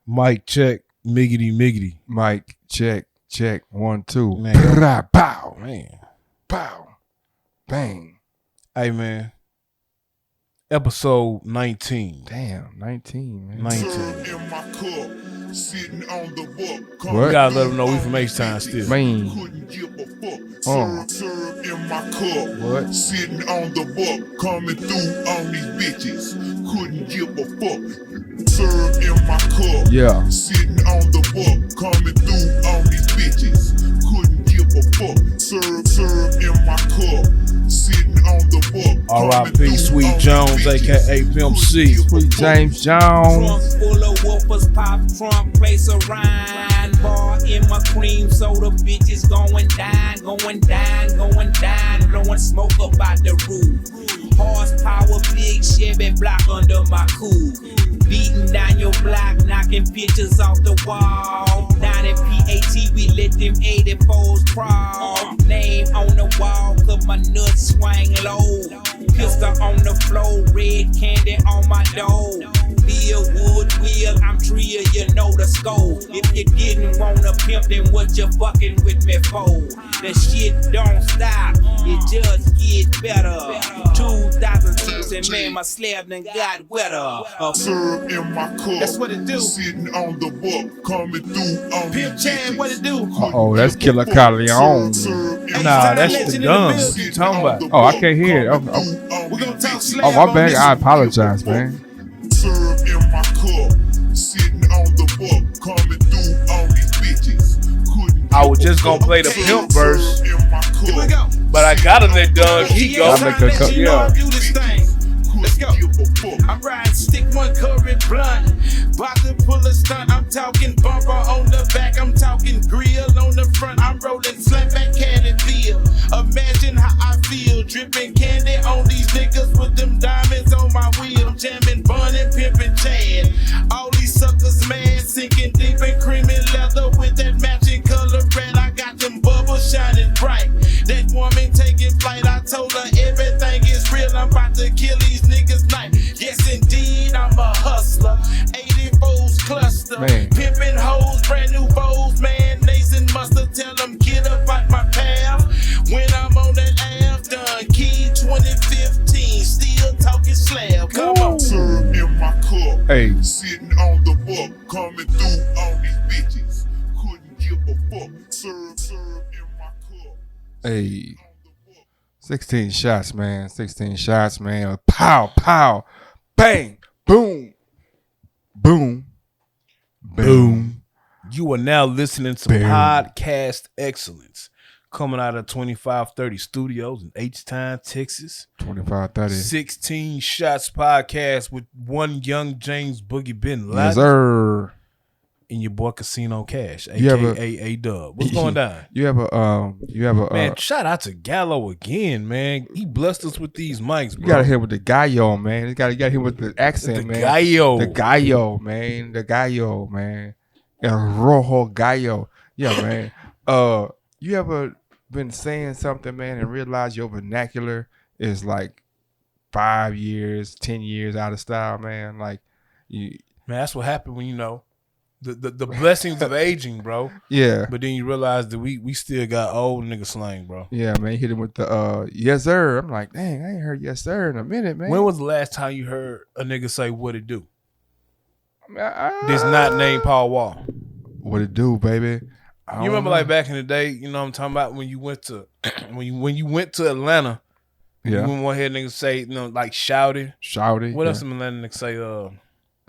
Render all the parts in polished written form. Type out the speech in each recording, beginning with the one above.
Mic check, miggity miggity. Mic check, 1, 2. Man. Pow, Man. pow, bang. Hey man. Episode 19. Damn, 19, man. 19. What? We gotta let them know we from H-Town still. Man. Serve in my cup. What? Sitting on the buck, coming through on these bitches. Couldn't give a fuck. Serve in my cup. Yeah. Sitting on the buck, coming through on these bitches. Couldn't give a fuck. Serve in my cup. Sitting on the buck. R.I.P. Sweet Jones, aka Pimp C. Sweet James Jones. Trunk full of whoopers, pop trunk, place a rhyme. Bar in my cream soda, bitches going down, blowing smoke up out the roof. Horsepower, big Chevy block under my coupe. Beating down your block, knocking pictures off the wall. Down at PAT, we let them 84s crawl. Name on the wall, cause my nuts swing low. Pistol on the floor, red candy on my door. Bill Wood Wheel, I'm Tria, you know the scope. If you didn't wanna pimp, then what you fucking with me for? The shit don't stop, it just get better. 2006 and man, my slab done got wetter. Serve in my cup. That's what it do. Sitting on the buck, coming through on Pimp these Chan, bitches. what it do? Uh-oh, that's Killer Corleone. Nah, that's the guns. What you talking about? Oh, I can't hear it. We're gonna talk Oh, slab my on bad. this I one. apologize, man. Serve in my cup. Sitting on the buck, coming through on these bitches. Couldn't I was just gonna play the pimp verse, in my cup. Here we go. but I gotta let Doug he go. I'll make a cut. You know Yeah. I do this thing. Let's go. I'm riding stick one current blunt. About to pull a stunt. I'm talking bumper on the back. I'm talking grill on the front. I'm rolling slapback Caddyville. Imagine how I feel. Dripping candy on these niggas with them diamonds on my wheel. Jamming Bun and Pimpin' Chad. All these suckers mad. Sinking deep in creamy leather with that matching color red. I got them bubbles shining bright. That woman taking flight. I told her everything is real. I'm about to kill these niggas night. Yes, indeed, I'm a hustler. 84s cluster. Man. Pimpin' hoes, brand new foes. Man, Nathan must've tell them get up out my path. When I'm on that Ave, done key 2015. Still talking slab. Come on. Serve in my cup. Hey. Sitting on the buck, coming through on these bitches. Couldn't give a fuck. Serve in my cup. Hey. 16 shots, man. 16 shots, man. Pow, pow, bang, boom, boom, boom. You are now listening to Boom. Podcast Excellence, coming out of 2530 Studios in H-Town, Texas. 25, 30. 16 Shots Podcast with one young James Boogie Ben Yes, Laden sir. and your boy Casino Cash, You have aka A-Dub. What's going down? You have a, Man, shout out to Gallo again, man. He blessed us with these mics, bro. you gotta hit with the gallo, man. You gotta hit with the accent, the man. Gallo. The gallo, man. The gallo, man. El rojo gallo. Yeah, man. You ever been saying something, man, and realize your vernacular is like 5 years, 10 years out of style, man? Like you, Man, that's what happened when, you know, the blessings of aging, bro. yeah. But then you realize that we still got old nigga slang, bro. Yeah, man. You hit him with the yes sir. I'm like, dang, I ain't heard yes sir in a minute, man. When was the last time you heard a nigga say what it do? I This not named Paul Wall. what it do, baby? I You don't remember know. like back in the day, you know what I'm talking about, when you went to when you went to Atlanta, Yeah. you wouldn't want to hear niggas say, you know, like shouty. Shouty. What yeah. else am Atlanta niggas say? I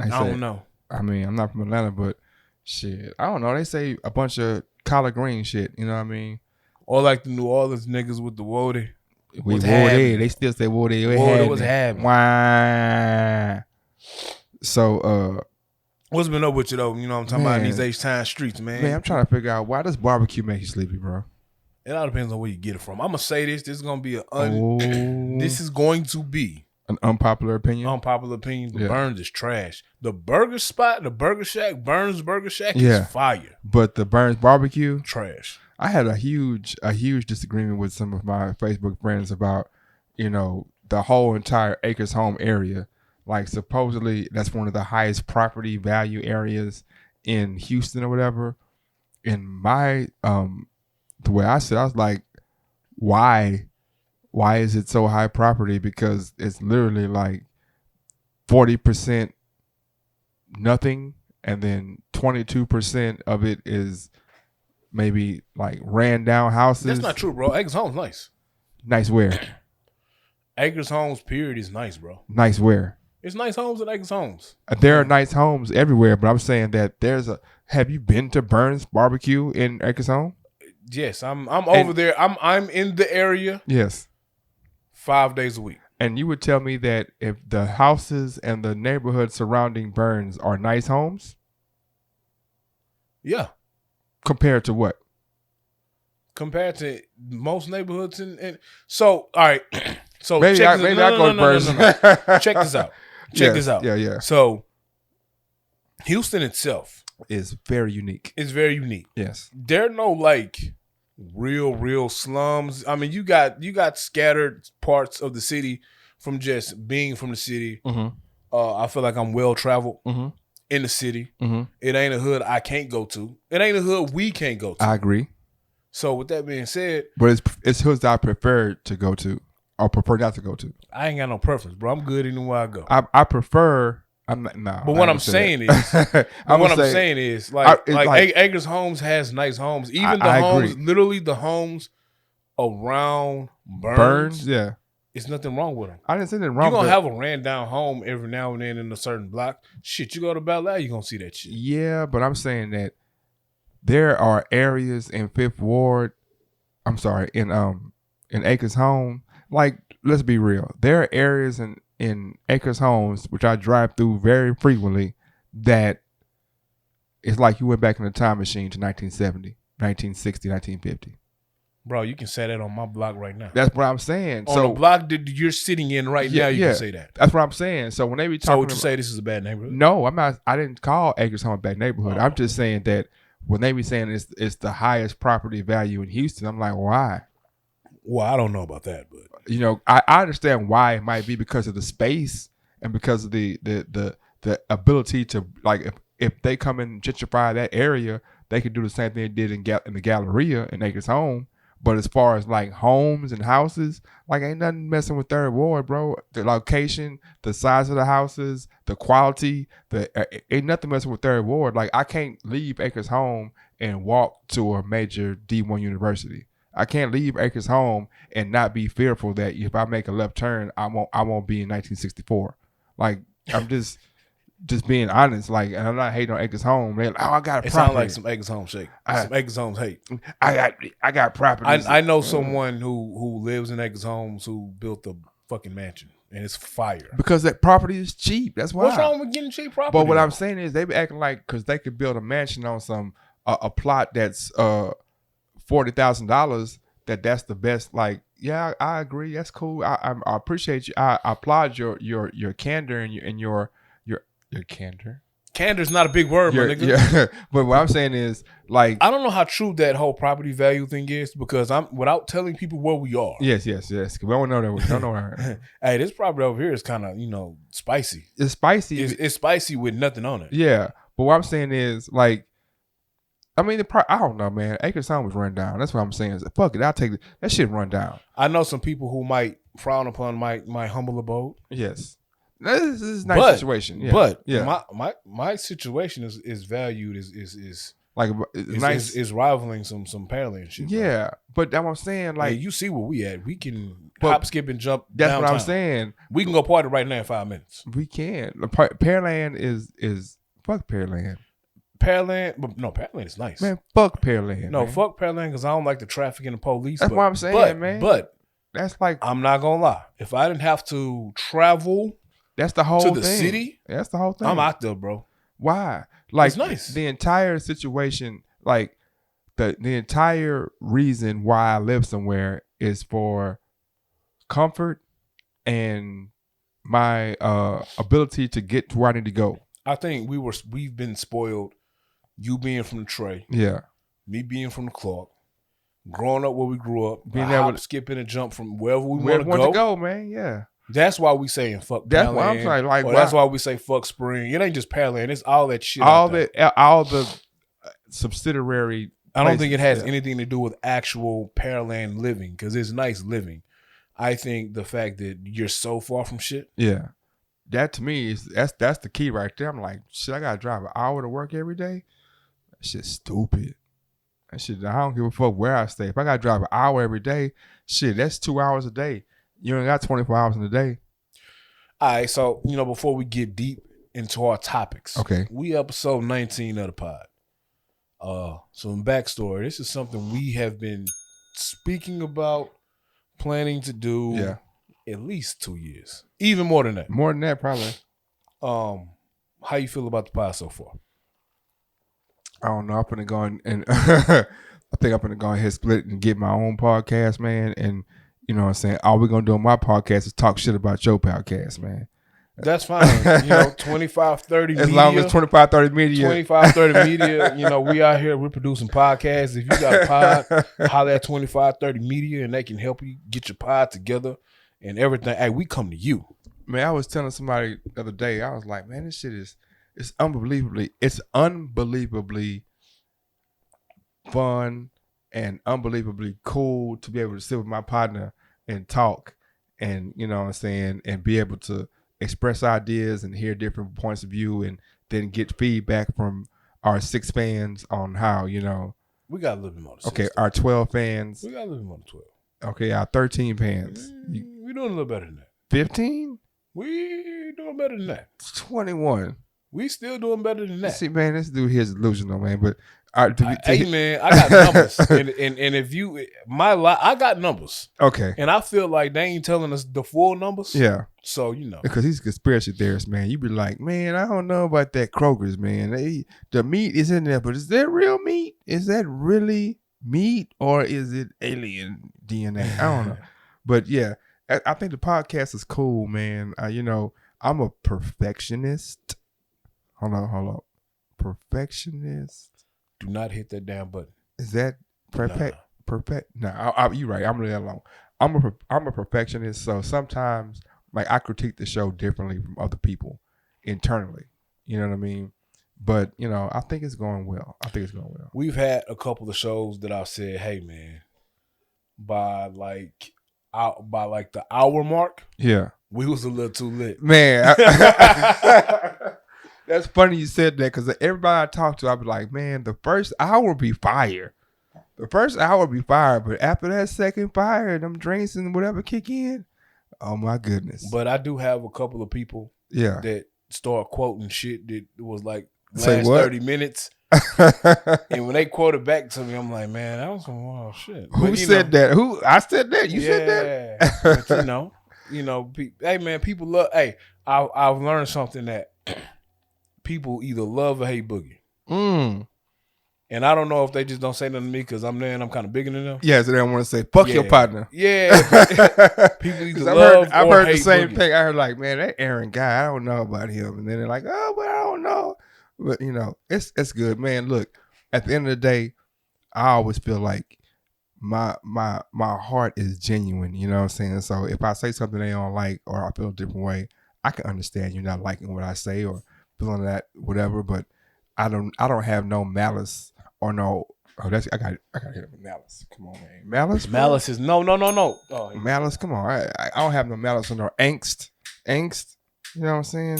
They say- don't know. I mean, I'm not from Atlanta, but shit, I don't know. They say a bunch of collard green shit. You know what I mean? Or like the New Orleans niggas with the woody. We What's woody. happening? They still say woody. Woody was happening. Why? So, What's been up with you though? You know what I'm talking about in Man. these H-Town streets, man. man, I'm trying to figure out why does barbecue make you sleepy, bro? It all depends on where you get it from. I'm gonna say this. This is gonna be Oh. this is going to be An unpopular opinion. unpopular opinion. The Yeah. Burns is trash. The burger spot, the Burger Shack, Burns Burger Shack Yeah. is fire. But the Burns barbecue, Trash. I had a huge disagreement with some of my Facebook friends about, you know, the whole entire Acres Home area. Like supposedly that's one of the highest property value areas in Houston or whatever, in my the way I said, I was like, why is it so high property? Because it's literally like 40% nothing, and then 22% of it is maybe like ran down houses. That's not true, bro. Acres Homes nice. Nice where? Acres Homes period is nice, bro. Nice where? It's nice homes at Acres Homes. There are nice homes everywhere, but I'm saying that have you been to Burns Barbecue in Acres Home? Yes, I'm over there. I'm in the area. Yes. 5 days a week. And you would tell me that if the houses and the neighborhood surrounding Burns are nice homes? Yeah. Compared to what? Compared to most neighborhoods so all right. So maybe I go to Burns. Check this out. Check this out. Yeah. So Houston itself is very unique. It's very unique. Yes. There are no like real slums. I mean, you got scattered parts of the city from just being from the city. Mm-hmm. I feel like I'm well traveled mm-hmm. in the city. Mm-hmm. It ain't a hood I can't go to. It ain't a hood we can't go to. I agree. So with that being said, but it's hoods I prefer to go to or prefer not to go to. I ain't got no preference, bro. I'm good anywhere I go. I prefer. I'm not. No. But what I'm saying is, like Acres Homes has nice homes. Even the homes, literally the homes around Burns. Yeah. It's nothing wrong with them. I didn't say anything wrong. You're going to have a ran down home every now and then in a certain block. Shit, you go to Bel Air, you're going to see that shit. Yeah, but I'm saying that there are areas in Fifth Ward, in Acres Home. Like, let's be real. There are areas in Acres Homes, which I drive through very frequently, that it's like you went back in the time machine to 1970, 1960, 1950. Bro, you can say that on my block right now. That's what I'm saying. On the block that you're sitting in right now, you can say that. That's what I'm saying. So when they be talking, so would you say this is a bad neighborhood? No, I'm not. I didn't call Acres Home a bad neighborhood. I'm just saying that when they be saying it's the highest property value in Houston, I'm like, why? Well, I don't know about that, but you know, I understand why it might be because of the space and because of the ability to, like, if they come and gentrify that area, they could do the same thing they did in the Galleria in Acres Home. But as far as like homes and houses, like ain't nothing messing with Third Ward, bro. The location, the size of the houses, the quality, ain't nothing messing with Third Ward. Like I can't leave Acres Home and walk to a major D1 university. I can't leave Acres Home and not be fearful that if I make a left turn, I won't be in 1964. Like I'm just being honest, like, and I'm not hating on Acres Home. They're like, I got a property. It sounds like some Acres Home shake. Some Acres Homes hate. I got property. I know someone who lives in Acres Homes who built a fucking mansion and it's fire. Because that property is cheap. That's why. What's wrong with getting cheap property? But what I'm saying is they be acting like because they could build a mansion on some a plot that's $40,000 that's the best. Like, yeah, I agree. That's cool. I appreciate you. I applaud your candor and your candor. Candor's not a big word, my nigga. Yeah. But what I'm saying is, like, I don't know how true that whole property value thing is because I'm without telling people where we are. Yes. We don't know that. We don't know that. Hey, this property over here is kind of spicy. It's spicy. It's spicy with nothing on it. Yeah, but what I'm saying is, like, I mean, I don't know, man. Acres Home was run down. That's what I'm saying. Fuck it, I'll take it. That shit run down. I know some people who might frown upon my humble abode. Yes. This is a nice situation. Yeah. But yeah. my situation is valued is like nice is rivaling some Pearland shit. Yeah, bro. But that's what I'm saying. Like, you see where we at. We can hop, skip, and jump. That's downtown. what I'm saying. We can go party right now in 5 minutes. We can. Pearland is fuck Pearland. Pearland is nice. Man, fuck Pearland. No, man. Fuck Pearland because I don't like the traffic and the police. That's what I'm saying, man. But that's like, I'm not gonna lie. If I didn't have to travel. That's the whole to the thing. city. That's the whole thing. I'm out there, bro. Why? Like, it's nice. The entire situation, like the entire reason why I live somewhere is for comfort and my ability to get to where I need to go. I think we've been spoiled. You being from the Trey, yeah. Me being from the Clark, growing up where we grew up, being able to skip and jump from wherever we want to go, man. Yeah. That's why we saying fuck That's Pearland. why I'm saying, like, that's why we say fuck Spring. It ain't just Pearland. It's all that shit. All the subsidiary. I don't think it has anything to do with actual Pearland living because it's nice living. I think the fact that you're so far from shit. Yeah. That to me is that's the key right there. I'm like, shit, I gotta drive an hour to work every day. That shit's stupid. That shit, I don't give a fuck where I stay. If I gotta drive an hour every day, shit, that's 2 hours a day. You only got 24 hours in a day. All right, so before we get deep into our topics, okay, we episode 19 of the pod. Some backstory. This is something we have been speaking about, planning to do. At least 2 years, even more than that. More than that, probably. How you feel about the pod so far? I don't know. I'm gonna go and I think I'm gonna go ahead, split and get my own podcast, man. And you know what I'm saying? All we're gonna do on my podcast is talk shit about your podcast, man. That's fine. 25, 30 media. As long as 25, 30 media. 25, 30 media. We out here, we're producing podcasts. If you got a pod, holler at 25, 30 media and they can help you get your pod together and everything. Hey, we come to you. Man, I was telling somebody the other day, I was like, man, this shit it's unbelievably fun and unbelievably cool to be able to sit with my partner and talk and, you know what I'm saying, and be able to express ideas and hear different points of view and then get feedback from our 6 fans on how, we got a little bit more than 6. Okay, our 12 fans. We got a little bit more than 12. Okay, our 13 fans. We're doing a little better than that. 15? We doing better than that. 21. We still doing better than that. See, man, this dude here is delusional, man. But hey, man, I got numbers, and if you I got numbers. Okay, and I feel like they ain't telling us the full numbers. Yeah, so because he's a conspiracy theorist, man. You be like, man, I don't know about that Kroger's, man. The meat is in there, but is that real meat? Is that really meat, or is it alien DNA? I don't know. But yeah, I think the podcast is cool, man. I'm a perfectionist. Hold on. Perfectionist. Do not hit that damn button. Is that perfect? No, you're right. I'm gonna leave that alone. I'm a perfectionist, so sometimes like I critique the show differently from other people internally. You know what I mean? But I think it's going well. We've had a couple of shows that I've said, hey man, by like the hour mark, yeah, we was a little too lit, man. That's funny you said that because everybody I talk to, I be like, man, the first hour be fire. But after that second fire, them drinks and whatever kick in, oh my goodness. But I do have a couple of people that start quoting shit that was like last 30 minutes. And when they quote it back to me, I'm like, man, that was some wild shit. Who said that? Who? I said that. You said that? But hey man, people love, I've learned something that people either love or hate Boogie. And I don't know if they just don't say nothing to me because I'm kind of bigger than them. Yeah, so they don't want to say, fuck your partner. Yeah. People either love I've or heard hate the same Boogie. thing. I heard like, man, that Aaron guy, I don't know about him. And then they're like, oh, but I don't know. But, it's good. Man, look, at the end of the day, I always feel like my heart is genuine. You know what I'm saying? So if I say something they don't like or I feel a different way, I can understand you not liking what I say or feeling that whatever, but I don't have no malice or no. Oh, I got hit him with malice. Come on, man. Malice. Bro? Malice is no. Oh, malice. Come on. I don't have no malice or no angst. You know what I'm saying?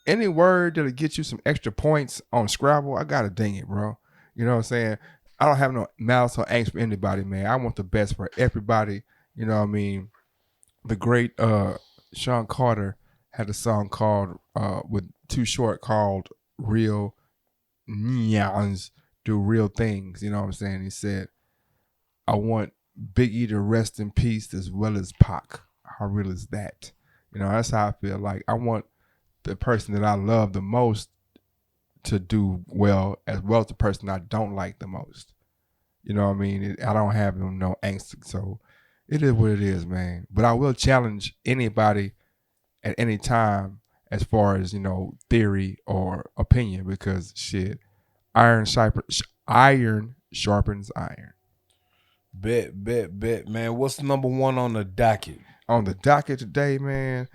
Any word that'll get you some extra points on Scrabble, I gotta ding it, bro. You know what I'm saying? I don't have no malice or angst for anybody, man. I want the best for everybody. You know what I mean? The great Sean Carter had a song called with Too Short called Real Neons Do Real Things. You know what I'm saying? He said, I want Big E to rest in peace as well as Pac. How real is that? That's how I feel. Like I want the person that I love the most to do well as the person I don't like the most. You know what I mean? I don't have no angst. So it is what it is, man. But I will challenge anybody at any time as far as, theory or opinion because shit, iron sharpens iron. Bet, man. What's number one on the docket? on the docket today, man.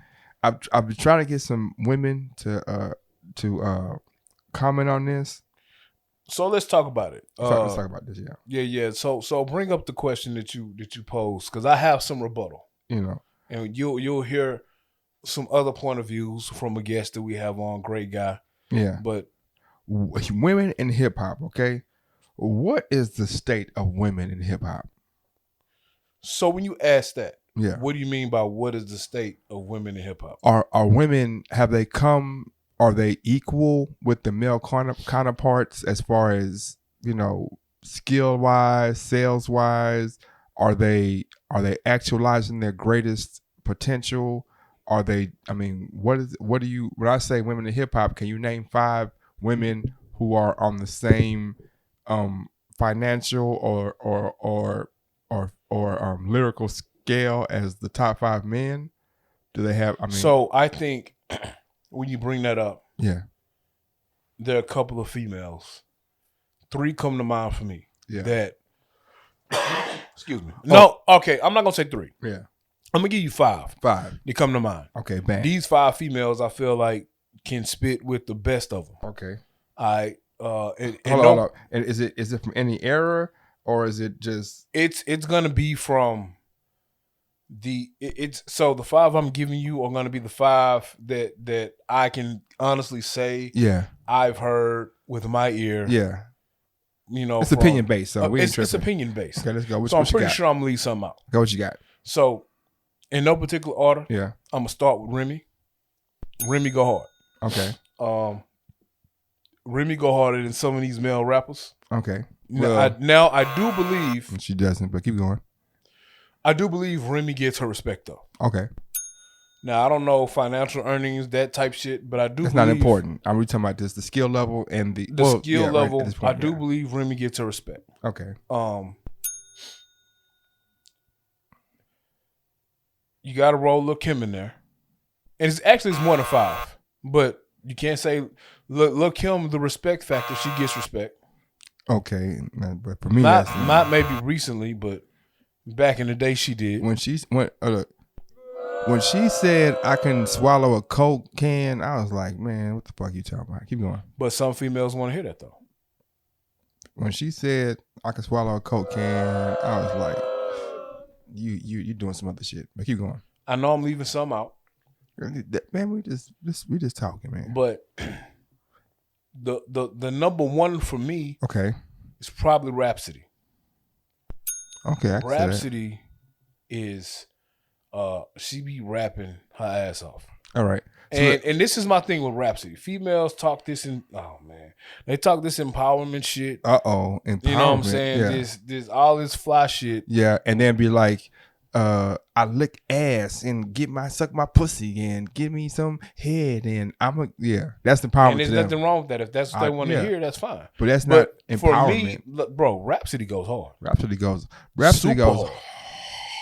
I've been trying to get some women to comment on this. So let's talk about it. Let's talk about this. Yeah. So bring up the question that you posed, because I have some rebuttal. And you'll hear some other point of views from a guest that we have on. Great guy. Yeah. But women in hip hop, okay? What is the state of women in hip hop? So when you ask that, yeah, what do you mean by what is the state of women in hip hop? Are women, are they equal with the male counterparts as far as, skill wise, sales wise? Are they actualizing their greatest potential? Are they, when I say women in hip hop, can you name 5 women who are on the same financial or lyrical scale as the top 5 men? Do they have, So I think when you bring that up, yeah, there are a couple of females. 3 come to mind for me. Yeah. That excuse me. No, okay, I'm not gonna say 3. Yeah. I'm gonna give you 5. 5. They come to mind. Okay, bad. These 5 females I feel like can spit with the best of them. Okay. Hold on. And is it from any era, or is it just? It's gonna be from so the 5 I'm giving you are gonna be the 5 that I can honestly say, yeah, I've heard with my ear. Yeah. It's opinion based, so it's opinion based. Okay, let's go. So I'm pretty sure I'm gonna leave something out. Go, what you got? So, in no particular order, yeah, I'm gonna start with Remy. Remy go hard. Okay. Remy go harder than some of these male rappers. Okay. Now I do believe she doesn't, but keep going. I do believe Remy gets her respect though. Okay. Now I don't know financial earnings, that type shit, but I do. That's not important. I'm really talking about this: the skill level and the skill level. Right, point, I do believe Remy gets her respect. Okay. You got to roll Lil' Kim in there, and it's more than 5, but you can't say Lil' Kim, the respect factor. She gets respect. Okay, but for me, not maybe recently, but back in the day, she did. When she said I can swallow a Coke can, I was like, man, what the fuck you talking about? Keep going. But some females want to hear that though. When she said I can swallow a Coke can, I was like, you doing some other shit. But keep going. I know I'm leaving some out. Man, we just talking, man. But the number 1 for me, okay, is probably Rhapsody. Okay, Rhapsody is she be rapping her ass off. All right. So and this is my thing with Rhapsody. Females talk this they talk this empowerment shit. Empowerment. You know what I'm saying? Yeah. This all this fly shit. Yeah, and then be like, I lick ass and suck my pussy and give me some head and that's empowerment. And there's nothing wrong with that. If that's what they want to hear, that's fine. But that's not empowerment. For me, look, bro, Rhapsody goes hard. Rhapsody goes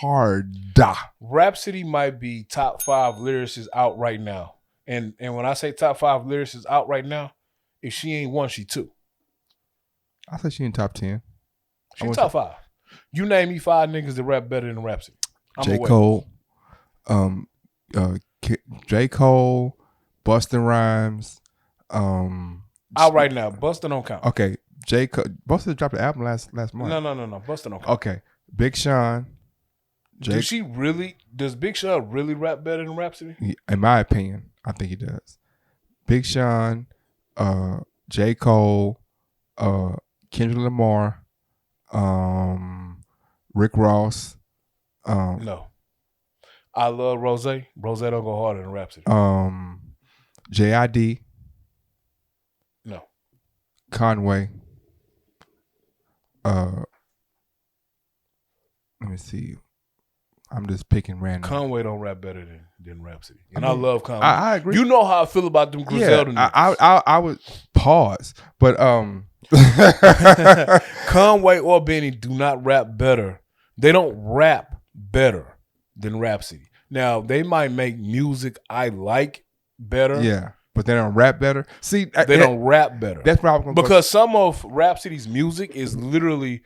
hard. Rhapsody might be top 5 lyricists out right now. And when I say top 5 lyricists out right now, if she ain't 1, she 2. I thought she in top 10. She top 5. You name me 5 niggas that rap better than Rhapsody. J. Cole, J. Cole, Busta Rhymes. Out right now. Busta don't count. Okay. J. Cole, Busta dropped an album last month. No. Busta don't count. Okay. Big Sean. Does Big Sean really rap better than Rhapsody? In my opinion, I think he does. Big Sean, J. Cole, Kendrick Lamar, Rick Ross. No. I love Rose. Rose don't go harder than Rhapsody. J.I.D. No. Conway. Let me see. I'm just picking random. Conway don't rap better than Rhapsody. And I love Conway. I agree. You know how I feel about them Griselda niggas. I would pause. But Conway or Benny do not rap better. They don't rap better than Rhapsody. Now, they might make music I like better. Yeah. But they don't rap better. See, they don't rap better. That's probably because some of Rhapsody's music is literally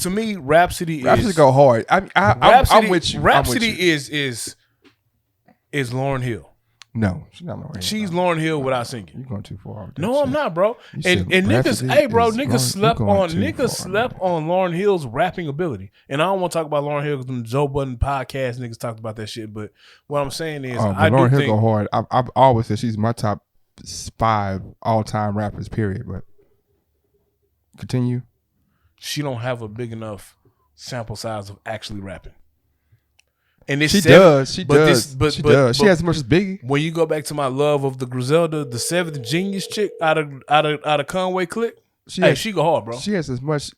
to me, Rhapsody go hard. I'm with you. Rhapsody is Lauryn Hill. No, she's not Lauryn Hill. She's Lauryn Hill without singing. You're going too far. With that No, shit. I'm not, bro. You And said niggas, Rhapsody hey, bro, is niggas Lauryn- slept you're going on too niggas far, slept on Lauryn Hill's rapping ability. And I don't want to talk about Lauryn Hill because them Joe Budden podcast niggas talked about that shit. But what I'm saying is, But I do Lauryn Hill think go hard. I've always said she's my top 5 all-time rappers. Period. But continue. she don't have a big enough sample size of actually rapping. And it's She seven- does. She but does. this- but- She but- does. She but- has as much as Biggie. When you go back to my love of the Griselda, the seventh genius chick out of Conway Click, She hey, has, she go hard, bro. she has as much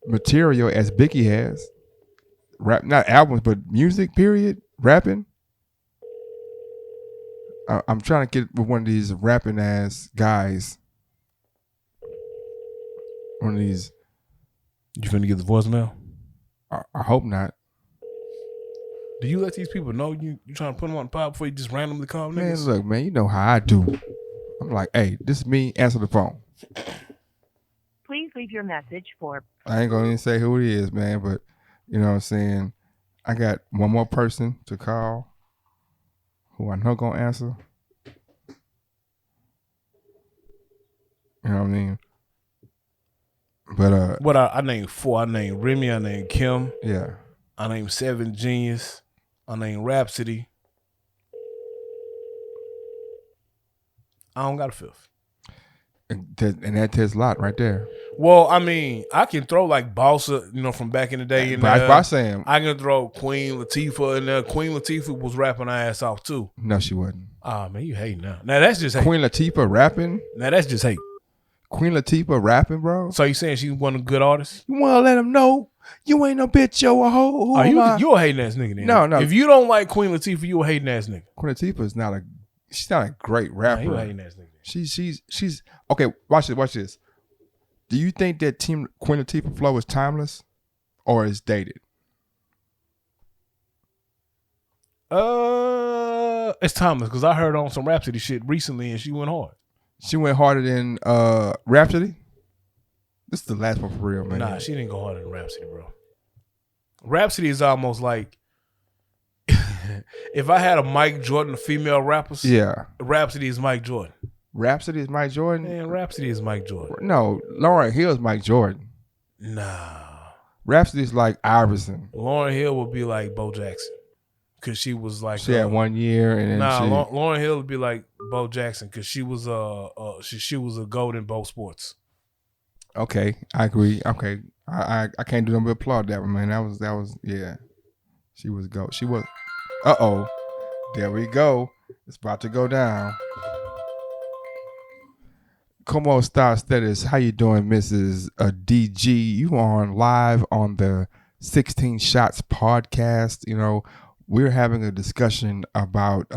material as Biggie has. Rap, not albums, but music. Period. Rapping. I'm trying to get with one of these rapping ass guys. One of these. You finna get the voicemail? I hope not. Do you let these people know you trying to put them on the pod before you just randomly call Man, niggas? look, man, you know how I do. I'm like, hey, this is me. Answer the phone. Please leave your message for. I ain't gonna even say who it is, man, but you know what I'm saying? I got one more person to call who I know gonna answer. You know what I mean? But What I named 4. I named Remy. I named Kim. yeah. I named Seven Genius. I named Rhapsody. I don't got a fifth. And that says a lot right there. Well, I mean, I can throw like Bossa, from back in the day. But I saying I can throw Queen Latifah in there. Queen Latifah was rapping her ass off too. no, she wasn't. Ah, man, you hating now. Now that's just hate. Queen Latifah rapping. Now that's just hate. Queen Latifah rapping, bro. So you saying she's one of the good artists? You want to let them know you ain't no bitch, yo, a hoe. Who Oh, am I? you a hating ass nigga then. No. If you don't like Queen Latifah, you a hating ass nigga. Queen Latifah is not she's not a great Nah, rapper. you a hating ass nigga. She's okay. Watch this. Do you think that Queen Latifah flow is timeless or is dated? It's timeless because I heard on some Rhapsody shit recently and she went hard. She went harder than Rhapsody. This is the last one for real, man. Nah, she didn't go harder than Rhapsody, bro. Rhapsody is almost like if I had a Mike Jordan of female rappers, Yeah, Rhapsody is Mike Jordan. Rhapsody is Mike Jordan. Man, Rhapsody is Mike Jordan. No, Lauryn Hill is Mike Jordan. Nah. Rhapsody is like Iverson. Lauryn Hill would be like Bo Jackson. Cause she was like She had 1 year and then Lauryn Hill would be like Bo Jackson because she was she was a gold in both sports. Okay, I agree. Okay, I can't do nothing but applaud that one, man. That was yeah. She was gold. She was. There we go. It's about to go down. Come on, Star Status. How you doing, Mrs. DG? You on live on the 16 Shots podcast. You know, we're having a discussion about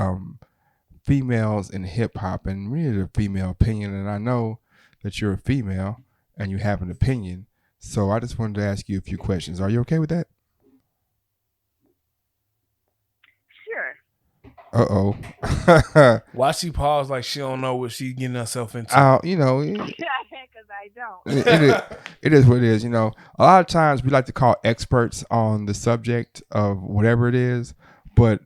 females in hip hop and really the female opinion. And I know that you're a female and you have an opinion. So I just wanted to ask you a few questions. Are you okay with that? Sure. Why she paused like she don't know what she's getting herself into? You know, Because I don't. it is what it is. You know, a lot of times we like to call experts on the subject of whatever it is, but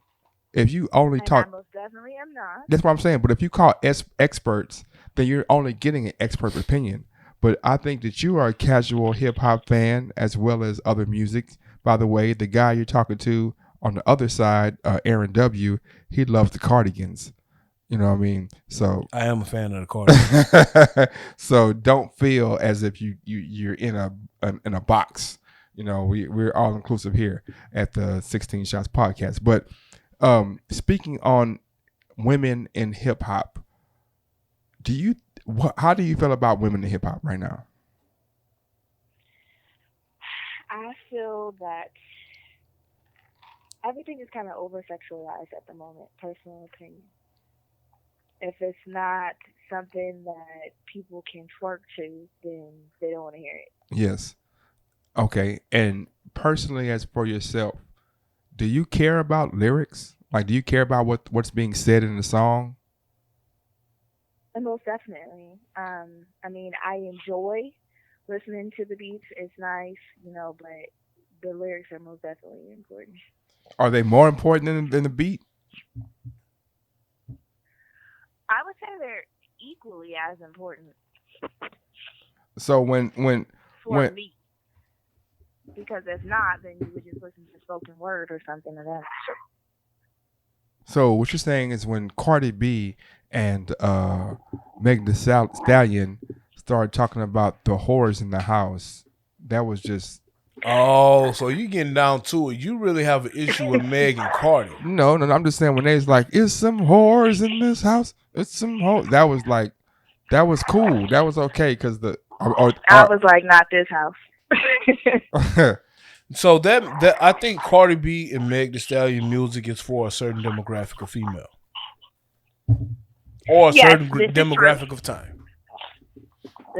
if you only And talk, I most definitely am not. that's what I'm saying. But if you call experts, then you're only getting an expert opinion. But I think that you are a casual hip hop fan as well as other music. By the way, the guy you're talking to on the other side, Aaron W., he loves the Cardigans. You know what I mean? So I am a fan of the Cardigans. so don't feel as if you're in a box. You know, we're all inclusive here at the 16 Shots podcast. But speaking on women in hip hop, how do you feel about women in hip hop right now? I feel that everything is kind of over-sexualized at the moment, personal opinion. If it's not something that people can twerk to, then they don't want to hear it. Yes. Okay. And personally, as for yourself, do you care about lyrics? Like, do you care about what's being said in the song? And most definitely. I mean, I enjoy listening to the beats is nice, but the lyrics are most definitely important. Are they more important than the beat? I would say they're equally as important So when for me. Because if not, then you would just listen to spoken word or something of that. So what you're saying is when Cardi B and Megan Thee Stallion started talking about the whores in the house, that was just... Oh, so you getting down to it. You really have an issue with Meg and Cardi. No, I'm just saying when they was like, "It's some whores in this house. It's some whores." That was cool. That was okay because I was like, not this house. So that I think Cardi B and Meg Thee Stallion music is for a certain demographic of female, or a certain demographic of time.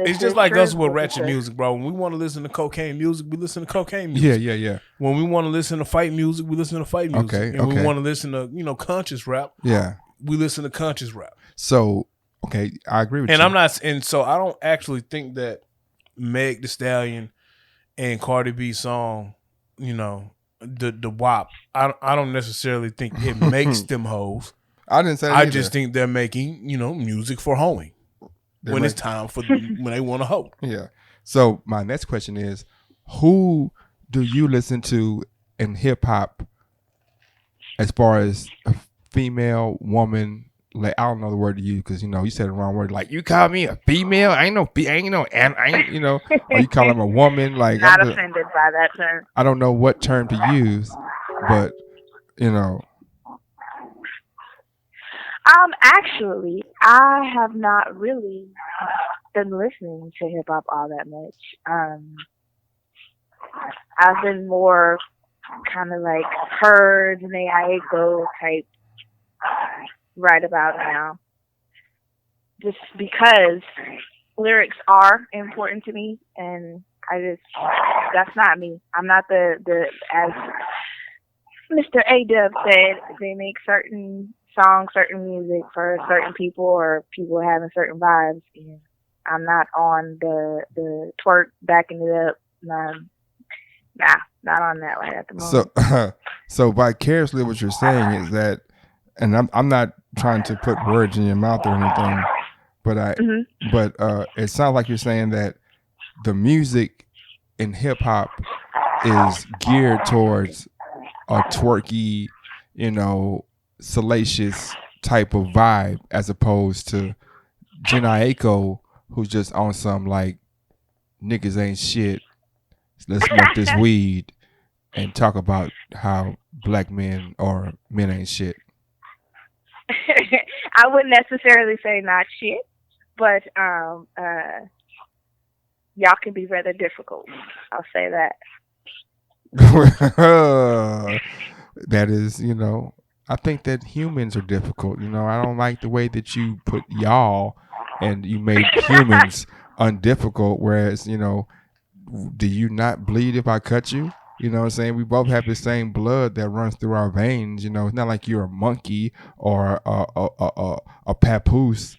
It's just like us with ratchet music, bro. When we want to listen to cocaine music, we listen to cocaine music. Yeah. When we want to listen to fight music, we listen to fight music. Okay. And we want to listen to, conscious rap. Yeah. We listen to conscious rap. So, okay, I agree with you. And so I don't actually think that Meg Thee Stallion and Cardi B song, the WAP, I don't necessarily think it makes them hoes. I didn't say that I either. just think they're making, music for hoeing. It's time for when they want to hoe. Yeah. So my next question is, who do you listen to in hip hop as far as a female woman? Like, I don't know the word to use because you said the wrong word. Like, you call me a female? I ain't no, or you call them a woman? Like, not offended by that term. I don't know what term to use, but Actually, I have not really been listening to hip hop all that much. I've been more kind of like Heard and Aiko type right about now. Just because lyrics are important to me, and that's not me. I'm not the as Mr. A-Dub said, they make certain songs, certain music for certain people or people having certain vibes. And I'm not on the twerk backing it up. Nah, not on that right at the moment. So vicariously, what you're saying is that, and I'm not trying to put words in your mouth or anything, but it sounds like you're saying that the music in hip hop is geared towards a twerky, salacious type of vibe, as opposed to Jhené Aiko, who's just on some like niggas ain't shit. Let's smoke this weed and talk about how black men or men ain't shit. I wouldn't necessarily say not shit, but y'all can be rather difficult. I'll say that. That is, I think that humans are difficult. I don't like the way that you put y'all and you made humans undifficult. Whereas, do you not bleed if I cut you? You know what I'm saying? We both have the same blood that runs through our veins. It's not like you're a monkey or a papoose.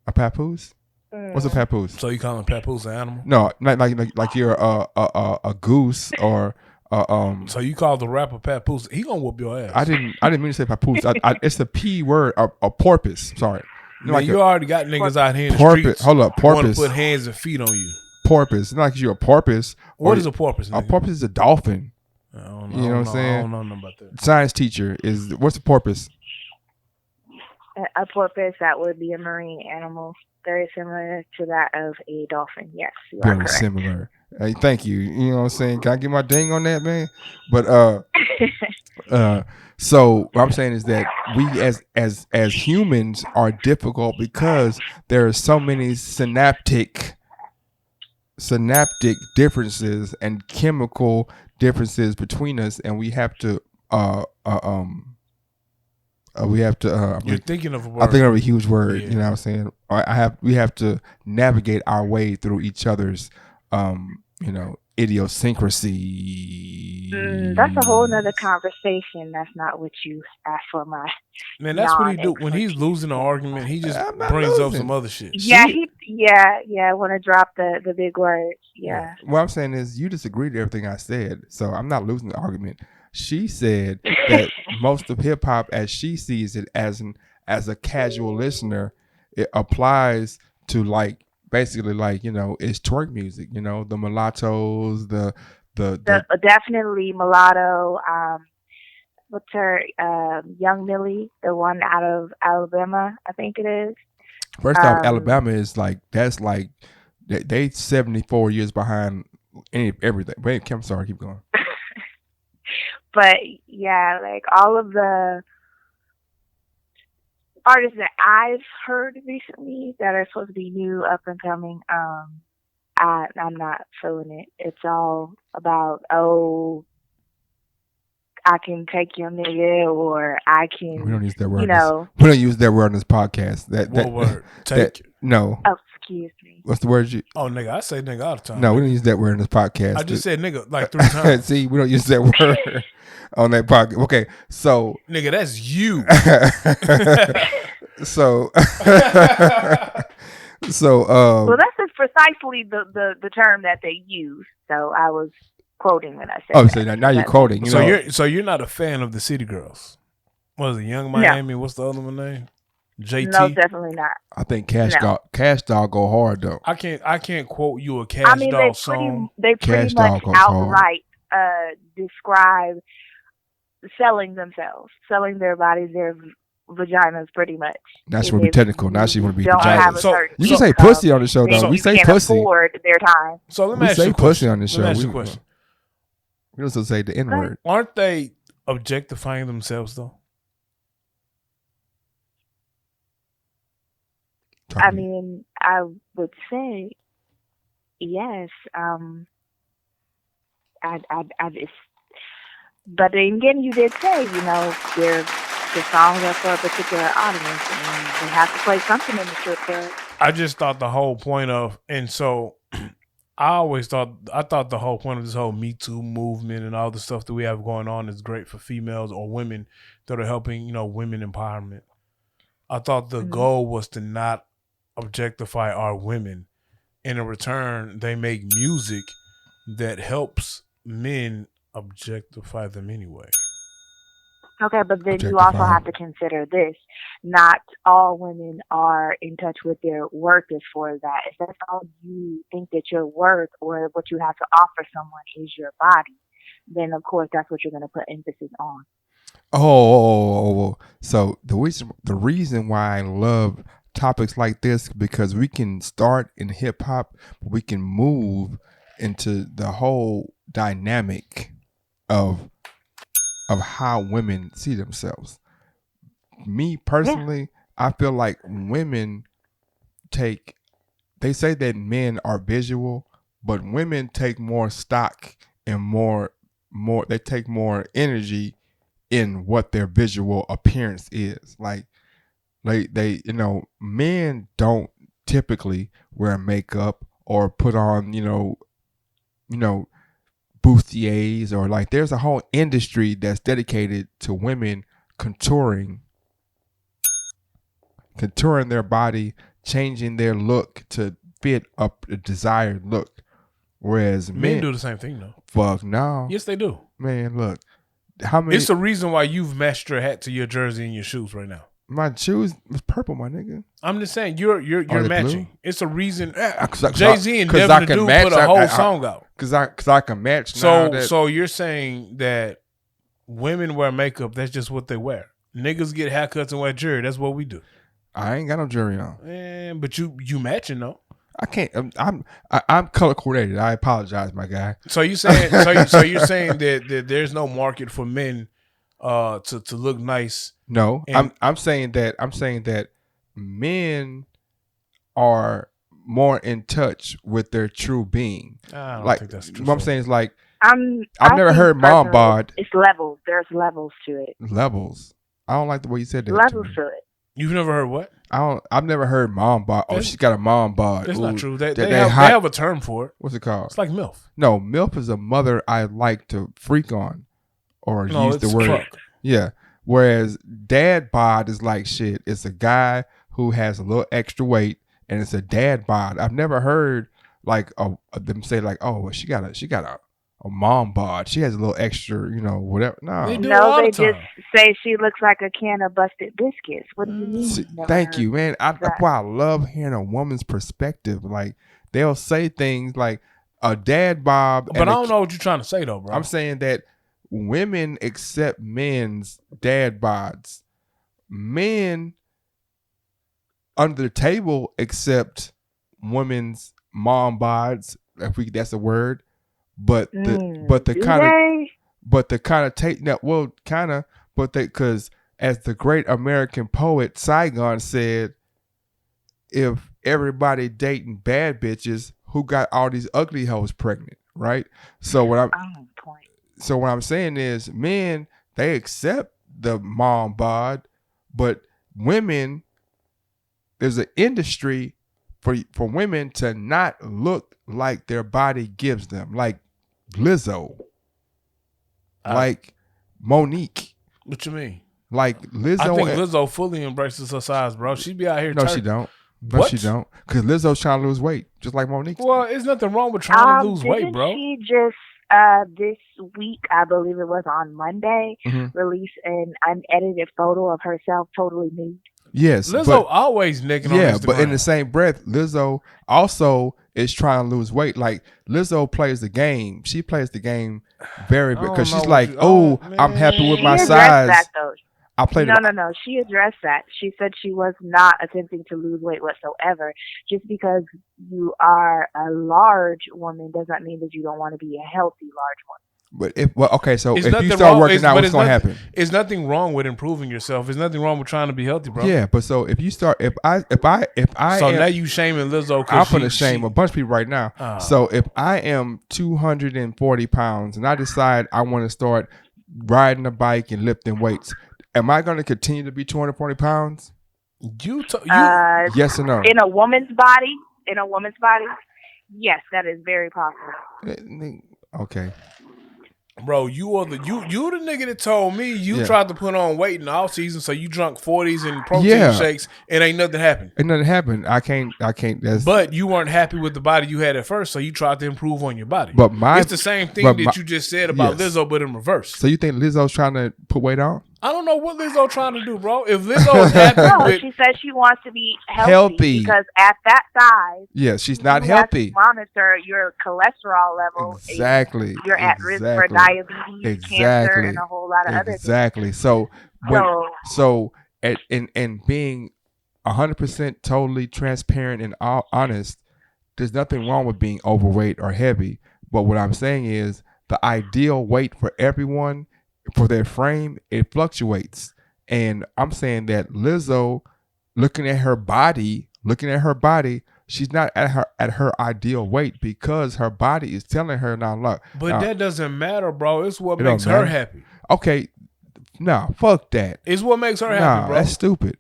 A papoose? What's a papoose? So you calling papoose an animal? No, not like you're a goose or So you call the rapper papoose? He gonna whoop your ass. I didn't mean to say papoose. It's a P word. A porpoise. Sorry. Man, you already got niggas out here in the porpoise. streets. Hold up, porpoise. Want to put hands and feet on you. Porpoise. It's not like you're a porpoise. What is a porpoise? A porpoise is a dolphin. I don't know. You know what I'm saying? I don't know nothing about that. Science teacher is what's a porpoise? A porpoise, that would be a marine animal, very similar to that of a dolphin. Yes, you are correct. Very similar. Hey, thank you. You know what I'm saying? Can I get my ding on that, man? But so what I'm saying is that we as humans are difficult because there are so many synaptic differences and chemical differences between us, and we have to You're thinking of a word. I'm thinking of a huge word. Yeah. You know what I'm saying? We have to navigate our way through each other's idiosyncrasy. That's a whole nother conversation. That's not what you asked for. My Man, that's what he do when he's losing an argument. He just I'm not brings up losing. some other shit. yeah, I want to drop the big words. Yeah. What I'm saying is you disagreed with everything I said, so I'm not losing the argument. She said that most of hip hop, as she sees it, as a casual listener, it applies to like basically like it's twerk music. The mulattoes, the definitely mulatto. What's her Young Millie, the one out of Alabama, I think it is. First off, Alabama is like that's like they 74 years behind everything. Wait, I'm sorry, keep going. But yeah, like all of the artists that I've heard recently that are supposed to be new, up and coming, I'm not feeling it. It's all about, I can take your nigga, or I can. We don't use that word. We don't use that word on this podcast. What word? Take. No. Oh, excuse me. What's the word? Oh, nigga, I say nigga all the time. No, we don't use that word on this podcast. I just said nigga like 3 times. See, we don't use that word on that podcast. Okay, so nigga, that's you. So well, that's precisely the term that they use. So I was quoting when I said. Oh, so now you're quoting. So you're not a fan of the City Girls? What is it, Young Miami? No. What's the other one name? JT? No, definitely not. I think Cash Dog go hard though. I can't quote you a Cash Dog song. They pretty much outright describe selling themselves, selling their bodies, their vaginas, pretty much. Now she want to be technical. Now she want to be vagina. You can say pussy on the show though. We say pussy. Afford their time. So let me ask you a question. Pussy on the show. Let me ask you a question. We also say the N word. Aren't they objectifying themselves though? I mean, I would say yes. But again, you did say, the songs are for a particular audience, and they have to play something in the strip club. I just thought the whole point of, and so I thought the whole point of this whole Me Too movement and all the stuff that we have going on is great for females or women that are helping, women empowerment. I thought the goal was to not objectify our women. In return, they make music that helps men objectify them anyway. Okay, but then you also have to consider this. Not all women are in touch with their worth as for that. If that's all you think that your worth or what you have to offer someone is your body, then of course that's what you're going to put emphasis on. So the reason why I love topics like this, because we can start in hip hop, but we can move into the whole dynamic of how women see themselves. Me personally, I feel like women they say that men are visual, but women take more stock and more they take more energy in what their visual appearance is. Like they men don't typically wear makeup or put on, bustiers, or like there's a whole industry that's dedicated to women contouring their body, changing their look to fit up a desired look. Whereas men do the same thing though. Fuck no. Yes, they do. Man, look. How many? It's the reason why you've matched your hat to your jersey and your shoes right now. My shoes was purple, my nigga. I'm just saying you're matching. Blue? It's a reason. Jay-Z and Devin the Dude put a whole song out. Cause I can match. So you're saying that women wear makeup? That's just what they wear. Niggas get haircuts and wear jewelry. That's what we do. I ain't got no jewelry on. But you matching though. I can't. I'm color coordinated. I apologize, my guy. So you saying so you're saying that there's no market for men to look nice. No, I'm saying that men are more in touch with their true being. I don't think that's true. What I'm saying is like I've never heard mom bod. It's levels. There's levels to it. Levels. I don't like the way you said that. Levels to it. You've never heard what? I've never heard mom bod. Oh, she's got a mom bod. That's not true. They they have a term for it. What's it called? It's like MILF. No, MILF is a mother I like to freak on, or use the word. Fuck. Yeah. Whereas dad bod is like shit. It's a guy who has a little extra weight, and it's a dad bod. I've never heard like them say like, oh, well, she got a mom bod. She has a little extra, whatever. No, they just say she looks like a can of busted biscuits. What do you mean? Thank you, man. That's why I love hearing a woman's perspective. Like they'll say things like a dad bod. But I don't know what you're trying to say though, bro. I'm saying that women accept men's dad bods. Men under the table accept women's mom bods. That's a word. But the because as the great American poet Saigon said, if everybody dating bad bitches, who got all these ugly hoes pregnant, right? So what I'm saying is, men, they accept the mom bod, but women, there's an industry for women to not look like their body gives them, like Lizzo, like Monique. What you mean? Like Lizzo. I think Lizzo fully embraces her size, bro. She be out here. No, she don't. No, she don't. Because Lizzo's trying to lose weight, just like Monique. Well, there's nothing wrong with trying to lose weight, bro. She just this week, I believe it was on Monday, released an unedited photo of herself totally nude. Yes, Lizzo always naked on Instagram. Yeah, but in the same breath, Lizzo also is trying to lose weight. Like Lizzo plays the game. She plays the game very because she's like, I'm happy with my size. That, though. I played. No. She addressed that. She said she was not attempting to lose weight whatsoever. Just because you are a large woman does not mean that you don't want to be a healthy large woman. But if you start working out, what's going to happen? There's nothing wrong with improving yourself. There's nothing wrong with trying to be healthy, bro. Yeah, but so if you start, if I, so now you shaming Lizzo. I'm gonna shame a bunch of people right now. So if I am 240 pounds and I decide I want to start riding a bike and lifting weights, am I going to continue to be 240 pounds? Yes or no? In a woman's body, yes, that is very possible. Okay. Bro, you the nigga that told me you tried to put on weight in the off season, so you drunk 40s and protein shakes, and ain't nothing happened. Ain't nothing happened. I can't. But you weren't happy with the body you had at first, so you tried to improve on your body. But it's the same thing that you just said about Lizzo, but in reverse. So you think Lizzo's trying to put weight on? I don't know what Lizzo trying to do, bro. If Lizzo's happy she said she wants to be healthy because at that size, she's not healthy. You have to monitor your cholesterol level. Exactly. You're at risk for diabetes, cancer, and a whole lot of other things. Exactly. So and being 100% totally transparent and honest, there's nothing wrong with being overweight or heavy. But what I'm saying is the ideal weight for everyone, for their frame, it fluctuates. And I'm saying that Lizzo, looking at her body, she's not at her ideal weight because her body is telling her not. But that doesn't matter, bro. It's what makes her happy. Okay, no, fuck that. It's what makes her happy, bro. That's stupid.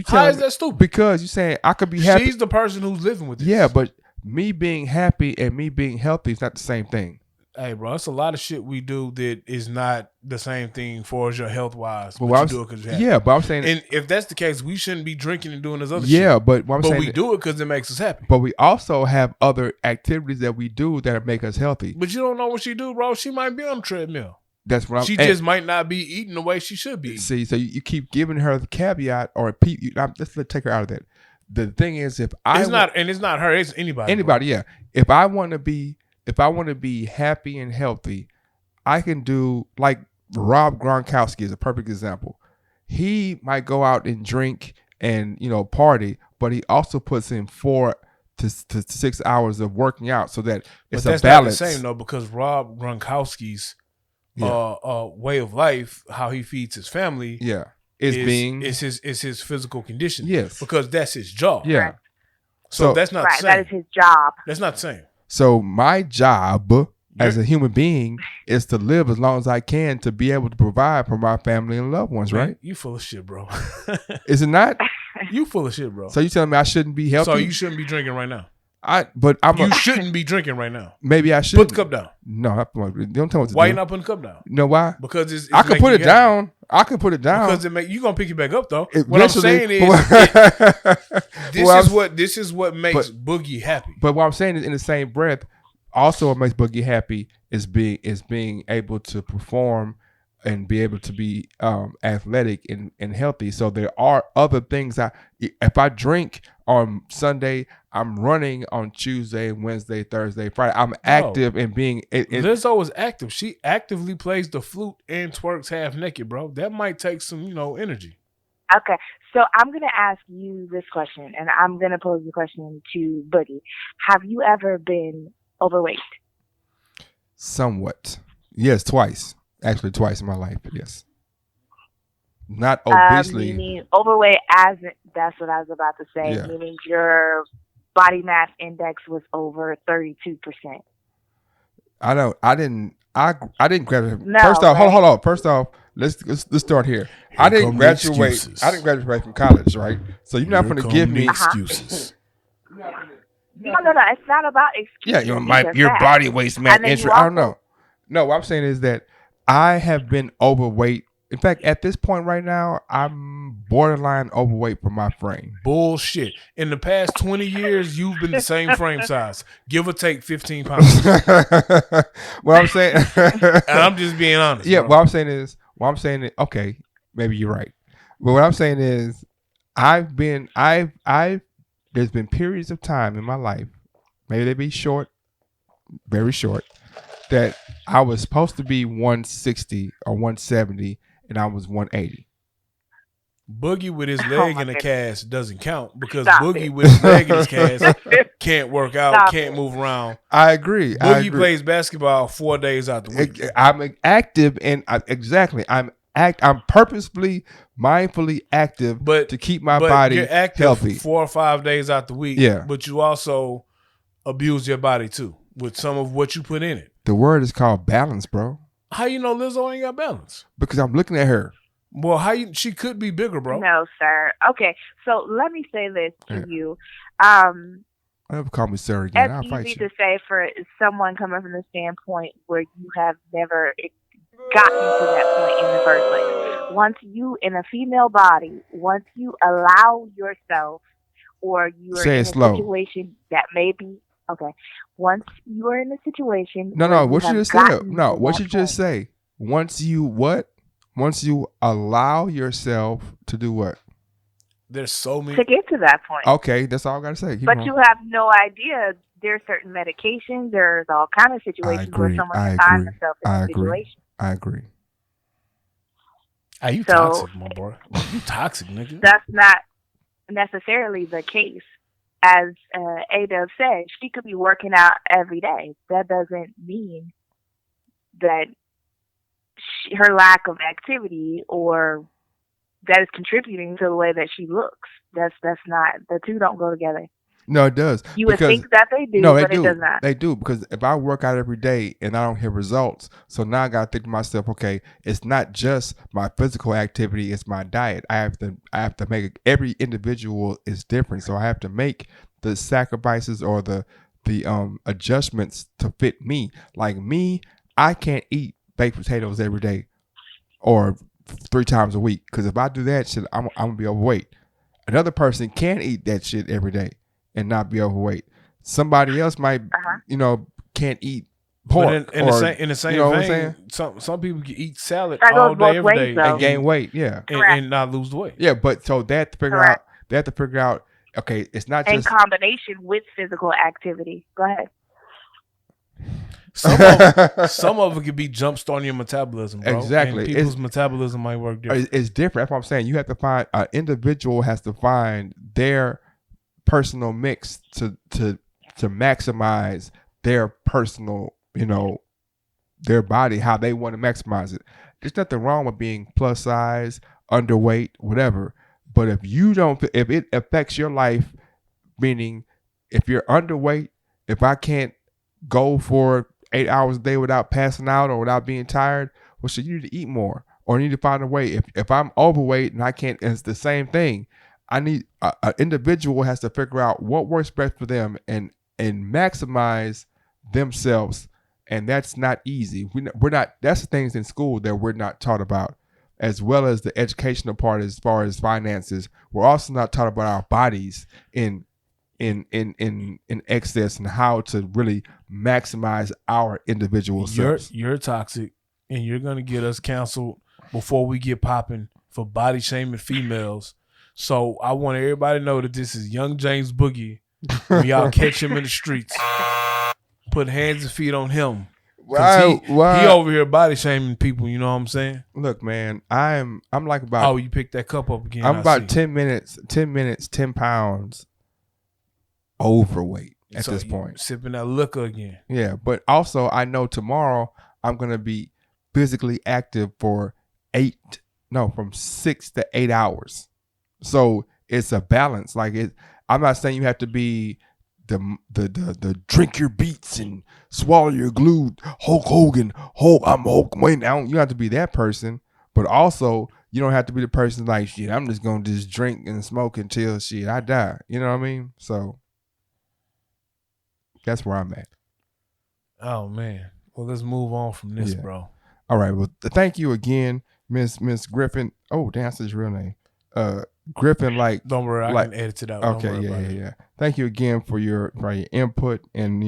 How is that stupid? Because you're saying I could be happy. She's the person who's living with this. Yeah, but me being happy and me being healthy is not the same thing. Hey, bro, it's a lot of shit we do that is not the same thing for us, your health wise. But you do it because you're happy. Yeah, but I'm saying, and if that's the case, we shouldn't be drinking and doing this other shit. Yeah, but we do it because it makes us happy. But we also have other activities that we do that make us healthy. But you don't know what she do, bro. She might be on the treadmill. That's what She just might not be eating the way she should be. See, so you keep giving her the caveat, or let's take her out of that. The thing is, it's not her, it's anybody. Anybody, yeah. If I want to be happy and healthy, I can do like Rob Gronkowski is a perfect example. He might go out and drink and party, but he also puts in 4 to 6 hours of working out so that it's a balance. But that's not the same though, because Rob Gronkowski's way of life, how he feeds his family, is his physical condition. Yes, because that's his job. Yeah, so that's not the same. That is his job. That's not the same. So my job as a human being is to live as long as I can to be able to provide for my family and loved ones, right? You full of shit, bro. Is it not? You full of shit, bro. So you telling me I shouldn't be healthy? So you shouldn't be drinking right now. You shouldn't be drinking right now. Maybe I should put the cup down. No, don't tell me what to Why do. you not putting the cup down? You know why? Because it's I can put it down. I can put it down because you gonna pick it back up though. Eventually, what I'm saying is, this is what makes Boogie happy. But what I'm saying is, in the same breath, also what makes Boogie happy is being able to perform and be able to be athletic and healthy. So there are other things. If I drink on Sunday, I'm running on Tuesday, Wednesday, Thursday, Friday. I'm active and being. Lizzo is active. She actively plays the flute and twerks half naked, bro. That might take some, energy. Okay, so I'm gonna ask you this question, and I'm gonna pose the question to Boogie. Have you ever been overweight? Somewhat. Yes, twice. Actually, twice in my life. But yes. Not obesely. Meaning overweight, that's what I was about to say. Yeah. Meaning your body mass index was over 32%. I didn't graduate. No, first off, hold on. First off, let's start here. I didn't graduate from college, right? So you're not going to give me excuses. No. It's not about excuses. Yeah, your body weight mass index. I don't know. No, what I'm saying is that I have been overweight. In fact, at this point right now, I'm borderline overweight for my frame. Bullshit. In the past 20 years, you've been the same frame size, give or take 15 pounds. What I'm saying, and I'm just being honest. Yeah, bro. what I'm saying is, okay, maybe you're right. But what I'm saying is, there's been periods of time in my life, maybe they be short, very short, that I was supposed to be 160 or 170. And I was 180. Boogie with his leg in a cast doesn't count because Boogie with his leg in his cast can't work out, can't move around. I agree. Boogie plays basketball 4 days out the week. I'm active and I'm purposefully, mindfully active, to keep my body you're active healthy 4 or 5 days out the week. Yeah, but you also abuse your body too with some of what you put in it. The word is called balance, bro. How you know Lizzo ain't got balance? Because I'm looking at her. Well, she could be bigger, bro. No, sir. Okay, so let me say this to you. Never call me sir again. I'll fight you. It's easy to say for someone coming from the standpoint where you have never gotten to that point in the first place. Once you in a female body, once you allow yourself, or you are in a situation that may be. Okay. Once you are in a situation. No. What you just said. No. What you just say. Once you what? Once you allow yourself to do what? There's so many. To get to that point. Okay, that's all I gotta say. But you have no idea. There's certain medications. There's all kind of situations where someone can find themselves in a situation. I agree. Are you toxic, my boy? You toxic, nigga. That's not necessarily the case. As A-Dub said, she could be working out every day. That doesn't mean that her lack of activity or that is contributing to the way that she looks. That's not, the two don't go together. No, it does. You would think that they do, but it does not. They do, because if I work out every day and I don't have results, so now I got to think to myself, okay, it's not just my physical activity, it's my diet. I have to make it, every individual is different, so I have to make the sacrifices or the adjustments to fit me. Like me, I can't eat baked potatoes every day or 3 times a week, because if I do that shit, I'm gonna be overweight. Another person can't eat that shit every day and not be overweight. Somebody else might, can't eat pork. But in the same vein, some people can eat salad that all day, every day, and gain weight. Yeah, and not lose the weight. Yeah, but so they have to figure out. Okay, it's not just in combination with physical activity. Go ahead. Some of it could be jump starting your metabolism, bro. Exactly. And people's metabolism might work different. It's different. That's what I'm saying. You have to find an individual has to find their personal mix to maximize their personal, their body, how they want to maximize it. There's nothing wrong with being plus size, underweight, whatever. But if it affects your life, meaning if you're underweight, if I can't go for 8 hours a day without passing out or without being tired, well, so you need to eat more or you need to find a way. If I'm overweight and I can't, it's the same thing. an individual has to figure out what works best for them and maximize themselves, and that's not easy. We're not. That's the things in school that we're not taught about, as well as the educational part as far as finances. We're also not taught about our bodies in excess and how to really maximize our individual selves. You're toxic, and you're gonna get us canceled before we get popping for body shaming females. So I want everybody to know that this is Young James Boogie. When y'all catch him in the streets, put hands and feet on him. He over here body shaming people. You know what I'm saying? Look, man, I'm like about. Oh, you picked that cup up again. I'm about 10 pounds overweight at this point. Sipping that liquor again. Yeah, but also I know tomorrow I'm gonna be physically active for from 6 to 8 hours. So it's a balance. Like I'm not saying you have to be the drink your beets and swallow your glue, Hulk Hogan, I'm Hulk Wayne. You don't have to be that person, but also you don't have to be the person like, shit, I'm just gonna just drink and smoke until shit I die. You know what I mean? So that's where I'm at. Oh man. Well, let's move on from this, bro. All right. Well, thank you again, Miss Griffin. Oh, that's his real name. Griffin, don't worry, I can edit it out. Okay, yeah. Thank you again for your input, and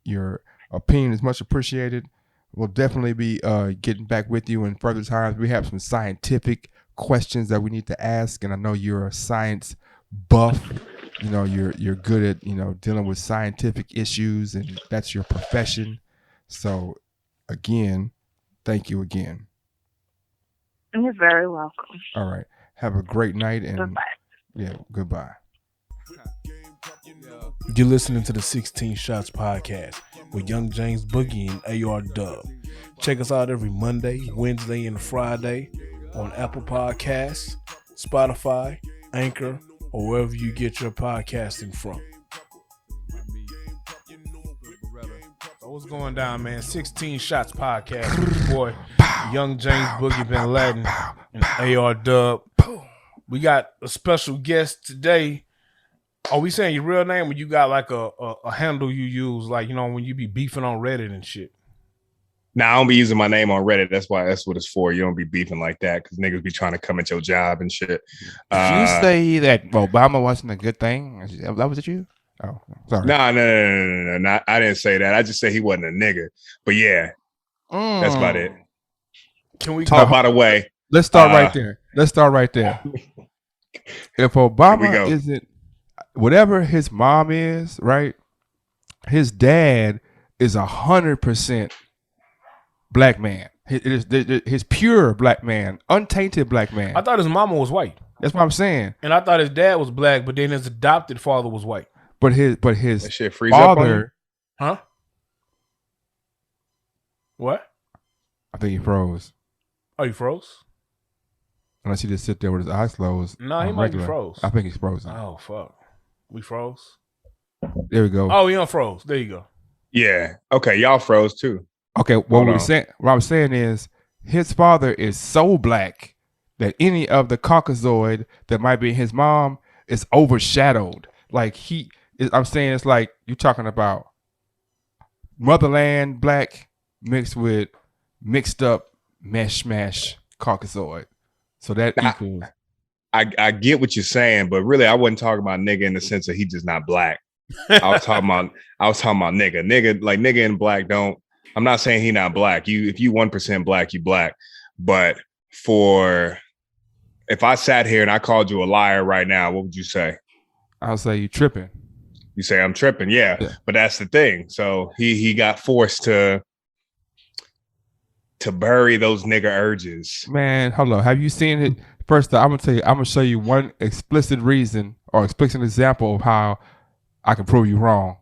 your opinion is much appreciated. We'll definitely be getting back with you in further times. We have some scientific questions that we need to ask, and I know you're a science buff. You're good at dealing with scientific issues, and that's your profession. So, again, thank you again. You're very welcome. All right. Have a great night, and goodbye. Yeah, goodbye. You're listening to the 16 Shots Podcast with Young James Boogie and AR Dub. Check us out every Monday, Wednesday, and Friday on Apple Podcasts, Spotify, Anchor, or wherever you get your podcasting from. So what's going down, man? 16 Shots Podcast with your boy Young James Boogie Bin Laden and AR Dub. We got a special guest today. Are we saying your real name, or you got like a handle you use, like when you be beefing on Reddit and shit? Nah, I don't be using my name on Reddit. That's what it's for. You don't be beefing like that because niggas be trying to come at your job and shit. Did you say that Obama wasn't a good thing? That was it you? Oh, sorry. No. I didn't say that. I just said he wasn't a nigga. But yeah, that's about it. Can we talk? By the way, let's start right there. If Obama isn't whatever his mom is, right? His dad is 100% black man. His pure black man, untainted black man. I thought his mama was white. That's what I'm saying. And I thought his dad was black, but then his adopted father was white. But his that shit freeze father, up on huh? What? I think he froze. Oh, you froze? Unless he just sit there with his eyes closed. No, he might be froze. I think he's frozen. Oh fuck, we froze. There we go. Oh, he unfroze. There you go. Yeah. Okay, y'all froze too. Okay, what I'm saying is his father is so black that any of the Caucasoid that might be his mom is overshadowed. Like I'm saying it's like you're talking about motherland black mixed up mesh Caucasoid. So that equals. I get what you're saying, but really I wasn't talking about nigga in the sense that he just not black. I was talking about nigga and black don't. I'm not saying he not black. If you 1% black, you black. But if I sat here and I called you a liar right now, what would you say? I'll say you tripping. You say I'm tripping, yeah. But that's the thing. So he got forced to bury those nigga urges. Man, hold on. Have you seen it? First, I'm gonna show you one explicit reason or explicit example of how I can prove you wrong.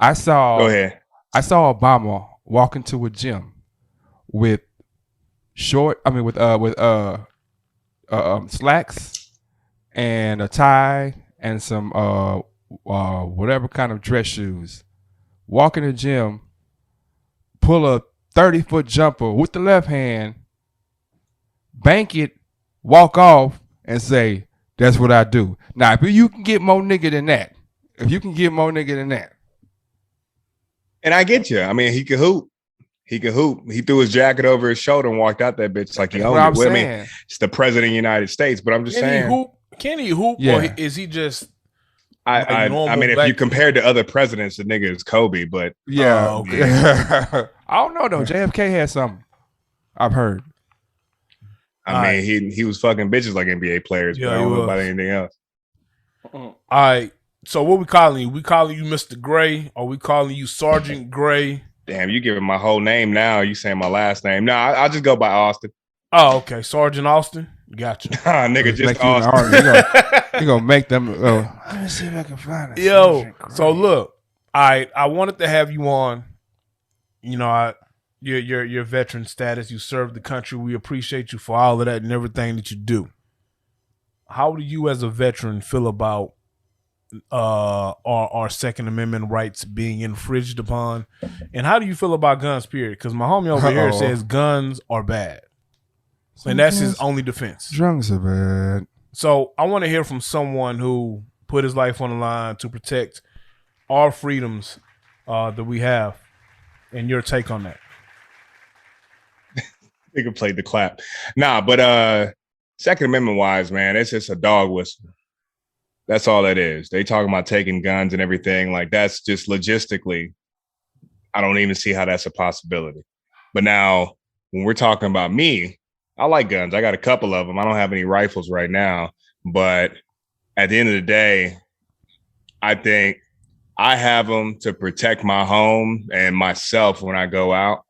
Go ahead. I saw Obama walk into a gym with slacks and a tie and some whatever kind of dress shoes. Walk in the gym, pull a 30-foot jumper with the left hand, bank it, walk off, and say, That's what I do. Now, if you can get more nigga than that, And I get you. I mean, he could hoop. He threw his jacket over his shoulder and walked out that bitch like he owned it. Well, I mean, it's the president of the United States, but I'm just saying. Can he hoop? Yeah. Or is he just? I mean, if you compare to other presidents, the nigga is Kobe, but yeah. Okay. I don't know though. JFK had something. I've heard. I mean, he was fucking bitches like NBA players, but I don't know about anything else. All right. So what we calling you? We calling you Mr. Gray, or we calling you Sergeant Gray? Damn, you giving my whole name now. You saying my last name. No, I'll just go by Austin. Oh, okay. Sergeant Austin. Gotcha. Nigga, just Austin. You gonna make them let me see if I can find it. Yo, so look, I wanted to have you on. You know, your veteran status. You served the country. We appreciate you for all of that and everything that you do. How do you as a veteran feel about our Second Amendment rights being infringed upon? And how do you feel about guns, period? Because my homie over here says guns are bad. And that's his only defense. Drugs are bad. So I want to hear from someone who put his life on the line to protect our freedoms that we have, and your take on that. Nigga played the clap. Nah, but Second Amendment wise, man, it's just a dog whistle. That's all that is. They talking about taking guns and everything. Like, that's just logistically, I don't even see how that's a possibility. But now, when we're talking about me, I like guns. I got a couple of them. I don't have any rifles right now. But at the end of the day, I think I have them to protect my home and myself when I go out.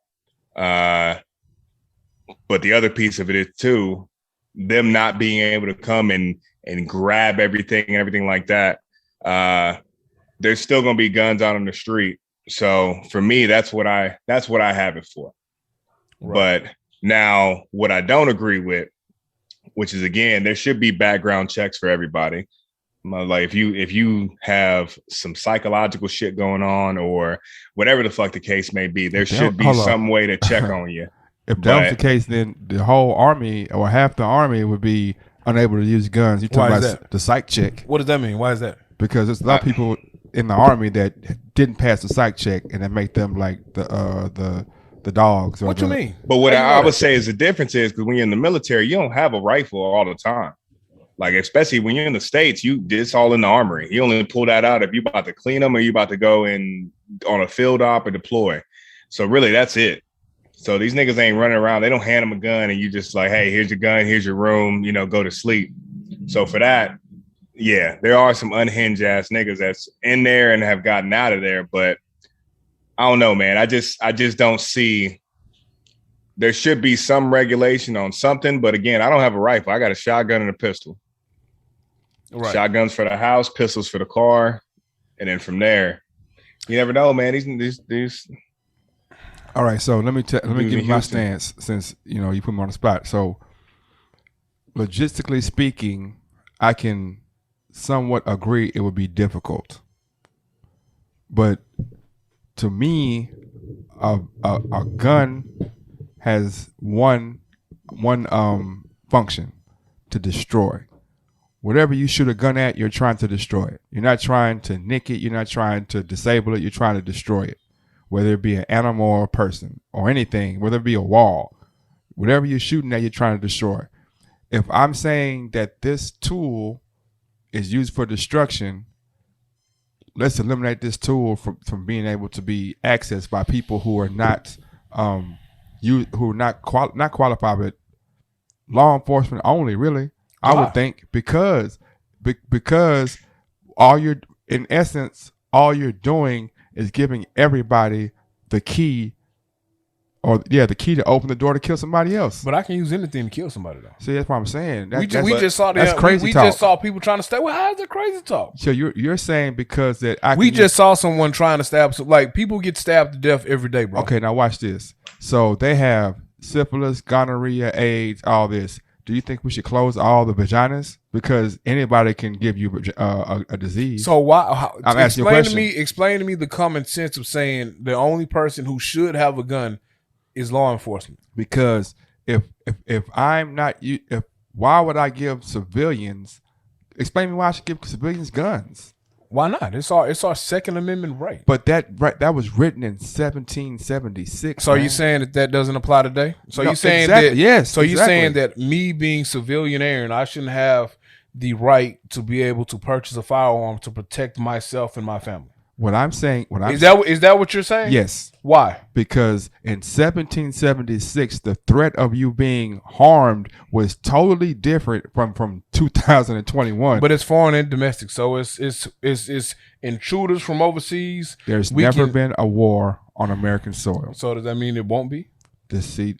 But the other piece of it is, too, them not being able to come and grab everything and everything like that. There's still going to be guns out on the street. So for me, that's what I have it for. Right. But now what I don't agree with, which is, again, there should be background checks for everybody. Like if you have some psychological shit going on or whatever the fuck the case may be, there should be some way to check on you. If that was the case, then the whole army or half the army would be unable to use guns. You talk about the psych check. What does that mean? Why is that? Because there's a lot of people in the army that didn't pass the psych check, and that make them like the dogs. What you mean? But what I would say is the difference is because when you're in the military, you don't have a rifle all the time. Like, especially when you're in the States, it's all in the armory. You only pull that out if you're about to clean them or you're about to go in on a field op or deploy. So really, that's it. So these niggas ain't running around. They don't hand them a gun and you just like, hey, here's your gun, here's your room, go to sleep. So for that, yeah, there are some unhinged ass niggas that's in there and have gotten out of there. But I don't know, man. I just don't see. There should be some regulation on something. But again, I don't have a rifle. I got a shotgun and a pistol. Right. Shotguns for the house, pistols for the car. And then from there, you never know, man. These. All right, so let me give you my stance since you put me on the spot. So, logistically speaking, I can somewhat agree it would be difficult, but to me, a gun has one function: to destroy. Whatever you shoot a gun at, you're trying to destroy it. You're not trying to nick it. You're not trying to disable it. You're trying to destroy it. Whether it be an animal or a person or anything, whether it be a wall, whatever you're shooting at, you're trying to destroy. If I'm saying that this tool is used for destruction, let's eliminate this tool from being able to be accessed by people who are not not qualified, but law enforcement only. Really, I would think because all you're doing is giving everybody the key to open the door to kill somebody else. But I can use anything to kill somebody, though. See, that's what I'm saying. We just saw people trying to stab. Well, how is that crazy talk? So you're saying because that we just saw someone trying to stab. Like, people get stabbed to death every day, bro. Okay, now watch this. So they have syphilis, gonorrhea, AIDS, all this. Do you think we should close all the vaginas because anybody can give you a disease? So why? I'm asking you a question. Explain to me the common sense of saying the only person who should have a gun is law enforcement. Because if I'm not, why would I give civilians Explain me why I should give civilians guns. Why not? It's our Second Amendment right. But that was written in 1776. So you saying that doesn't apply today? So No, you saying exactly, that? yes, So you exactly. saying that me being civilian Aaron, I shouldn't have the right to be able to purchase a firearm to protect myself and my family? Is that what you're saying? Yes. Why? Because in 1776, the threat of you being harmed was totally different from 2021. But it's foreign and domestic, so it's intruders from overseas. There's never been a war on American soil. So does that mean it won't be?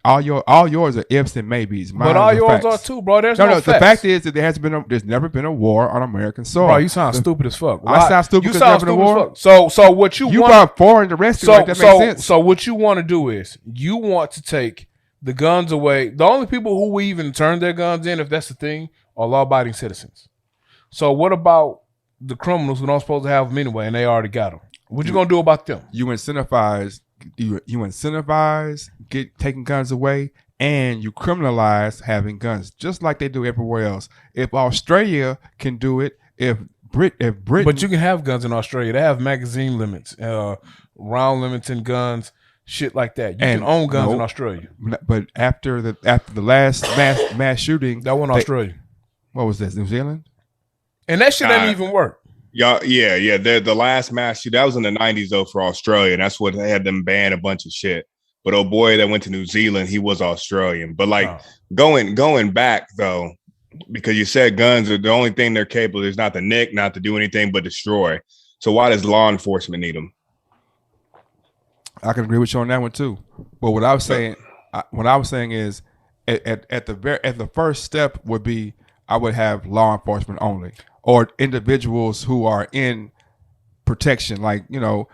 All yours are ifs and maybes. But all yours are too, bro. There's no The facts. fact is that there's never been a war on American soil. Bro, you sound stupid as fuck. I sound stupid because there's never been a war. So what you brought foreign domestic, like that makes sense. So what you want to do is you want to take the guns away. The only people who will even turn their guns in, if that's the thing, are law-abiding citizens. So what about the criminals who don't supposed to have them anyway, and they already got them? What you gonna do about them? You incentivize taking guns away, and you criminalize having guns, just like they do everywhere else. If Australia can do it, if Britain, but you can have guns in Australia. They have magazine limits, round limits, and guns, shit like that. You can own guns in Australia. But after the last mass shooting, that wasn't Australia. What was that? New Zealand? And that shit didn't even work. Yeah. The last mass shoot, that was in the 90s though for Australia. And that's what they had them ban a bunch of shit. But old boy that went to New Zealand, he was Australian. But going back though, because you said guns are the only thing they're capable of is not to nick, not to do anything but destroy. So why does law enforcement need them? I can agree with you on that one too. But what I was saying is, at the first step would be I would have law enforcement only, or individuals who are in protection, like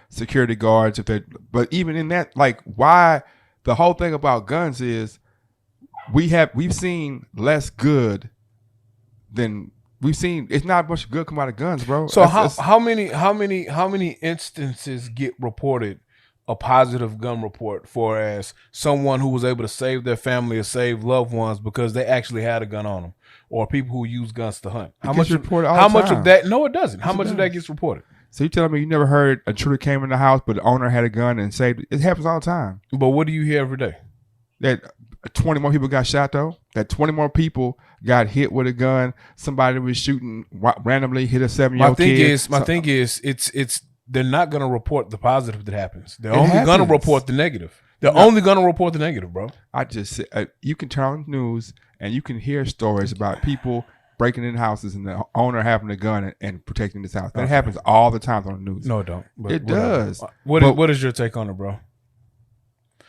security guards. But even in that, like, why the whole thing about guns is we've seen less good than we've seen. It's not much good come out of guns, bro. So how many instances get reported? A positive gun report for as someone who was able to save their family or save loved ones because they actually had a gun on them, or people who use guns to hunt. How much of that? No, it doesn't. How much of that gets reported? So you telling me you never heard a intruder came in the house, but the owner had a gun and saved it? It happens all the time. But what do you hear every day? That 20 more people got shot though. That 20 more people got hit with a gun. Somebody was shooting randomly, hit a 7-year-old kid. My thing is, it's. They're not going to report the positive that happens. They're only going to report the negative. Only going to report the negative, bro. I just said, you can turn on the news and you can hear stories about people breaking in houses and the owner having a gun and protecting this house. That happens all the time on the news. No, it don't. It does. What is your take on it, bro?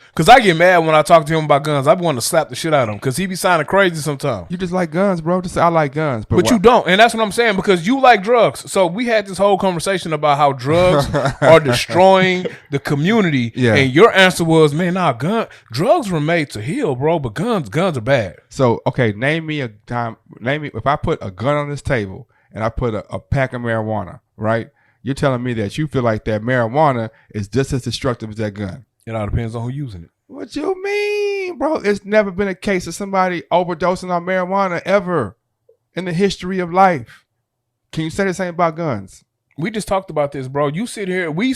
Because I get mad when I talk to him about guns. I want to slap the shit out of him because he be sounding crazy sometimes. You just like guns, bro. Just say, I like guns. But you don't. And that's what I'm saying, because you like drugs. So we had this whole conversation about how drugs are destroying the community. Yeah. And your answer was, man, drugs were made to heal, bro, but guns are bad. So, okay, name me if I put a gun on this table and I put a pack of marijuana, right? You're telling me that you feel like that marijuana is just as destructive as that gun. It all depends on who's using it. What you mean, bro? It's never been a case of somebody overdosing on marijuana ever in the history of life. Can you say the same about guns? We just talked about this, bro. We sit here and we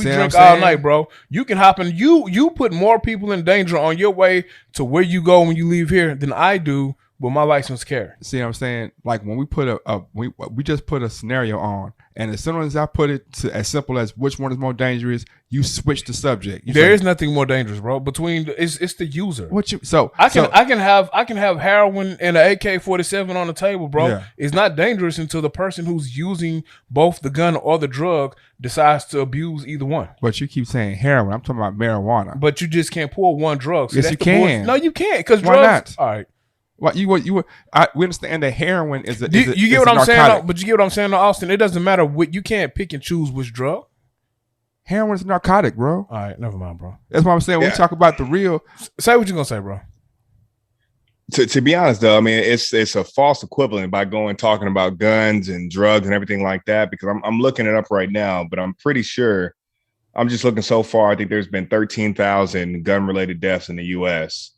drink all night, bro. You can hop in. You put more people in danger on your way to where you go when you leave here than I do with my license carry. See what I'm saying? Like when we put we just put a scenario on, and as soon as I put it to as simple as which one is more dangerous, you switch the subject. There is nothing more dangerous, bro. It's the user. I can have heroin and an AK-47 on the table, bro. Yeah. It's not dangerous until the person who's using both the gun or the drug decides to abuse either one. But you keep saying heroin. I'm talking about marijuana. But you just can't pull one drug. Yes, you can. No, you can't, because why drugs. Not? All right. What we understand that heroin is a you get what I'm saying, but you get what I'm saying, Austin. It doesn't matter what you can't pick and choose which drug. Heroin is a narcotic, bro. All right, never mind, bro. That's what I'm saying. When we talk about the real, say what you're gonna say, bro. To be honest, though, I mean it's a false equivalent by talking about guns and drugs and everything like that, because I'm looking it up right now, but I'm pretty sure I'm just looking so far. I think there's been 13,000 gun related deaths in the U.S.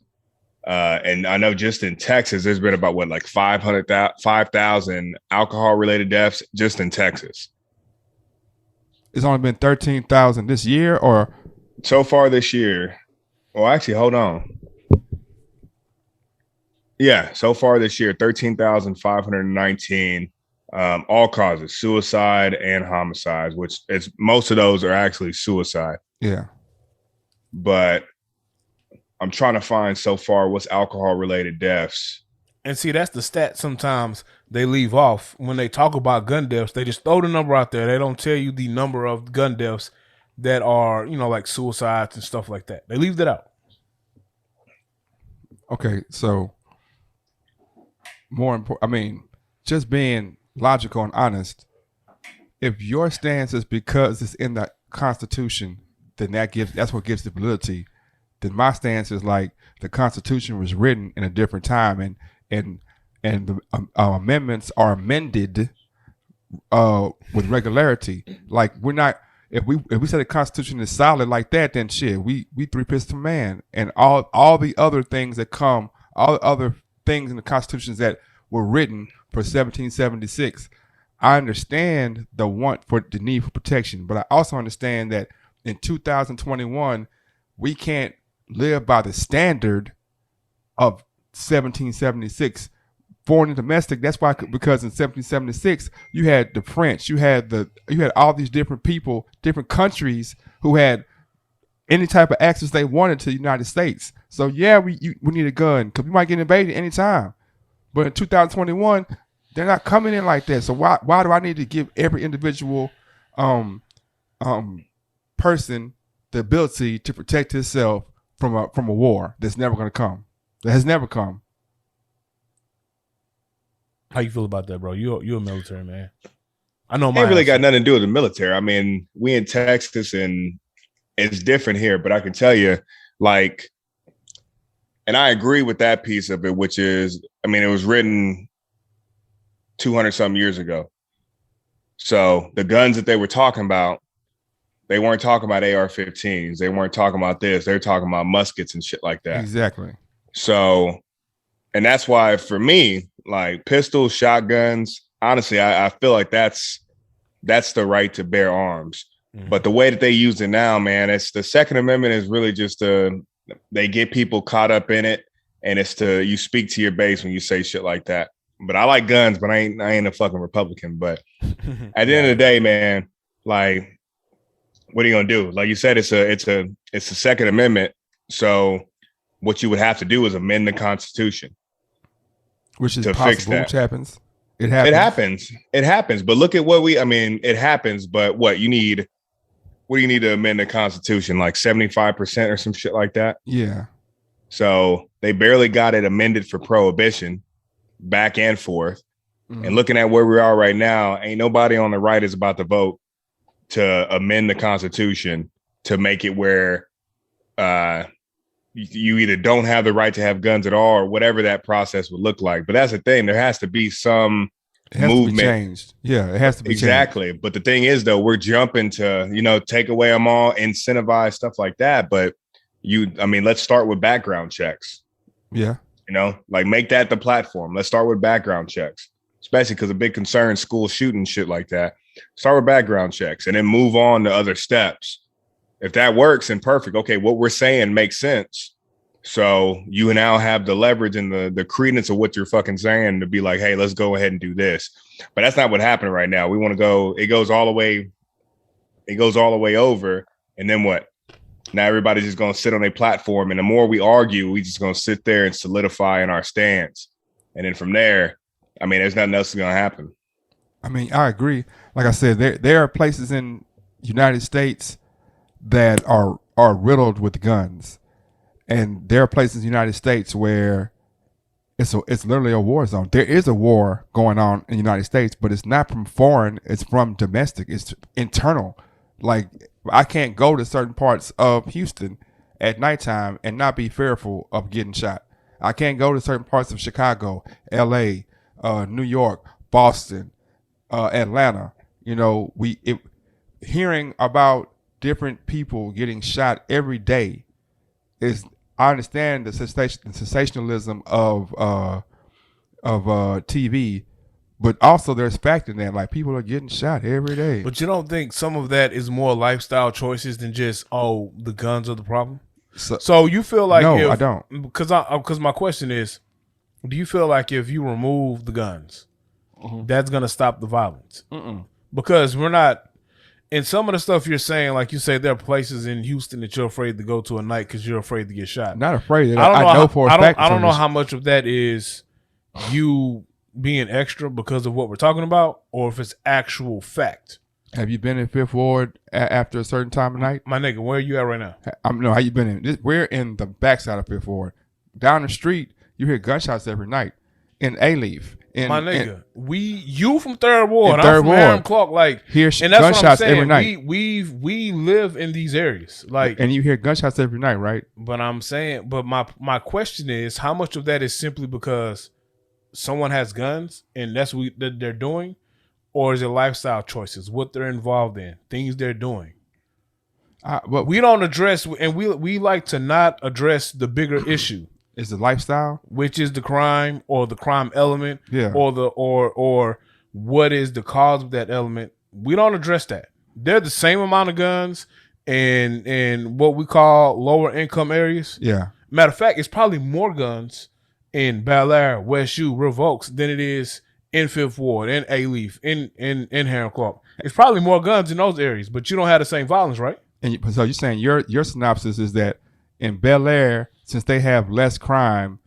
And I know just in Texas, there's been about 5,000 alcohol related deaths just in Texas. It's only been 13,000 this year, or so far this year. Well, actually, hold on. Yeah, so far this year, 13,519. All causes, suicide and homicides, which is most of those are actually suicide. Yeah. But I'm trying to find so far what's alcohol related deaths. And see, that's the stat sometimes they leave off when they talk about gun deaths. They just throw the number out there. They don't tell you the number of gun deaths that are, like suicides and stuff like that. They leave that out. Okay, so more important, just being logical and honest, if your stance is because it's in the Constitution, then that's what gives the validity. Then my stance is like the Constitution was written in a different time, and the amendments are amended with regularity. Like we're not. If we say the Constitution is solid like that, then shit, we three-piston man, and all the other things that come, all the other things in the Constitutions that were written for 1776. I understand the need for protection, but I also understand that in 2021 we can't live by the standard of 1776. Foreign and domestic. That's why, because in 1776 you had the French, you had all these different people, different countries who had any type of access they wanted to the United States. So yeah, we need a gun because we might get invaded anytime. But in 2021, they're not coming in like that. So why do I need to give every individual person the ability to protect himself from a war that's never going to come, that has never come? How you feel about that, bro? You're a military man. I know my ain't really got nothing to do with the military. I mean, we in Texas and it's different here, but I can tell you, like, and I agree with that piece of it, which is, it was written 200 some years ago. So the guns that they were talking about, they weren't talking about AR-15s. They weren't talking about this. They were talking about muskets and shit like that. Exactly. So, and that's why for me, like pistols, shotguns, honestly, I feel like that's the right to bear arms. Mm-hmm. But the way that they use it now, man, it's the Second Amendment is really just they get people caught up in it, and it's you speak to your base when you say shit like that. But I like guns, but I ain't a fucking Republican. But at the end of the day, man, like, what are you gonna do? Like you said, it's a Second Amendment. So what you would have to do is amend the Constitution, which is possible. Which happens. It happens. It happens. But look at what it happens. But what do you need to amend the Constitution? Like 75% or some shit like that. Yeah. So they barely got it amended for prohibition, back and forth. Mm-hmm. And looking at where we are right now, ain't nobody on the right is about to vote to amend the Constitution to make it where you either don't have the right to have guns at all, or whatever that process would look like. But that's the thing. There has to be some movement. To be changed. Yeah, it has to be exactly. Changed. But the thing is, though, we're jumping to, take away them all, incentivize stuff like that. But let's start with background checks. Yeah. Like make that the platform. Let's start with background checks, especially because a big concern, school shooting, shit like that. Start with background checks and then move on to other steps. If that works, and perfect. Okay, what we're saying makes sense. So you now have the leverage and the credence of what you're fucking saying to be like, hey, let's go ahead and do this. But that's not what happened right now. We want to go, it goes all the way over. And then what? Now everybody's just going to sit on a platform. And the more we argue, we just going to sit there and solidify in our stance. And then from there, there's nothing else going to happen. I agree. Like I said, there are places in the United States that are riddled with guns. And there are places in the United States where it's literally a war zone. There is a war going on in the United States, but it's not from foreign, it's from domestic, it's internal. Like, I can't go to certain parts of Houston at nighttime and not be fearful of getting shot. I can't go to certain parts of Chicago, LA, New York, Boston, Atlanta. Hearing about different people getting shot every day I understand the sensationalism of TV, but also there's fact in that. Like people are getting shot every day. But you don't think some of that is more lifestyle choices than just the guns are the problem? So you feel like no, I don't. Because my question is, do you feel like if you remove the guns, that's gonna stop the violence? Because we're not. And some of the stuff you're saying, like you say, there are places in Houston that you're afraid to go to at night because you're afraid to get shot. Not afraid. I don't know how much of that is you being extra because of what we're talking about, or if it's actual fact. Have you been in Fifth Ward after a certain time of night? My nigga, where are you at right now? No, how you been in? We're in the backside of Fifth Ward. Down the street, you hear gunshots every night. In A-Leaf. My nigga, you from Third Ward, I'm from Aaron Clark, like, hear and that's gunshots what I'm saying. every night. We live in these areas, like, and you hear gunshots every night, right? But I'm saying, my question is, how much of that is simply because someone has guns and that's what they're doing, or is it lifestyle choices, what they're involved in, things they're doing? But we don't address, and we like to not address the bigger issue. Is the lifestyle, which is the crime or the crime element, yeah, or what is the cause of that element? We don't address that. They're the same amount of guns in what we call lower income areas. Yeah. Matter of fact, it's probably more guns in Bel Air, West U, River Oaks than it is in Fifth Ward, in A-Leaf, in Heron Clark. It's probably more guns in those areas, but you don't have the same violence, right? And so you're saying your synopsis is that in Bel Air, since they have less crime,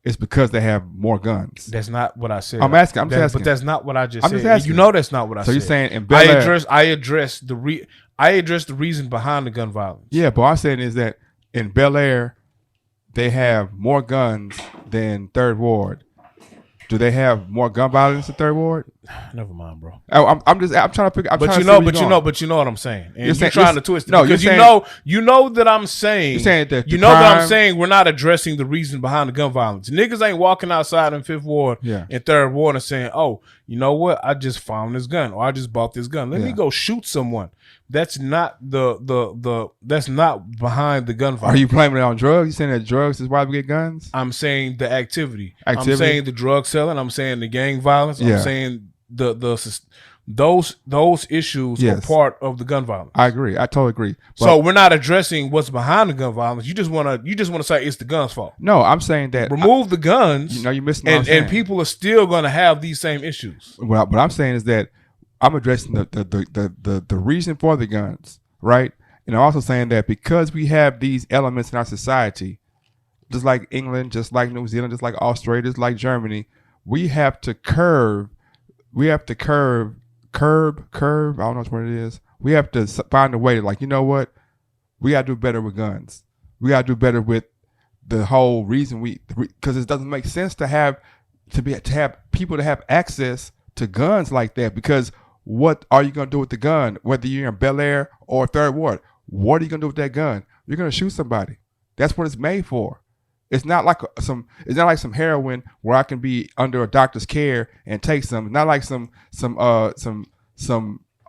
it's because they have more guns. That's not what I said. I'm just asking. But that's not what I just said. Just asking. You know that's not what I said. So you're saying in Bel Air, I address the reason behind the gun violence. Yeah, but what I'm saying is that in Bel Air, they have more guns than Third Ward. Do they have more gun violence in Third Ward? Never mind, bro. I'm trying to figure. But you know what I'm saying. And you're trying to twist it. No, because you know that I'm saying. You're saying that that I'm saying we're not addressing the reason behind the gun violence. Niggas ain't walking outside in Fifth Ward and Third Ward and saying, "Oh, you know what? I just found this gun, or I just bought this gun. Let me go shoot someone." That's not that's not behind the gun violence. Are you blaming it on drugs? You saying that drugs is why we get guns? I'm saying the activity. I'm saying the drug selling. I'm saying the gang violence. I'm saying those issues are part of the gun violence. I agree. I totally agree. So we're not addressing what's behind the gun violence. You just want to say it's the gun's fault. No, I'm saying that remove the guns. You're missing. And people are still going to have these same issues. What I'm saying is that I'm addressing the reason for the guns, right? And I'm also saying that because we have these elements in our society, just like England, just like New Zealand, just like Australia, just like Germany, we have to curb. I don't know what it is. We have to find a way to, like, you know what? We got to do better with guns. We got to do better with the whole reason because it doesn't make sense to have people to have access to guns like that. Because what are you going to do with the gun? Whether you're in Bel Air or Third Ward, what are you going to do with that gun? You're going to shoot somebody. That's what it's made for. It's not like some heroin where I can be under a doctor's care and take some. It's not like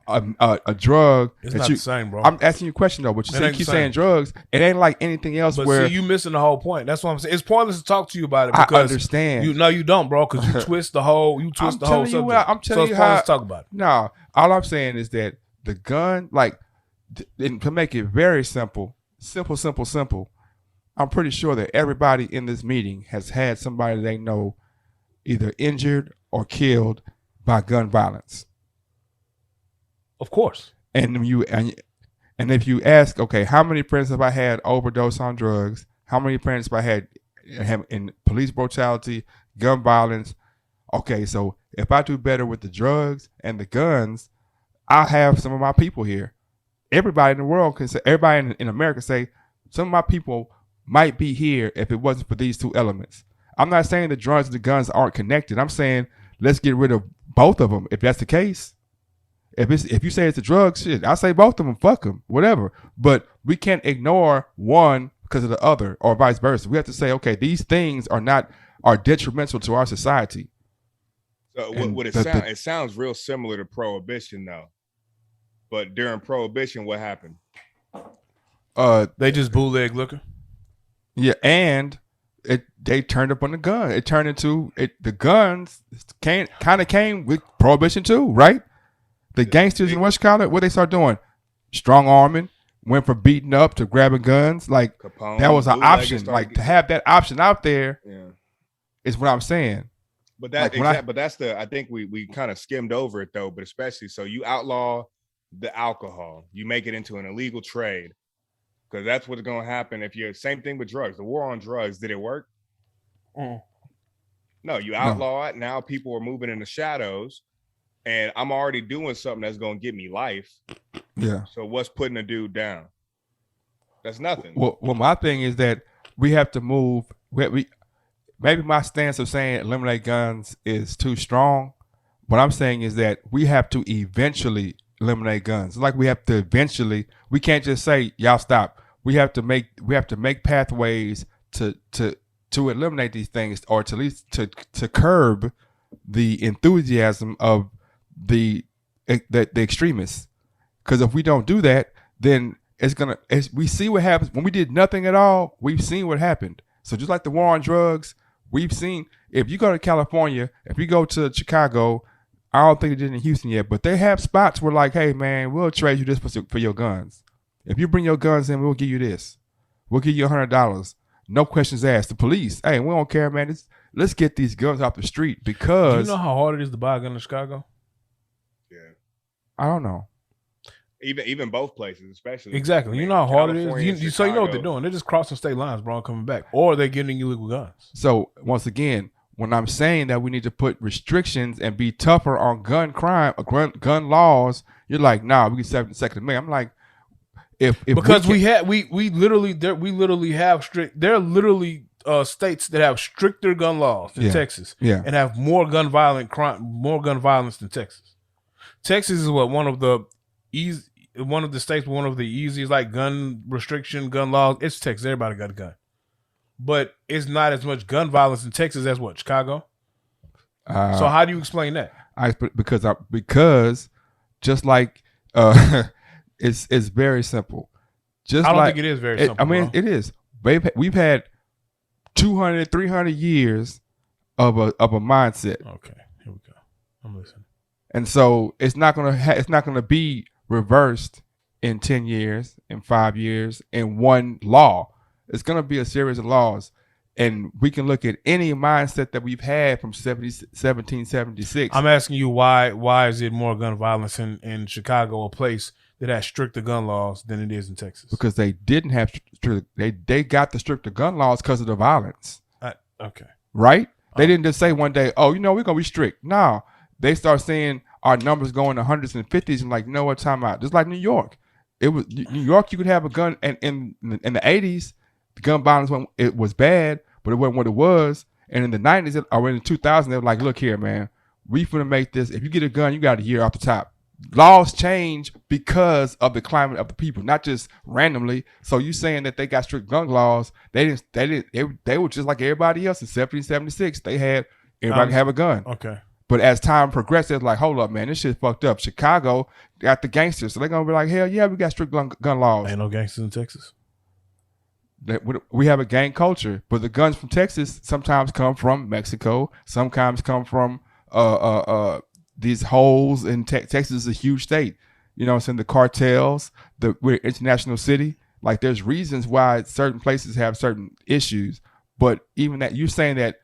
a drug. It's not the same, bro. I'm asking you a question though, but you keep saying drugs. It ain't like anything else. But see, you missing the whole point. That's what I'm saying. It's pointless to talk to you about it because I understand. You don't, bro, because you twist the whole. You twist the whole subject. I'm telling you how. Let's talk about it. No, all I'm saying is that the gun, like, to make it very simple. I'm pretty sure that everybody in this meeting has had somebody they know either injured or killed by gun violence. Of course. And if you ask, okay, how many friends have I had overdose on drugs? How many friends have I had in police brutality, gun violence? Okay, so if I do better with the drugs and the guns, I'll have some of my people here. Everybody in the world can say, everybody in America say, some of my people might be here if it wasn't for these two elements. I'm not saying the drugs and the guns aren't connected. I'm saying let's get rid of both of them if that's the case. If you say it's the drugs, shit, I say both of them, fuck them, whatever. But we can't ignore one because of the other or vice versa. We have to say, okay, these things are detrimental to our society. So it sounds real similar to Prohibition though. But during Prohibition, what happened? They just bootleg liquor. Yeah, and they turned up on the gun. It turned into the guns kind of came with prohibition too, right? The gangsters in West Chicago, what they start doing? Strong arming, went from beating up to grabbing guns. Like Capone, that was an option. Like to getting- have that option out there Yeah. is what I'm saying. But that Like, but that's I think we kind of skimmed over it though, but especially so you outlaw the alcohol, you make it into an illegal trade. Because that's what's gonna happen if you're same thing with drugs. The war on drugs, did it work? No, you outlaw it. Now people are moving in the shadows, and I'm already doing something that's gonna give me life. Yeah. So what's putting a dude down? That's nothing. Well, my thing is that we have to move. We maybe my stance of saying eliminate guns is too strong. What I'm saying is that we have to eventually eliminate guns. Like we have to eventually. We can't just say y'all stop. We have to make pathways to eliminate these things, or to at least to curb the enthusiasm of the extremists. Because if we don't do that, then we see what happens when we did nothing at all. We've seen what happened. So just like the war on drugs, we've seen, if you go to California, if you go to Chicago, I don't think they did in Houston yet, but they have spots where like, hey man, we'll trade you this for your guns. If you bring your guns in, we'll give you this. We'll give you $100. No questions asked. The police, hey, we don't care, man. Let's get these guns off the street because. Do you know how hard it is to buy a gun in Chicago? Yeah. I don't know. Even both places, especially. Exactly. I mean, you know how hard it California is. and So you know what they're Chicago. doing. They're just crossing state lines, bro, and coming back, or they're getting illegal guns. So once again, when I'm saying that we need to put restrictions and be tougher on gun crime, gun laws, you're like, nah, we can Second Amendment. I'm like, if Because we we literally have strict. There are literally states that have stricter gun laws than Yeah. Texas, Yeah. and have more gun violence than Texas. Texas is one of the states with one of the easiest like gun restriction gun laws. It's Texas. Everybody got a gun, but it's not as much gun violence in Texas as what, Chicago. So how do you explain that? Because just like it's very simple. Just I don't like think it is very simple. I mean, bro. it is. We've had 200, 300 years of a mindset, Okay, here we go. I'm listening. and so it's not gonna be reversed in 10 years, in 5 years, in one law. It's gonna be a series of laws, and we can look at any mindset that we've had from 1776. I'm asking you why is it more gun violence in Chicago, a place that has stricter gun laws, than it is in Texas? Because they didn't have they got the stricter gun laws because of the violence, Okay. right? They didn't just say one day, oh, we're gonna be strict. No, they start seeing our numbers going to hundreds and fifties, and like, what, time out? Just like New York, it was New York. You could have a gun, and in the 80s, the gun violence it was bad, but it wasn't what it was. And in the 90s or in the 2000s, they were like, look here, man, we finna make this. If you get a gun, you got a year off the top. Laws change because of the climate of the people, not just randomly. So you saying that they got strict gun laws? They were just like everybody else in 1776. They had everybody have a gun. Okay. But as time progressed, it's like, hold up, man, this shit fucked up. Chicago got the gangsters, so they're gonna be like, hell yeah, we got strict gun laws. Ain't no gangsters in Texas. We have a gang culture, but the guns from Texas sometimes come from Mexico. Sometimes come from these holes in Texas is a huge state. You know what I'm saying? The cartels, we're an international city. Like there's reasons why certain places have certain issues. But even that, you're saying that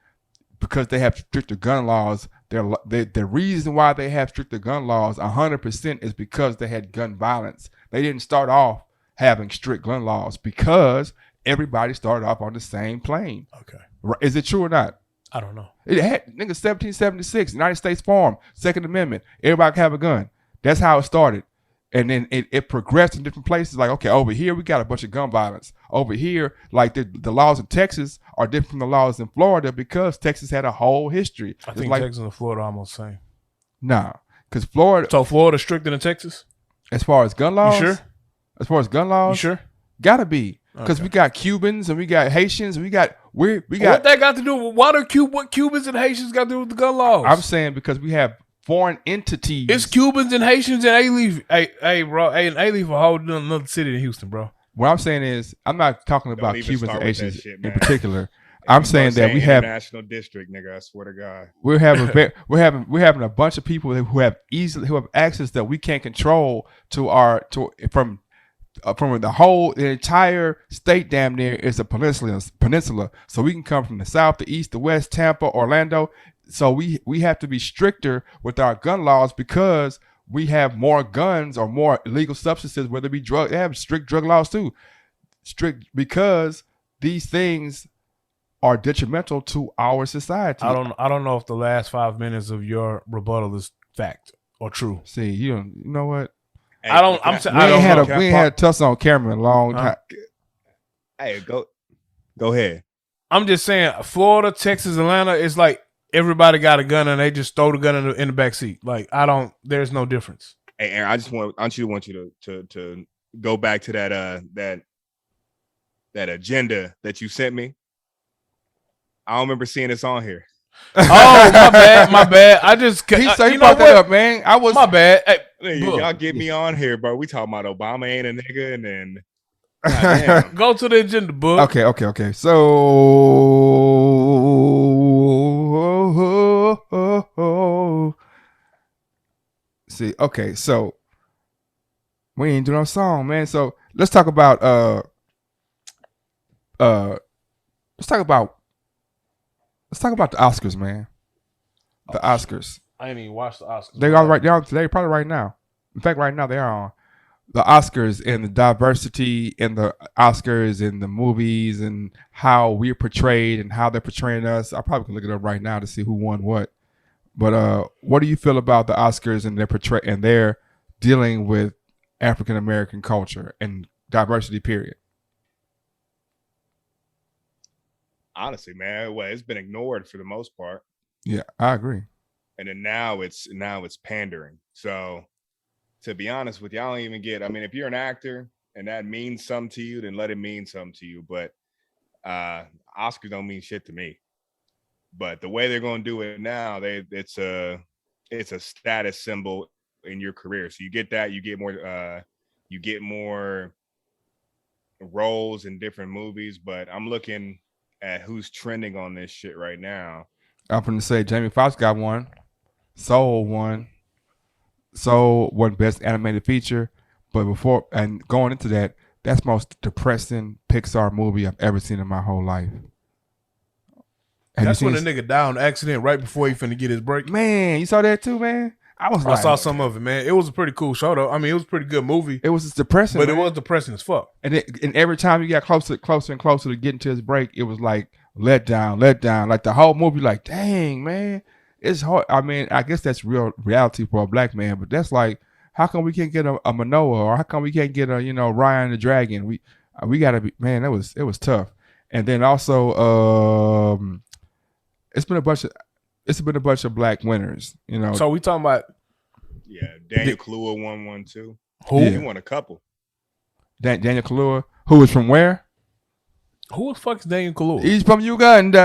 because they have stricter gun laws, the reason why they have stricter gun laws 100% is because they had gun violence. They didn't start off having strict gun laws because everybody started off on the same plane. Okay. Is it true or not? I don't know. It had 1776, United States Farm, Second Amendment. Everybody can have a gun. That's how it started. And then it progressed in different places. Like, okay, over here, we got a bunch of gun violence. Over here, like the laws in Texas are different from the laws in Florida because Texas had a whole history. I think like, Texas and Florida are almost the same. Nah, because Florida, So Florida's stricter than Texas? as far as gun laws, You sure? As far as gun laws, You sure? gotta be. Because Okay. we got Cubans and we got Haitians and we got What that got to do with what Cubans and Haitians got to do with the gun laws? I'm saying because we have foreign entities. It's Cubans and Haitians and A-Leaf. Hey, bro. Hey, and A-Leaf a whole another city in Houston, bro. what I'm saying is, I'm not talking Don't about even Cubans start and with that Asians shit, in man. particular. I'm saying that we have national district, nigga. I swear to God. we're having a bunch of people who have access that we can't control from the entire state. Damn near is a peninsula. So we can come from the south, the east, the west, Tampa, Orlando. So we have to be stricter with our gun laws because we have more guns or more illegal substances, whether it be drug. They have strict drug laws too. Strict because these things are detrimental to our society. I don't know if the last 5 minutes of your rebuttal is fact or true. See, you know what? Hey, I don't. I'm. We ain't had Tuss on camera in a long time. Hey, go ahead. I'm just saying, Florida, Texas, Atlanta, it's like everybody got a gun and they just throw the gun in the back seat. Like there's no difference. Hey, Aaron, I just want you to go back to that agenda that you sent me. I don't remember seeing this on here. Oh, my bad. I just He you know brought that what? up, man. I was My bad. Hey, Y'all get me on here, bro. We talking about Obama ain't a nigga, and then goddamn. go to the agenda book. Okay. So see, okay, so we ain't doing no song, man. So let's talk about the Oscars, man. The Oscars. I ain't even watched the Oscars. They are right now today, probably right now. In fact, right now they are on the Oscars and the diversity in the Oscars and the movies and how we're portrayed and how they're portraying us. I probably can look it up right now to see who won what. But what do you feel about the Oscars and their dealing with African American culture and diversity? Period. Honestly, man, it's been ignored for the most part. Yeah, I agree. And then now it's pandering. So to be honest with you, I don't even get. I mean, if you're an actor and that means something to you, then let it mean something to you. But Oscars don't mean shit to me. But the way they're going to do it now, it's a status symbol in your career. So you get that, you get more roles in different movies. But I'm looking at who's trending on this shit right now. I'm going to say Jamie Foxx got one. Soul won. Soul won Best Animated Feature. But before and going into that, that's the most depressing Pixar movie I've ever seen in my whole life. That's when the nigga died on accident right before he finna get his break. Man, you saw that too, man? I saw some of it, man. It was a pretty cool show, though. I mean, it was a pretty good movie. It was just depressing, but man. it was depressing as fuck. And every time you got closer and closer to getting to his break, it was like let down. Like the whole movie, like, dang, man, it's hard. I mean, I guess that's real reality for a black man, but that's like, how come we can't get a Manoa, or how come we can't get a Ryan the Dragon? We gotta be, man. It was tough. And then also, it's been a bunch of black winners, So we talking about Daniel Kaluuya won one too. Who? He won a couple. Daniel Kaluuya, who is from where? Who the fuck is Daniel Kaluuya? He's from Uganda.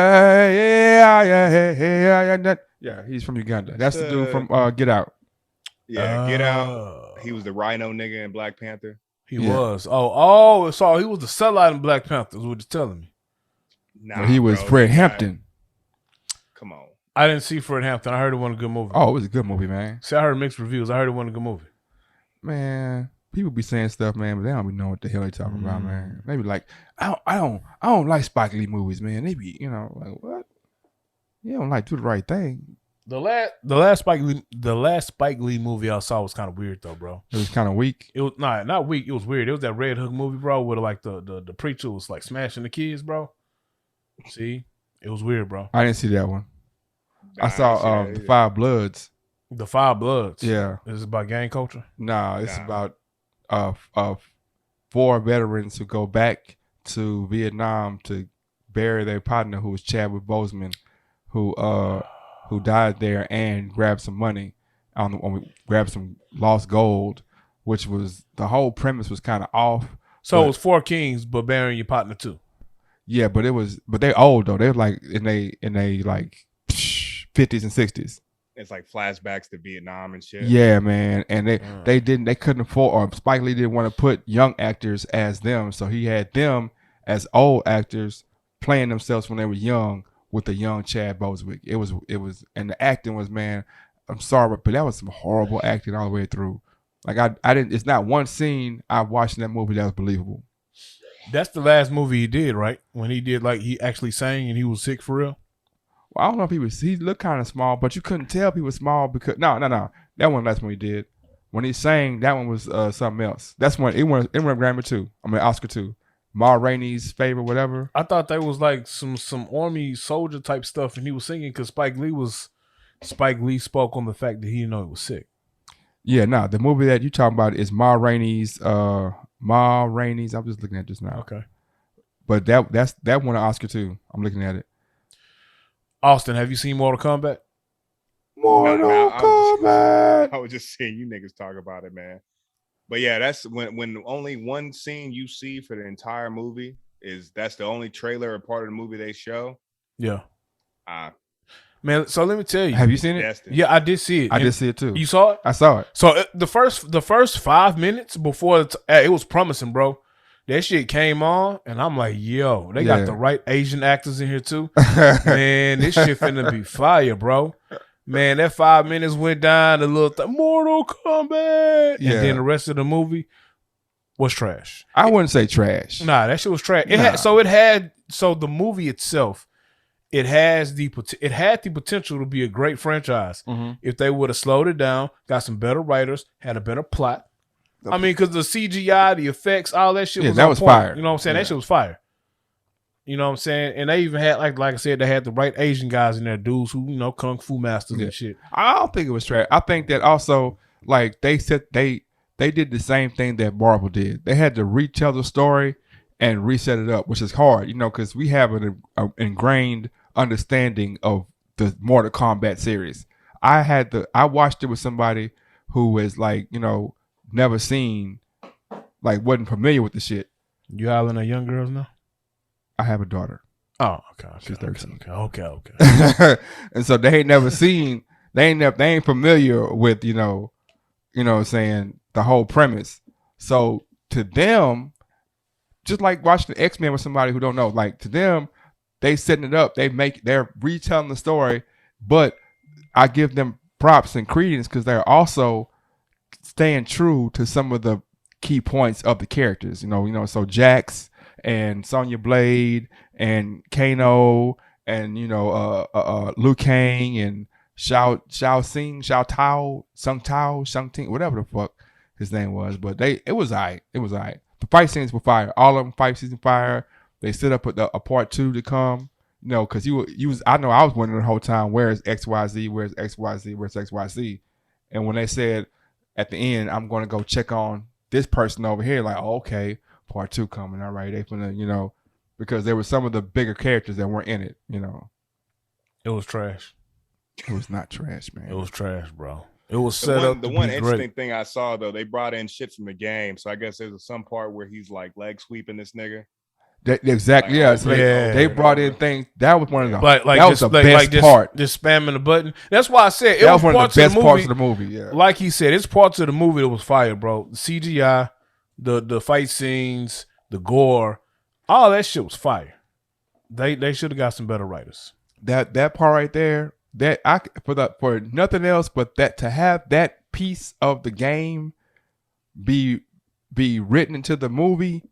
Yeah, he's from Uganda. That's the dude from Get Out. Yeah, Get Out. He was the Rhino nigga in Black Panther. He was. So he was the sellout in Black Panther. Is what you're telling me? Nah, he was Fred Hampton. Come on. I didn't see Fred Hampton. I heard it wasn't a good movie. Oh, it was a good movie, man. See, I heard mixed reviews. I heard it wasn't a good movie. Man, people be saying stuff, man, but they don't even know what the hell they talking about, man. They be like, I don't like Spike Lee movies, man. They be, like, what? You don't like Do the Right Thing. The last Spike Lee movie I saw was kind of weird though, bro. It was kind of weak. It was not weak. It was weird. It was that Red Hook movie, bro, where like the preacher was like smashing the kids, bro. See, it was weird, bro. I didn't see that one. I saw The Five Bloods. The Five Bloods. Yeah. Is it about gang culture? Nah, it's about 4 veterans who go back to Vietnam to bury their partner, who was Chadwick Boseman, who died there, and grabbed some money grabbed some lost gold, which was the whole premise was kind of off. So it was 4 kings, but burying your partner too. Yeah, but they old though. They're like in they like 50s and 60s. it's like flashbacks to Vietnam and shit. Yeah, man. And they couldn't afford, or Spike Lee didn't want to put young actors as them, so he had them as old actors playing themselves when they were young with the young Chad Boswick. It was, and the acting was, man, I'm sorry, but that was some horrible acting all the way through. Like I didn't. It's not one scene I watched in that movie that was believable. That's the last movie he did, right? When he did, like, he actually sang and he was sick for real. Well, I don't know if he looked kind of small, but you couldn't tell he was small because no. That one last one he did. When he sang, that one was something else. That's when it won Grammy too. I mean Oscar too. Ma Rainey's Favorite, whatever. I thought that was like some army soldier type stuff, and he was singing because Spike Lee spoke on the fact that he didn't know he was sick. Yeah, no, the movie that you talking about is Ma Rainey's. I'm just looking at this now. Okay, but that won an Oscar too. I'm looking at it. Austin, have you seen Mortal Kombat? Mortal Kombat. I was just seeing you niggas talk about it, man. But yeah, that's when only one scene you see for the entire movie that's the only trailer or part of the movie they show. Yeah. Man, so let me tell you. Have you seen it? Destin. Yeah, I did see it. I did see it too. You saw it? I saw it. So the first 5 minutes before it was promising, bro. That shit came on, and I'm like, yo, they got the right Asian actors in here too. Man, this shit finna be fire, bro. Man, that 5 minutes went down, the little Mortal Kombat, and then the rest of the movie was trash. I wouldn't say trash. Nah, that shit was trash. So the movie itself, it had the potential to be a great franchise if they would have slowed it down, got some better writers, had a better plot. I mean, because the CGI, the effects, all that shit was that on was point. fire. You know what I'm saying? That shit was fire. You know what I'm saying? And they even had, like I said, they had the right Asian guys in there, dudes who, kung fu masters and shit. I don't think it was trash. I think that also, like, they said they did the same thing that Marvel did. They had to retell the story and reset it up, which is hard, because we have an ingrained understanding of the Mortal Kombat series. I watched it with somebody who was like, never seen, like, wasn't familiar with the shit. You hollering at young girls now? I have a daughter. Oh, okay. She's 13. Okay. And so they ain't never seen, they ain't familiar with, what I'm saying, the whole premise. So to them, just like watching the X-Men with somebody who don't know, like, to them, they setting it up, they're retelling the story, but I give them props and credence because they're also staying true to some of the key points of the characters, so Jax and Sonya Blade and Kano and Liu Kang and Sung Ting, whatever the fuck his name was, but it was alright. The fight scenes were fire. All of them fight scenes were fire. They set up a part 2 to come, because I know I was wondering the whole time, where's XYZ, where's XYZ, where's XYZ, and when they said at the end, I'm going to go check on this person over here, like, oh, okay, part 2 coming, all right, they finna, because there were some of the bigger characters that weren't in it, It was trash. It was not trash, man. It was trash, bro. It was set up. The one interesting thing I saw, though, they brought in shit from the game, so I guess there's some part where he's like leg sweeping this nigga. Exactly, yeah. So they brought in things. That was one of the that was the best part. Just spamming the button. That's why I said that was one of the best parts of the movie. Yeah, like he said, it's parts of the movie that was fire, bro. The CGI, the fight scenes, the gore, all that shit was fire. They should have got some better writers. That part right there, for nothing else but that, to have that piece of the game be written into the movie.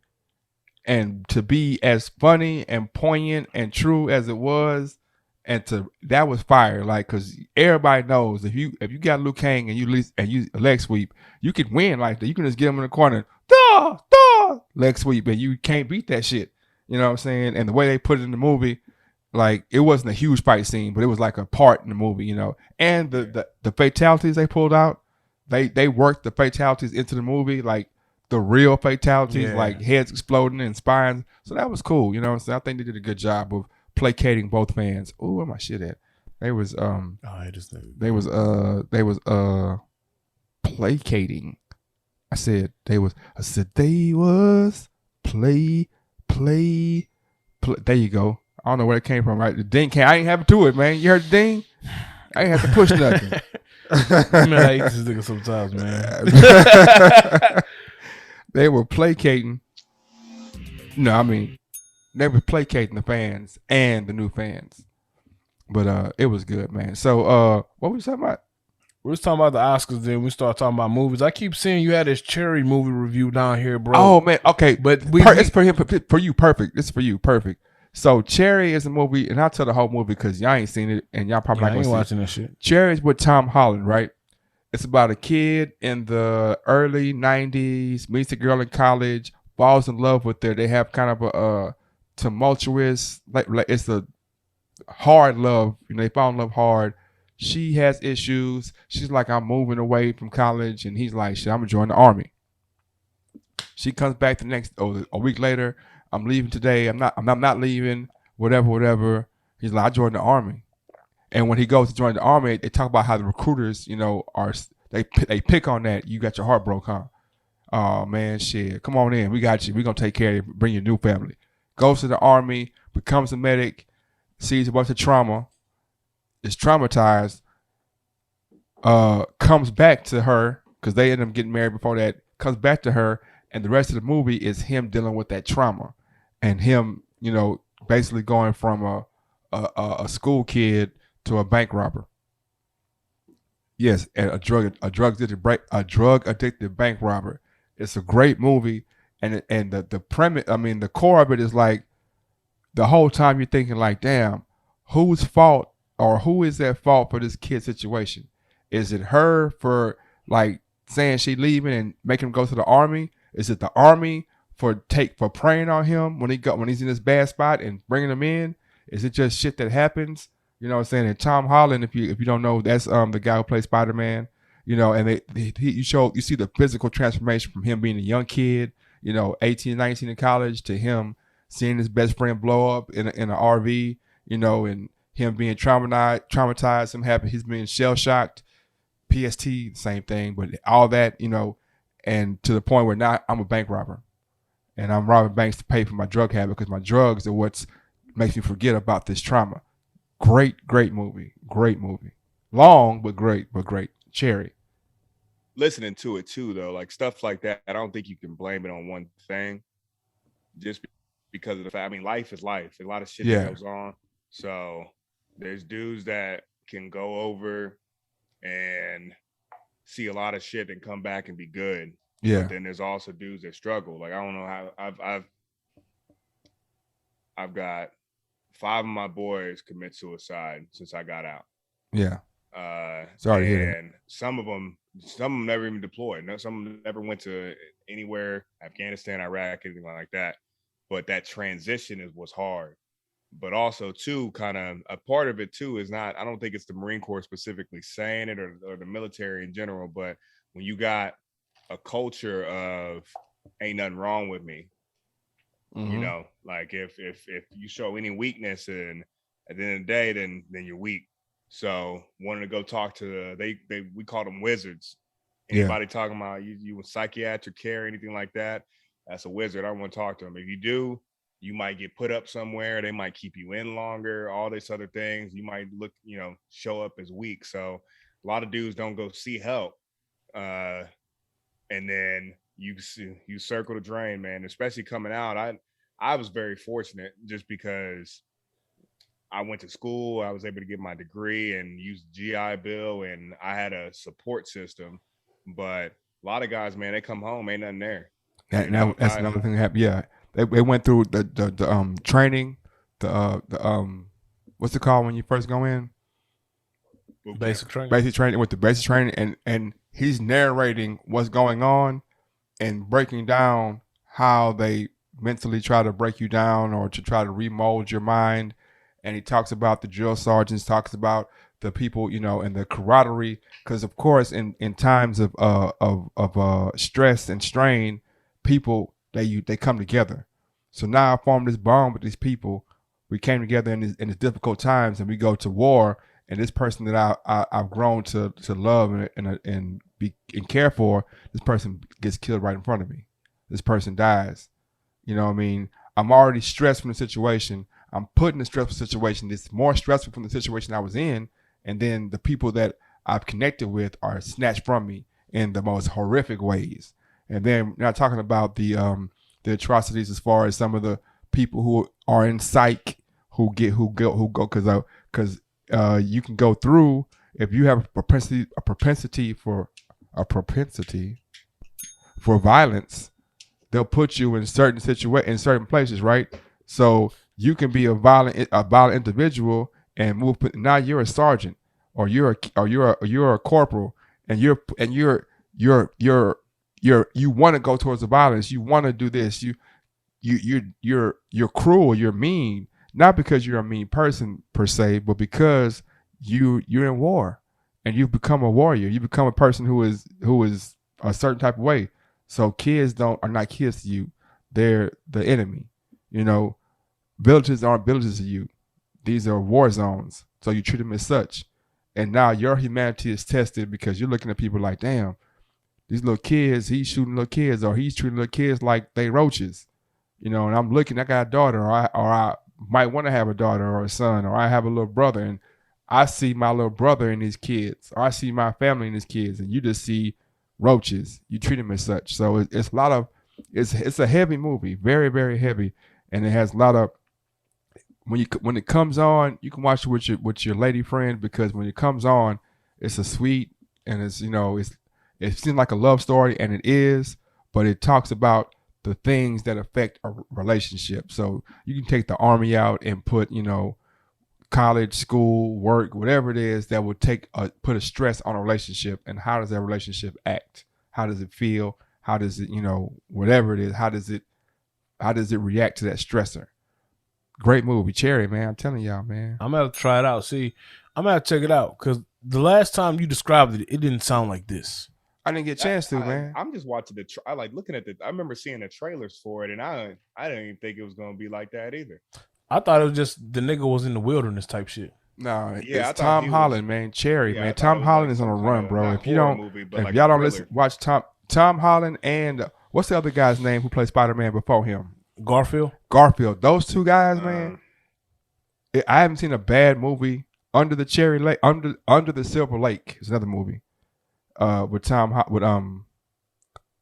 And to be as funny and poignant and true as it was, that was fire. Like, cause everybody knows if you got Liu Kang and you leg sweep, you can win like that. You can just get him in the corner, leg sweep, and you can't beat that shit. You know what I'm saying? And the way they put it in the movie, like, it wasn't a huge fight scene, but it was like a part in the movie, And the fatalities they pulled out, they worked the fatalities into the movie, like the real fatalities, like heads exploding and spines. So that was cool. You know what I'm saying? I think they did a good job of placating both fans. Ooh, where my shit at? They was placating. I said they was play. There you go. I don't know where it came from, right? The ding came. I ain't have to do it, man. You heard the ding? I ain't have to push nothing. Man, I hate this nigga sometimes, man. They were placating. No, I mean, they were placating the fans and the new fans. But it was good, man. So what was we talking about? We was talking about the Oscars, then we started talking about movies. I keep seeing you had this Cherry movie review down here, bro. Oh man, okay, but it's for him, for you, perfect. It's for you, perfect. So Cherry is a movie, and I'll tell the whole movie because y'all ain't seen it, and y'all probably not ain't gonna see watching it. that shit. Cherry is with Tom Holland, right? It's about a kid in the early '90s meets a girl in college, falls in love with her. They have kind of a tumultuous, like it's a hard love. You know, they fall in love hard. She has issues. She's like, I'm moving away from college, and he's like, shit, I'm gonna join the army. She comes back a week later. I'm leaving today. I'm not leaving. Whatever. He's like, I joined the army. And when he goes to join the army, they talk about how the recruiters, you know, they pick on that. You got your heart broke, huh? Oh man, shit. Come on in. We got you. We're gonna take care of you. Bring your new family. Goes to the army, becomes a medic, sees a bunch of trauma, is traumatized, comes back to her, because they end up getting married before that, comes back to her, and the rest of the movie is him dealing with that trauma. And him, you know, basically going from a school kid to a bank robber. Yes, and a drug addicted bank robber. It's a great movie, and the premise, I mean, the core of it is like the whole time you're thinking like, damn, whose fault or who is at fault for this kid situation? Is it her for like saying she leaving and making him go to the army? Is it the army for preying on him when he's in this bad spot and bringing him in? Is it just shit that happens? You know what I'm saying? And Tom Holland, if you don't know, that's the guy who plays Spider-Man. You know, and you see the physical transformation from him being a young kid, you know, 18, 19 in college, to him seeing his best friend blow up in an RV, you know, and him being traumatized, he's being shell shocked, PST, same thing, but all that, you know, and to the point where now I'm a bank robber, and I'm robbing banks to pay for my drug habit because my drugs are what makes me forget about this trauma. Great movie. Long, but great. Cherry. Listening to it too, though, like stuff like that, I don't think you can blame it on one thing, just because of the fact. I mean, life is life. There's a lot of shit that goes on. So there's dudes that can go over and see a lot of shit and come back and be good. Yeah. But then there's also dudes that struggle. Like, I don't know how I've got 5 of my boys commit suicide since I got out. Yeah. Sorry to hear that. And some of them never even deployed. No, some of them never went to anywhere, Afghanistan, Iraq, anything like that. But that transition was hard. But also, too, kind of a part of it, too, is not, I don't think it's the Marine Corps specifically saying it or the military in general, but when you got a culture of ain't nothing wrong with me, you know, like if you show any weakness, and at the end of the day, then you're weak. So wanting to go talk to we call them wizards. Anybody talking about you with psychiatric care or anything like that, that's a wizard. I don't want to talk to them. If you do, you might get put up somewhere. They might keep you in longer, all these other things. You might show up as weak. So a lot of dudes don't go see help. And then you circle the drain, man, especially coming out. I was very fortunate just because I went to school. I was able to get my degree and use the GI Bill, and I had a support system. But a lot of guys, man, they come home, ain't nothing there. That's another thing that happened. Yeah. They went through the training, what's it called when you first go in? Basic training. Basic training, with the basic training, and he's narrating what's going on and breaking down how they mentally try to break you down or to try to remold your mind. And he talks about the drill sergeants, talks about the people, you know, and the camaraderie, because of course in times of stress and strain, people they come together. So now I formed this bond with these people. We came together in these difficult times, and we go to war. And this person that I've grown to love and care for, this person gets killed right in front of me. This person dies. You know what I mean? I'm already stressed from the situation. I'm put in a stressful situation. It's more stressful from the situation I was in, and then the people that I've connected with are snatched from me in the most horrific ways. And then we're not talking about the atrocities as far as some of the people who are in psych who go because you can go through if you have a propensity for violence. They'll put you in certain in certain places, right? So you can be a violent individual and move. Now you're a sergeant, or you're a corporal, and you want to go towards the violence. You want to do this. You're cruel. You're mean, not because you're a mean person per se, but because you're in war, and you've become a warrior. You become a person who is a certain type of way. So kids are not kids to you. They're the enemy. You know, villages aren't villages to you. These are war zones. So you treat them as such. And now your humanity is tested because you're looking at people like, damn, these little kids, he's shooting little kids, or he's treating little kids like they roaches. You know, and I'm looking, I got a daughter, or I might want to have a daughter or a son, or I have a little brother, and I see my little brother in these kids, or I see my family in these kids, and you just see roaches. You treat them as such. So it's a lot of, it's a heavy movie, very, very heavy, and it has a lot of, when it comes on, you can watch it with your lady friend, because when it comes on, it's a sweet, and it's, you know, it seems like a love story, and it is, but it talks about the things that affect a relationship. So you can take the army out and put, you know, college, school, work, whatever it is that would put a stress on a relationship, and how does that relationship act? How does it feel? How does it, you know, whatever it is, how does it react to that stressor? Great movie, Cherry, man. I'm telling y'all, man. I'm gonna have to try it out. See, I'm gonna have to check it out, because the last time you described it, it didn't sound like this. I didn't get a chance to, man. I'm just watching I like looking at I remember seeing the trailers for it, and I didn't even think it was gonna be like that either. I thought it was just the nigga was in the wilderness type shit. No, yeah, it's Tom Holland, man. Cherry, man. Tom Holland is on a run, bro. If y'all don't listen, watch Tom Holland and what's the other guy's name who played Spider-Man before him? Garfield. Those two guys, man. I haven't seen a bad movie. Under the Cherry Lake, Under the Silver Lake is another movie. With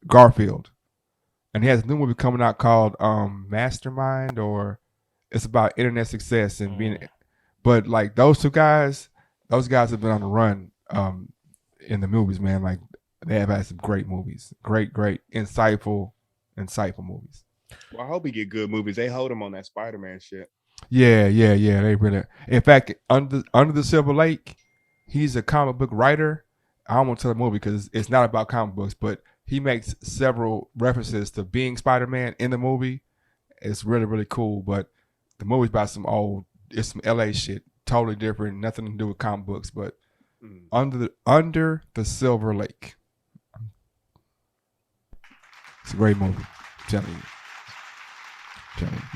Garfield, and he has a new movie coming out called Mastermind, or it's about internet success and being. But like those guys have been on the run in the movies, man. Like they have had some great movies, great, insightful movies. Well, I hope he get good movies. They hold him on that Spider-Man shit. Yeah. They really. In fact, Under the Silver Lake, he's a comic book writer. I don't want to tell the movie because it's not about comic books, but he makes several references to being Spider-Man in the movie. It's really, really cool. But the movie's about some LA shit, totally different, nothing to do with comic books. But Under the Silver Lake, it's a great movie. I'm telling you.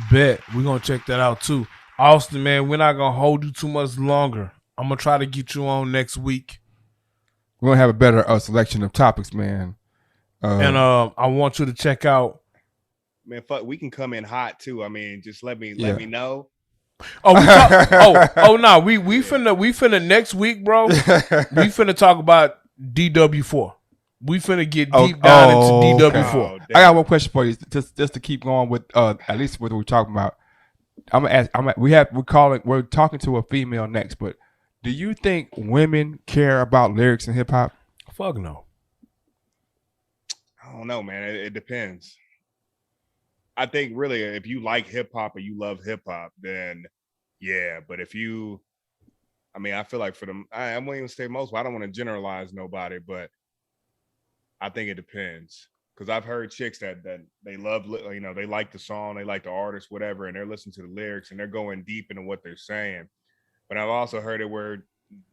Bet we're gonna check that out too. Austin, man, we're not gonna hold you too much longer. I'm gonna try to get you on next week. We're going to have a better selection of topics, man. And I want you to check out. Man, fuck, we can come in hot too. I mean, just let me know. Oh, no, we finna next week, bro. We finna talk about DW4. We finna get deep down into DW4. Oh, I got one question for you, just to keep going with at least what we're talking about. I'm gonna ask. We're talking to a female next, but do you think women care about lyrics in hip hop? Fuck no. I don't know, man. It depends. I think really, if you like hip hop or you love hip hop, then yeah. But if you, I mean, I feel like for them, I won't even say most. But I don't want to generalize nobody, but I think it depends. Because I've heard chicks that they love, you know, they like the song, they like the artist, whatever, and they're listening to the lyrics and they're going deep into what they're saying. But I've also heard it where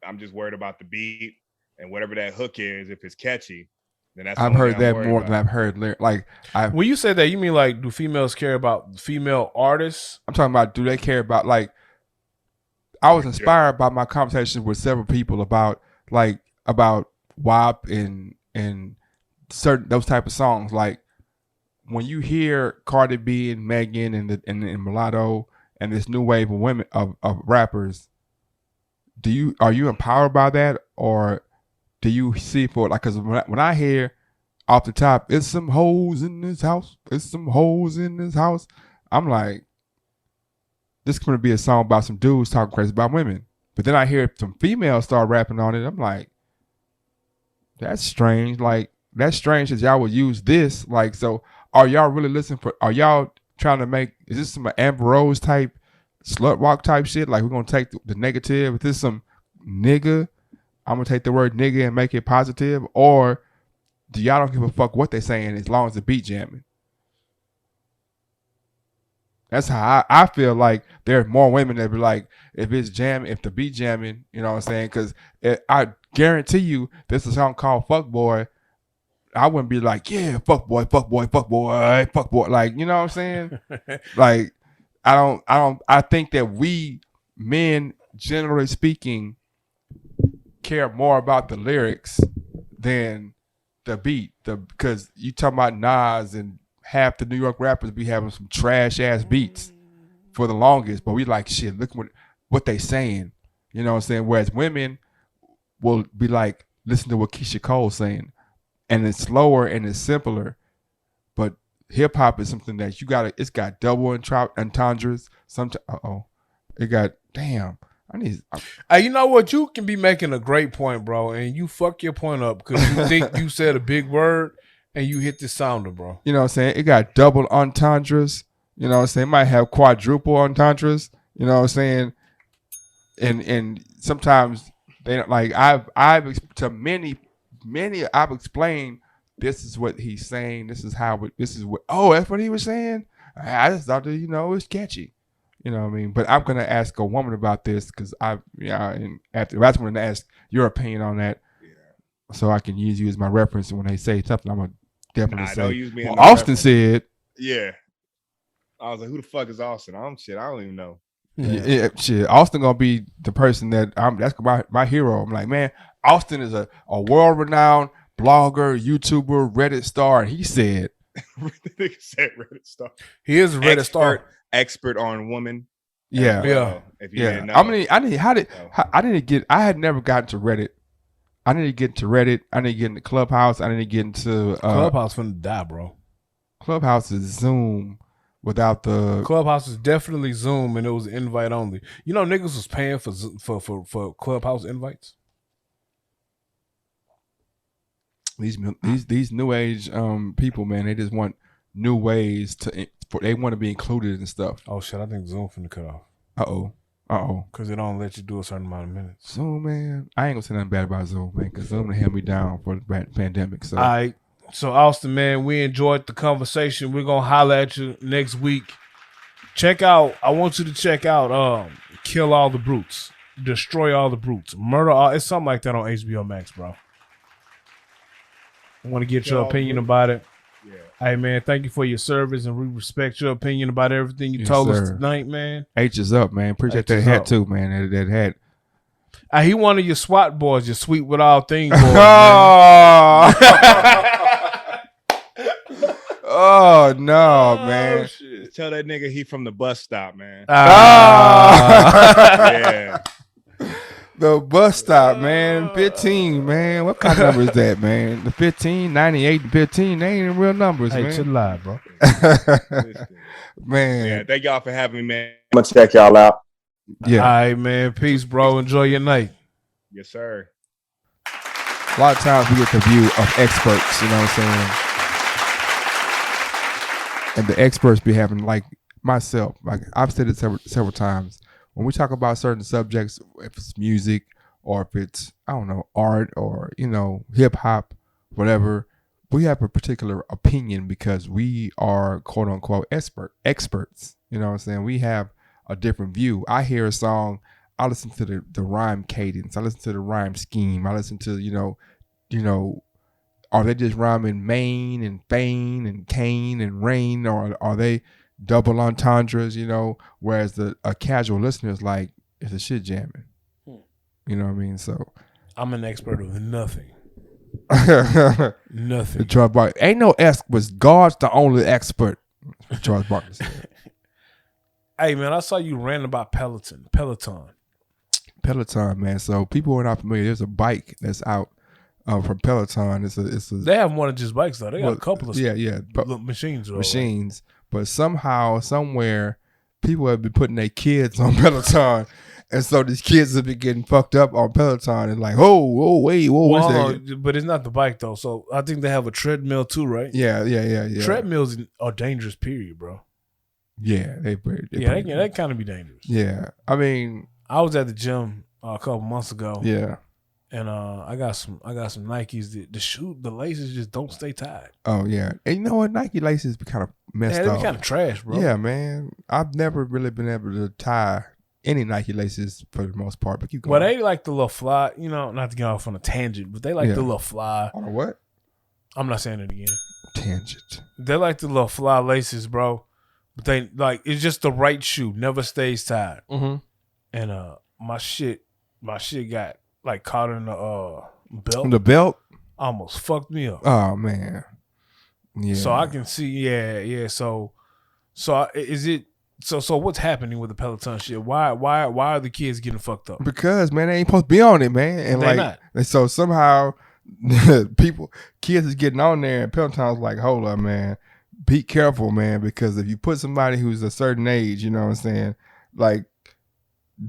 I'm just worried about the beat and whatever that hook is. If it's catchy, then that's. I've heard that more than I've heard lyrics. Like, when you say that, you mean like, do females care about female artists? I'm talking about, do they care about, like, I was inspired by my conversations with several people about WAP and certain those type of songs. Like when you hear Cardi B and Megan and Mulatto and this new wave of women of rappers, are you empowered by that, or do you see for like? Because when I hear off the top, it's some hoes in this house. It's some hoes in this house. I'm like, this is going to be a song about some dudes talking crazy about women. But then I hear some females start rapping on it. I'm like, that's strange. Like, that's strange that y'all would use this. Like, so are y'all really listening for, are y'all trying to make, is this some Amber Rose type, slut walk type shit? Like, we're going to take the negative. If this is some nigga, I'm going to take the word nigga and make it positive. Or do y'all don't give a fuck what they're saying as long as the beat jamming? That's how I feel like there are more women that be like, if it's jamming, if the beat jamming, you know what I'm saying? Because I guarantee you, this is a song called Fuck Boy. I wouldn't be like, yeah, fuck boy, fuck boy, fuck boy, fuck boy. Like, you know what I'm saying? Like, I think that we men, generally speaking, care more about the lyrics than the beat. Because you talking about Nas and half the New York rappers be having some trash ass beats for the longest, but we like, shit, look what they saying. You know what I'm saying? Whereas women will be like, listen to what Keisha Cole's saying. And it's slower and it's simpler. But hip hop is something that it's got double entendres. It got, damn. Hey, you know what? You can be making a great point, bro, and you fuck your point up because you think you said a big word and you hit the sounder, bro. You know what I'm saying? It got double entendres. You know what I'm saying? It might have quadruple entendres. You know what I'm saying? And sometimes they like I've to many I've explained this is what he's saying. This is what. Oh, that's what he was saying. I just thought that it was catchy. You know what I mean? But I'm gonna ask a woman about this because and after that's when I ask your opinion on that, so I can use you as my reference. And when they say something, I'm gonna definitely say. Use me well, Austin said. Yeah. I was like, who the fuck is Austin? I don't even know. Yeah, shit. Austin gonna be the person that's my hero. I'm like, man, Austin is a world-renowned blogger, YouTuber, Reddit star, and he said, Reddit star. He is a Reddit star, expert on women. Yeah, yeah. If you didn't know. I had never gotten to Reddit. I need to get into Reddit. I need to get into Clubhouse. I need to get into Clubhouse finna die, bro. Clubhouse is Zoom. Without the Clubhouse is definitely Zoom, and it was invite only. You know, niggas was paying for Clubhouse invites. These new age people, man, they just want new ways they want to be included and stuff. Oh shit, I think Zoom finna cut off. Uh oh, because it don't let you do a certain amount of minutes. Zoom, man, I ain't gonna say nothing bad about Zoom, man, because Zoom held me down for the pandemic. So all right. So, Austin, man, we enjoyed the conversation. We're going to holler at you next week. I want you to check out Kill All the Brutes. Destroy All the Brutes. Murder All. It's something like that on HBO Max, bro. I want to get your opinion about it. Yeah. Hey, man, thank you for your service, and we respect your opinion about everything you told us tonight, man. H is up, man. Appreciate that hat, too, man. That hat. He one of your SWAT boys, your sweet with all things boys. Oh no, man! Shit. Tell that nigga he from the bus stop, man. Yeah, the bus stop, man. 15, man. What kind of number is that, man? The 15, 98, 15. They ain't real numbers, man. Hey, chill out, bro. Man. Yeah, thank y'all for having me, man. I'm gonna check y'all out. Yeah. All right, man. Peace, bro. Enjoy your night. Yes, sir. A lot of times we get the view of experts, you know what I'm saying? And the experts be having, like myself, like I've said it several times, when we talk about certain subjects, if it's music or if it's, I don't know, art or, hip hop, whatever, we have a particular opinion because we are quote unquote experts. You know what I'm saying? We have a different view. I hear a song, I listen to the rhyme cadence, I listen to the rhyme scheme, I listen to, are they just rhyming main and feign and cane and rain, or are they double entendres, whereas a casual listener is like, it's a shit jamming. You know what I mean? So I'm an expert of nothing. Nothing. Charles Barkley. Ain't no experts. God's the only expert. Charles Barkley said. Hey, man, I saw you ranting about Peloton. Peloton, man. So people who are not familiar, there's a bike that's out from Peloton. It's a. They have more than just bikes though. They got a couple of machines. Machines, but somehow, somewhere, people have been putting their kids on Peloton. And so these kids have been getting fucked up on Peloton and like, wait, what's that? But it's not the bike though. So I think they have a treadmill too, right? Yeah. Treadmills are dangerous, period, bro. Yeah, they kind of be dangerous. Yeah, I mean, I was at the gym a couple months ago. Yeah, and I got some Nikes. The laces just don't stay tied. Oh yeah, and you know what? Nike laces be kind of messed up. They be kind of trash, bro. Yeah, man. I've never really been able to tie any Nike laces for the most part, but keep going. Well, they like the little fly, not to get off on a tangent, but they like the little fly. On a what? I'm not saying it again. Tangent. They like the little fly laces, bro. But they like it's just the right shoe, never stays tied. Mm-hmm. And my shit got like caught in the belt. The belt almost fucked me up. Oh man. Yeah. So I can see, yeah. So is it? So what's happening with the Peloton shit? Why are the kids getting fucked up? Because man, they ain't supposed to be on it, man. And they like, not. And so somehow kids is getting on there, and Peloton's like, hold up, man, be careful, man, because if you put somebody who's a certain age, you know what I'm saying, like,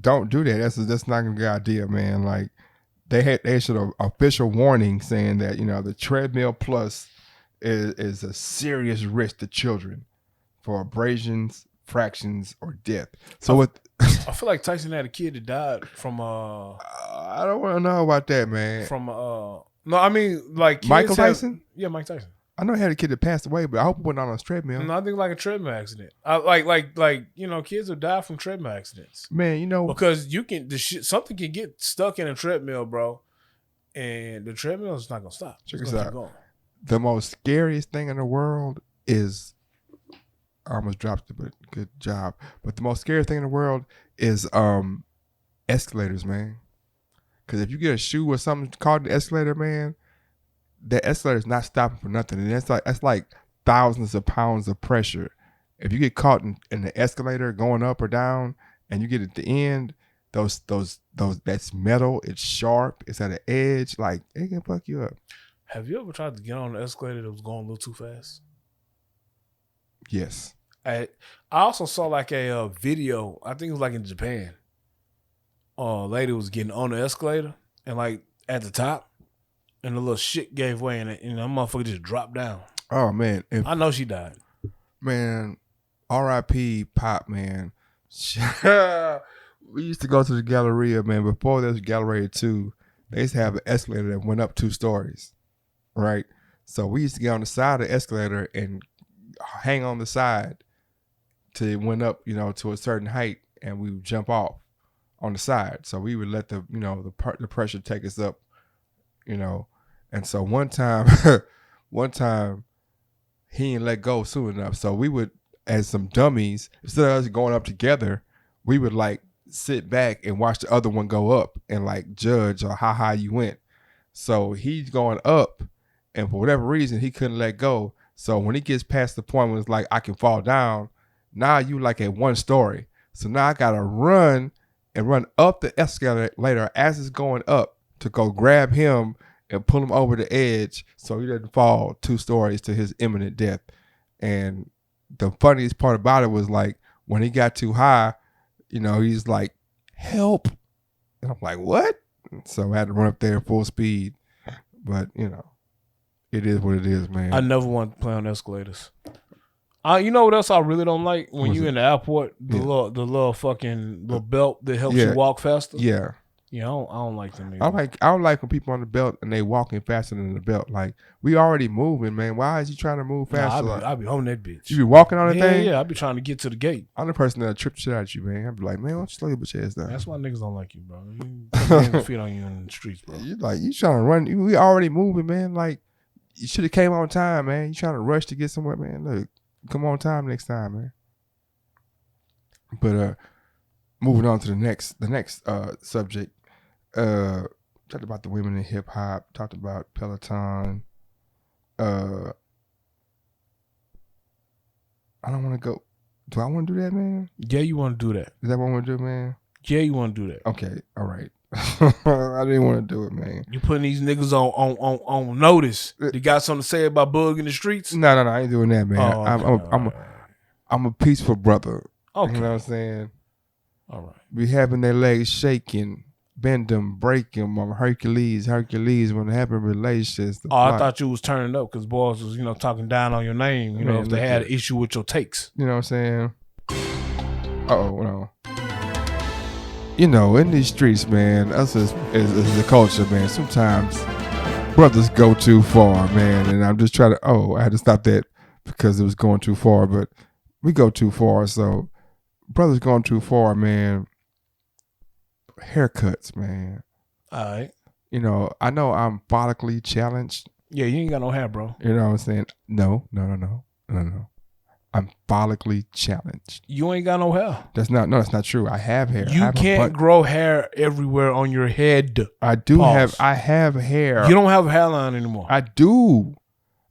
don't do that. That's not a good idea, man. Like, they issued an official warning saying that the treadmill plus is a serious risk to children for abrasions, fractions, or death. So I feel like Tyson had a kid that died from I don't want to know about that, man. From no, I mean like Michael Tyson. Yeah, Mike Tyson. I know he had a kid that passed away, but I hope it wasn't on a treadmill. No, I think like a treadmill accident. Kids have died from treadmill accidents. Man, because something can get stuck in a treadmill, bro, and the treadmill is not gonna stop. Check this out. The most scariest thing in the world is, I almost dropped it, but good job. But the most scary thing in the world is escalators, man. Because if you get a shoe or something caught in the escalator, man, that escalator is not stopping for nothing. And that's like thousands of pounds of pressure. If you get caught in the escalator going up or down, and you get at the end, those that's metal. It's sharp. It's at an edge. Like, it can fuck you up. Have you ever tried to get on the escalator that was going a little too fast? Yes. I also saw like a video. I think it was like in Japan. A lady was getting on the escalator and like at the top, and the little shit gave way, and that motherfucker just dropped down. Oh man, I know she died. Man, R.I.P. Pop, man. We used to go to the Galleria, man. Before there was Galleria 2, they used to have an escalator that went up 2 stories, right? So we used to get on the side of the escalator and hang on the side till it went up, to a certain height, and we would jump off on the side. So we would let the pressure take us up, And so one time he didn't let go soon enough. So we would, as some dummies, instead of us going up together, we would like sit back and watch the other one go up and like judge on how high you went. So he's going up, and for whatever reason he couldn't let go. So when he gets past the point where it's like I can fall down, now you like at 1 story. So now I gotta run up the escalator as it's going up to go grab him and pull him over the edge so he doesn't fall 2 stories to his imminent death. And the funniest part about it was like when he got too high, he's like, help. And I'm like, what? So I had to run up there full speed. But, it is what it is, man. I never want to play on escalators. You know what else I really don't like? When you in the airport, the little belt that helps you walk faster. Yeah. Yeah, I don't like them either. I don't like when people on the belt and they walking faster than the belt. Like, we already moving, man. Why is you trying to move faster? I be on that bitch. You be walking on the thing? Yeah, I be trying to get to the gate. I'm the person that'll trip shit out of you, man. I be like, man, why don't you slow your bitch ass down? That's why niggas don't like you, bro. You feet on you in the streets, bro. You trying to run. We already moving, man. Like, you should have came on time, man. You trying to rush to get somewhere, man. Look, come on time next time, man. But moving on to the next subject. Talked about the women in hip hop, talked about Peloton. I don't want to go. Do I want to do that, man? Yeah, you want to do that. Is that what I want to do, man? Yeah, you want to do that. Okay, all right. I didn't want to do it, man. You putting these niggas on notice. They got something to say about Bug in the streets? No, I ain't doing that, man. Oh, okay. I'm a peaceful brother. Okay. You know what I'm saying? All right. Be having their legs shaking, bend them, break them. I'm Hercules when having relationships. I thought you was turning up because boys was, talking down on your name, Man, if they had an issue with your takes. You know what I'm saying? No. In these streets, man, us as a culture, man, sometimes brothers go too far, man. And I'm just trying to, I had to stop that because it was going too far, but we go too far. So brothers going too far, man. Haircuts, man. All right. I know I'm follically challenged. Yeah, you ain't got no hair, bro. You know what I'm saying? No. I'm follically challenged. You ain't got no hair. That's not true. I have hair. You can't grow hair everywhere on your head. I do Pause. I have hair. You don't have a hairline anymore. I do.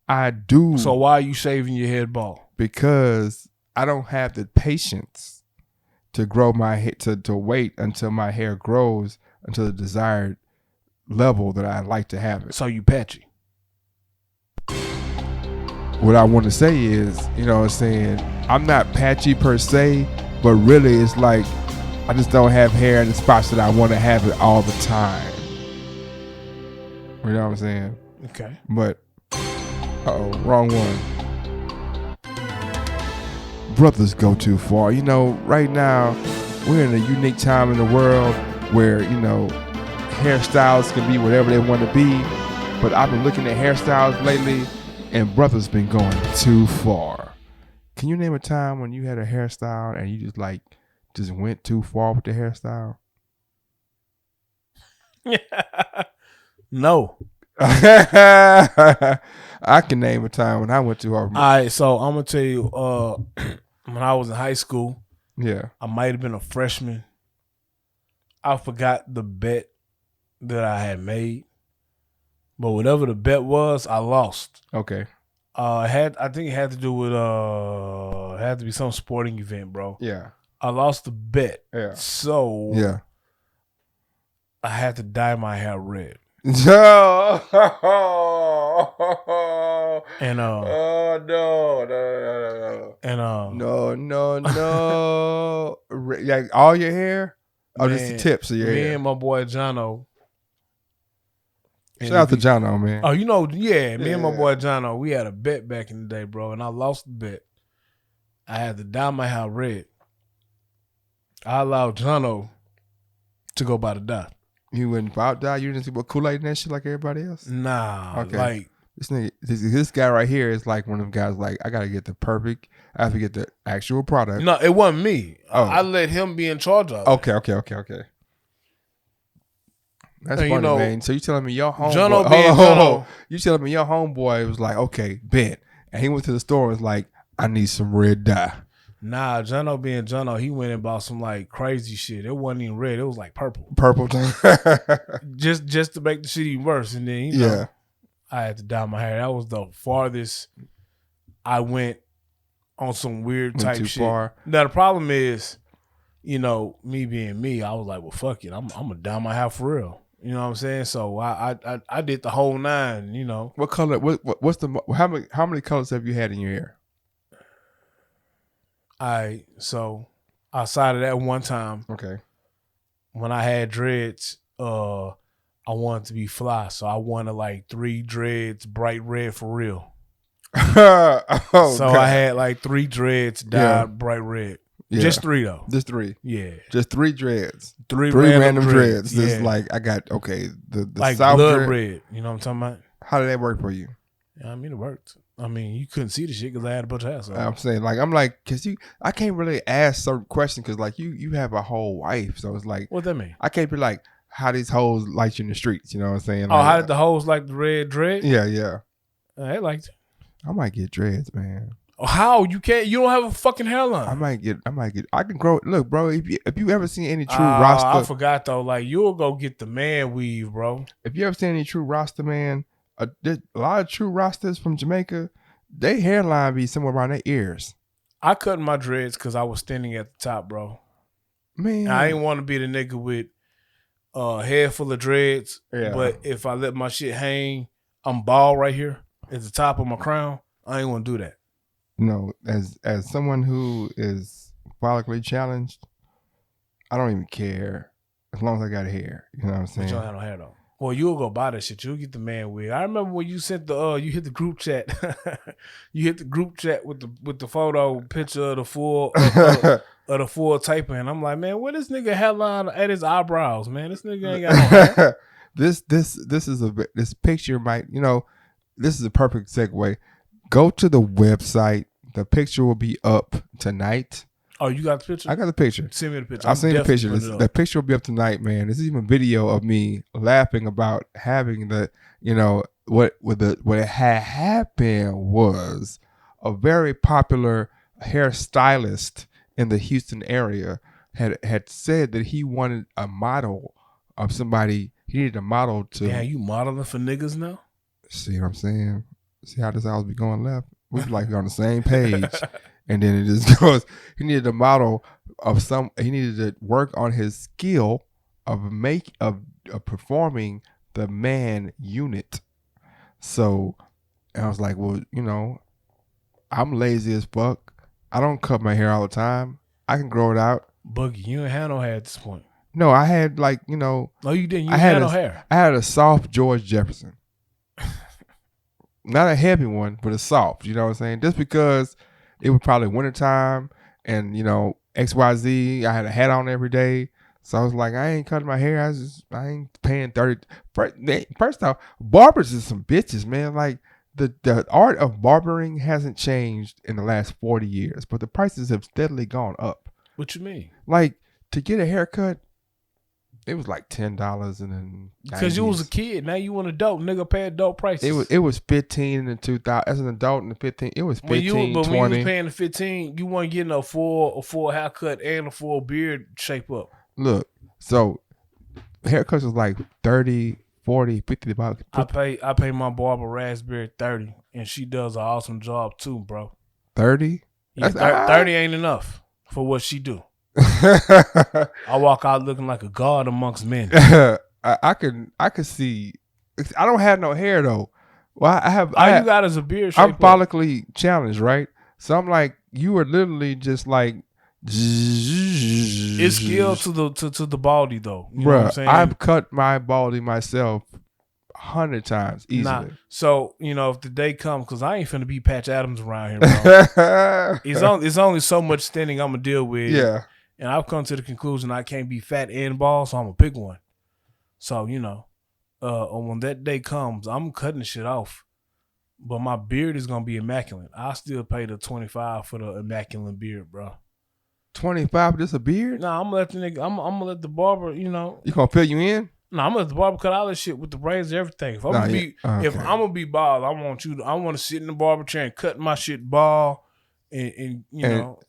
So why are you shaving your head bald? Because I don't have the patience to grow my hair, to wait until my hair grows until the desired level that I like to have it. So you patchy. What I want to say is, I'm not patchy per se, but really it's like I just don't have hair in the spots that I want to have it all the time. You know what I'm saying? Okay. But, wrong one. Brothers go too far. Right now, we're in a unique time in the world where, hairstyles can be whatever they want to be. But I've been looking at hairstyles lately, and brothers been going too far. Can you name a time when you had a hairstyle and you just went too far with the hairstyle? No. I can name a time when I went too hard. All right, so I'm gonna tell you, when I was in high school, yeah, I might have been a freshman. I forgot the bet that I had made, but whatever the bet was, I lost. Okay. I think it had to do with it had to be some sporting event, bro. Yeah. I lost the bet. Yeah. So yeah, I had to dye my hair red. No. And oh no. And no. Like all your hair? Or just the tips of your hair? Me and my boy Jono. Shout out to Jono, man. Oh, me and my boy Jono, we had a bet back in the day, bro, and I lost the bet. I had to dye my hair red. I allowed Jono to go by the dye. You wouldn't about dye? You didn't see what Kool-Aid and that shit like everybody else? Nah. Okay. Like this guy right here is like one of them guys like, I gotta get the perfect, I have to get the actual product. No, it wasn't me. Oh. I let him be in charge of it. Okay. That's funny, man. So you telling me your homeboy? Jono being Jono. You telling me your homeboy was like, okay, bet, and he went to the store and was like, I need some red dye. Nah, Jono being Jono, he went and bought some like crazy shit. It wasn't even red. It was like purple. Purple. just to make the shit even worse. And then I had to dye my hair. That was the farthest I went on some weird type shit. Far. Now the problem is, me being me, I was like, well, fuck it. I'm gonna dye my hair for real. You know what I'm saying? So I did the whole 9. What color? What's the how many colors have you had in your hair? So outside of that one time, okay, when I had dreads, I wanted to be fly, so I wanted like 3 dreads, bright red for real. So God. I had like 3 dreads dyed bright red. Yeah. Just 3 though. Just 3. Yeah. Just 3 dreads. 3 random dreads. Yeah. Just like I got the like South blood dread. red. You know what I'm talking about? How did that work for you? Yeah, it worked. You couldn't see the shit because I had a bunch of hair. So. I'm saying because I can't really ask certain questions because like you have a whole wife, so it's like what that mean? I can't be like how these hoes like you in the streets. You know what I'm saying? Like, how did the hoes like the red dread? Yeah. They liked it. I might get dreads, man. How you can't? You don't have a fucking hairline. I might get. I can grow. Look, bro. If you ever seen any true Rasta, I forgot though. Like you'll go get the man weave, bro. If you ever seen any true Rasta, man, there's a lot of true Rastas from Jamaica. They hairline be somewhere around their ears. I cut my dreads because I was standing at the top, bro. Man, I ain't want to be the nigga with head full of dreads. Yeah. But if I let my shit hang, I'm bald right here at the top of my crown. I ain't want to do that. As someone who is follically challenged, I don't even care as long as I got hair. You know what I'm saying? But you don't have no hair though. Well, you'll go buy that shit. You'll get the man wig. I remember when you sent you hit the group chat. You hit the group chat with the photo picture of the full of the full taper, and I'm like, man, where this nigga hairline at his eyebrows, man? This nigga ain't got no hair. This picture might, this is a perfect segue. Go to the website. The picture will be up tonight. Oh, you got the picture? I got the picture. Send me the picture. I'll send you the picture. The picture will be up tonight, man. This is even video of me laughing about having the, what had happened was a very popular hairstylist in the Houston area had said that he wanted a model of somebody. He needed a model to. Damn, you modeling for niggas now? See what I'm saying? See how this always be going left? We be like on the same page. And then it just goes, he needed a model of he needed to work on his skill of performing the man unit. So I was like, well, I'm lazy as fuck. I don't cut my hair all the time. I can grow it out. Boogie, you ain't had no hair at this point. No, I had No, you didn't. You had no hair. I had a soft George Jefferson. Not a heavy one, but a soft. You know what I'm saying? Just because it was probably wintertime and, XYZ, I had a hat on every day. So I was like, I ain't cutting my hair. I ain't paying 30. First off, barbers is some bitches, man. Like the art of barbering hasn't changed in the last 40 years, but the prices have steadily gone up. What you mean? Like to get a haircut, it was like $10 and then because you was a kid. Now you an adult. Nigga pay adult prices. It was 15 in 2000 as an adult in the 15. It was 15, but 20. when you was paying the 15, you weren't getting a full haircut and a full beard shape up. Look, so haircuts was like 30, 40, 50 bucks. I pay my barber Raspberry 30, and she does an awesome job too, bro. 30? Yeah, 30 ain't enough for what she do. I walk out looking like a god amongst men. I could see. I don't have no hair though. Well, you got is a beard shape. I'm follically challenged, right? So I'm like, you were literally just like. It's skill to the baldy though. You know what I'm saying? I've cut my baldy myself 100 times easily. Nah. So if the day comes, because I ain't finna be Patch Adams around here, bro. It's only so much thinning I'm gonna deal with. Yeah. And I've come to the conclusion I can't be fat and bald, so I'm gonna pick one. So when that day comes, I'm cutting the shit off. But my beard is gonna be immaculate. I still pay the $25 for the immaculate beard, bro. 25 for just a beard? Nah, I'm gonna let the nigga. I'm gonna let the barber. You gonna fill you in? Nah, I'm gonna let the barber cut all this shit with the braids and everything. If I'm gonna be bald, I want to sit in the barber chair and cut my shit bald. And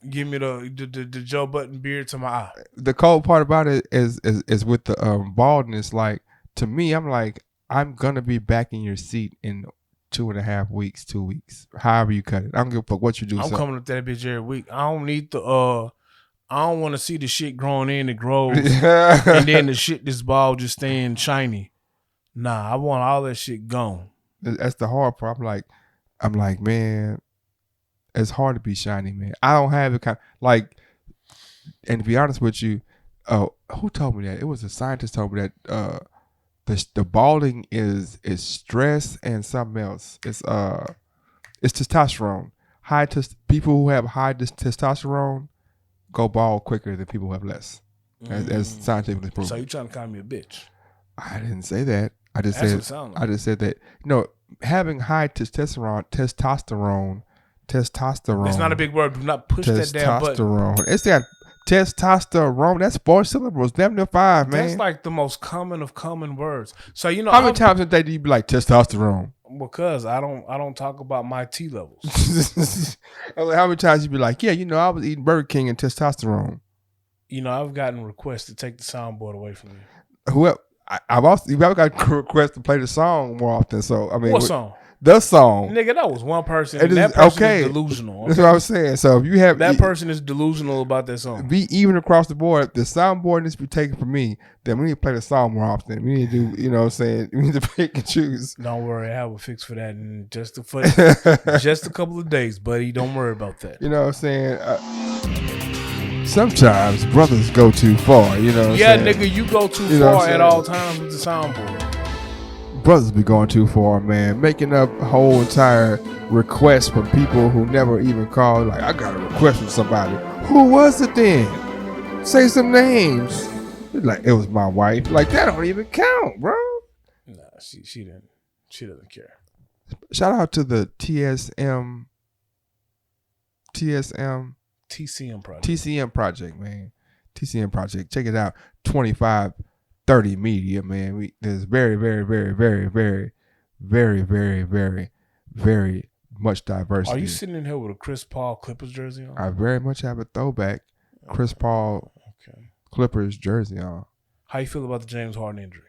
give me the Joe Button beard to my eye. The cold part about it is with the baldness. Like to me, I'm like, I'm gonna be back in your seat in 2.5 weeks, 2 weeks, however you cut it. I don't give a fuck what you do. I'm coming up that bitch every week. I don't need I don't want to see the shit growing in. It grows, and then the shit this bald just staying shiny. Nah, I want all that shit gone. That's the hard part. I'm like, man. It's hard to be shiny, man. I don't have it and to be honest with you, who told me that? It was a scientist told me that the balding is stress and something else. It's testosterone. People who have high testosterone go bald quicker than people who have less. As scientifically proven. So you trying to call me a bitch? I didn't say that. I just said that having high testosterone. That's not a big word. Do not push that damn button. Testosterone. It's that testosterone. That's 4 syllables. Damn near 5, man. That's like the most common of common words. So how many times a day do you be like testosterone? Because I don't talk about my T levels. How many times you be like, yeah, I was eating Burger King and testosterone. I've gotten requests to take the soundboard away from you. I've got requests to play the song more often. So I mean, what song? the song. Nigga, that was one person. It And is- that person okay. is delusional. That's okay? what I was saying. So if you have That person is delusional about that song. be even across the board, the soundboard needs to be taken from me. Then we need to play the song more often. We need to do, you know what I'm saying? We need to pick and choose. Don't worry, I have a fix for that in just a couple of days, buddy. Don't worry about that. You know what I'm saying? Sometimes brothers go too far, you know what Yeah, I'm saying? nigga, you go too You know what far I'm at saying? all times with the soundboard. Brothers be going too far, man. Making up whole entire requests from people who never even called. Like, I got a request from somebody. Who was it then? Say some names. Like, it was my wife. Like, that don't even count, bro. Nah, she didn't. She doesn't care. Shout out to the TCM project, man. TCM project. Check it out. 2530 Media, man. There's very, very, very, very, very, very, very, very, very much diversity. Are you sitting in here with a Chris Paul Clippers jersey on? I very much have a throwback Chris Paul Clippers jersey on. How you feel about the James Harden injury?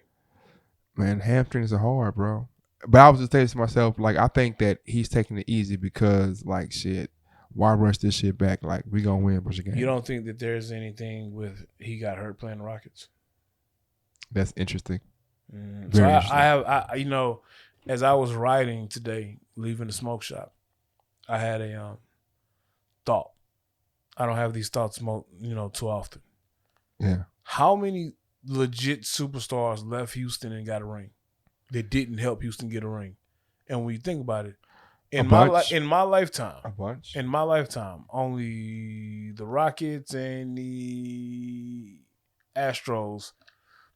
Man, hamstrings are hard, bro. But I was just saying to myself, like, I think that he's taking it easy because, like, shit, why rush this shit back? Like, we gonna win a bunch of games. You don't think that there's anything with he got hurt playing the Rockets? That's interesting. So I you know, as I was riding today, leaving the smoke shop, I had a thought. I don't have these thoughts, too often. Yeah. How many legit superstars left Houston and got a ring that didn't help Houston get a ring? And when you think about it, in my lifetime, a bunch. In my lifetime, only the Rockets and the Astros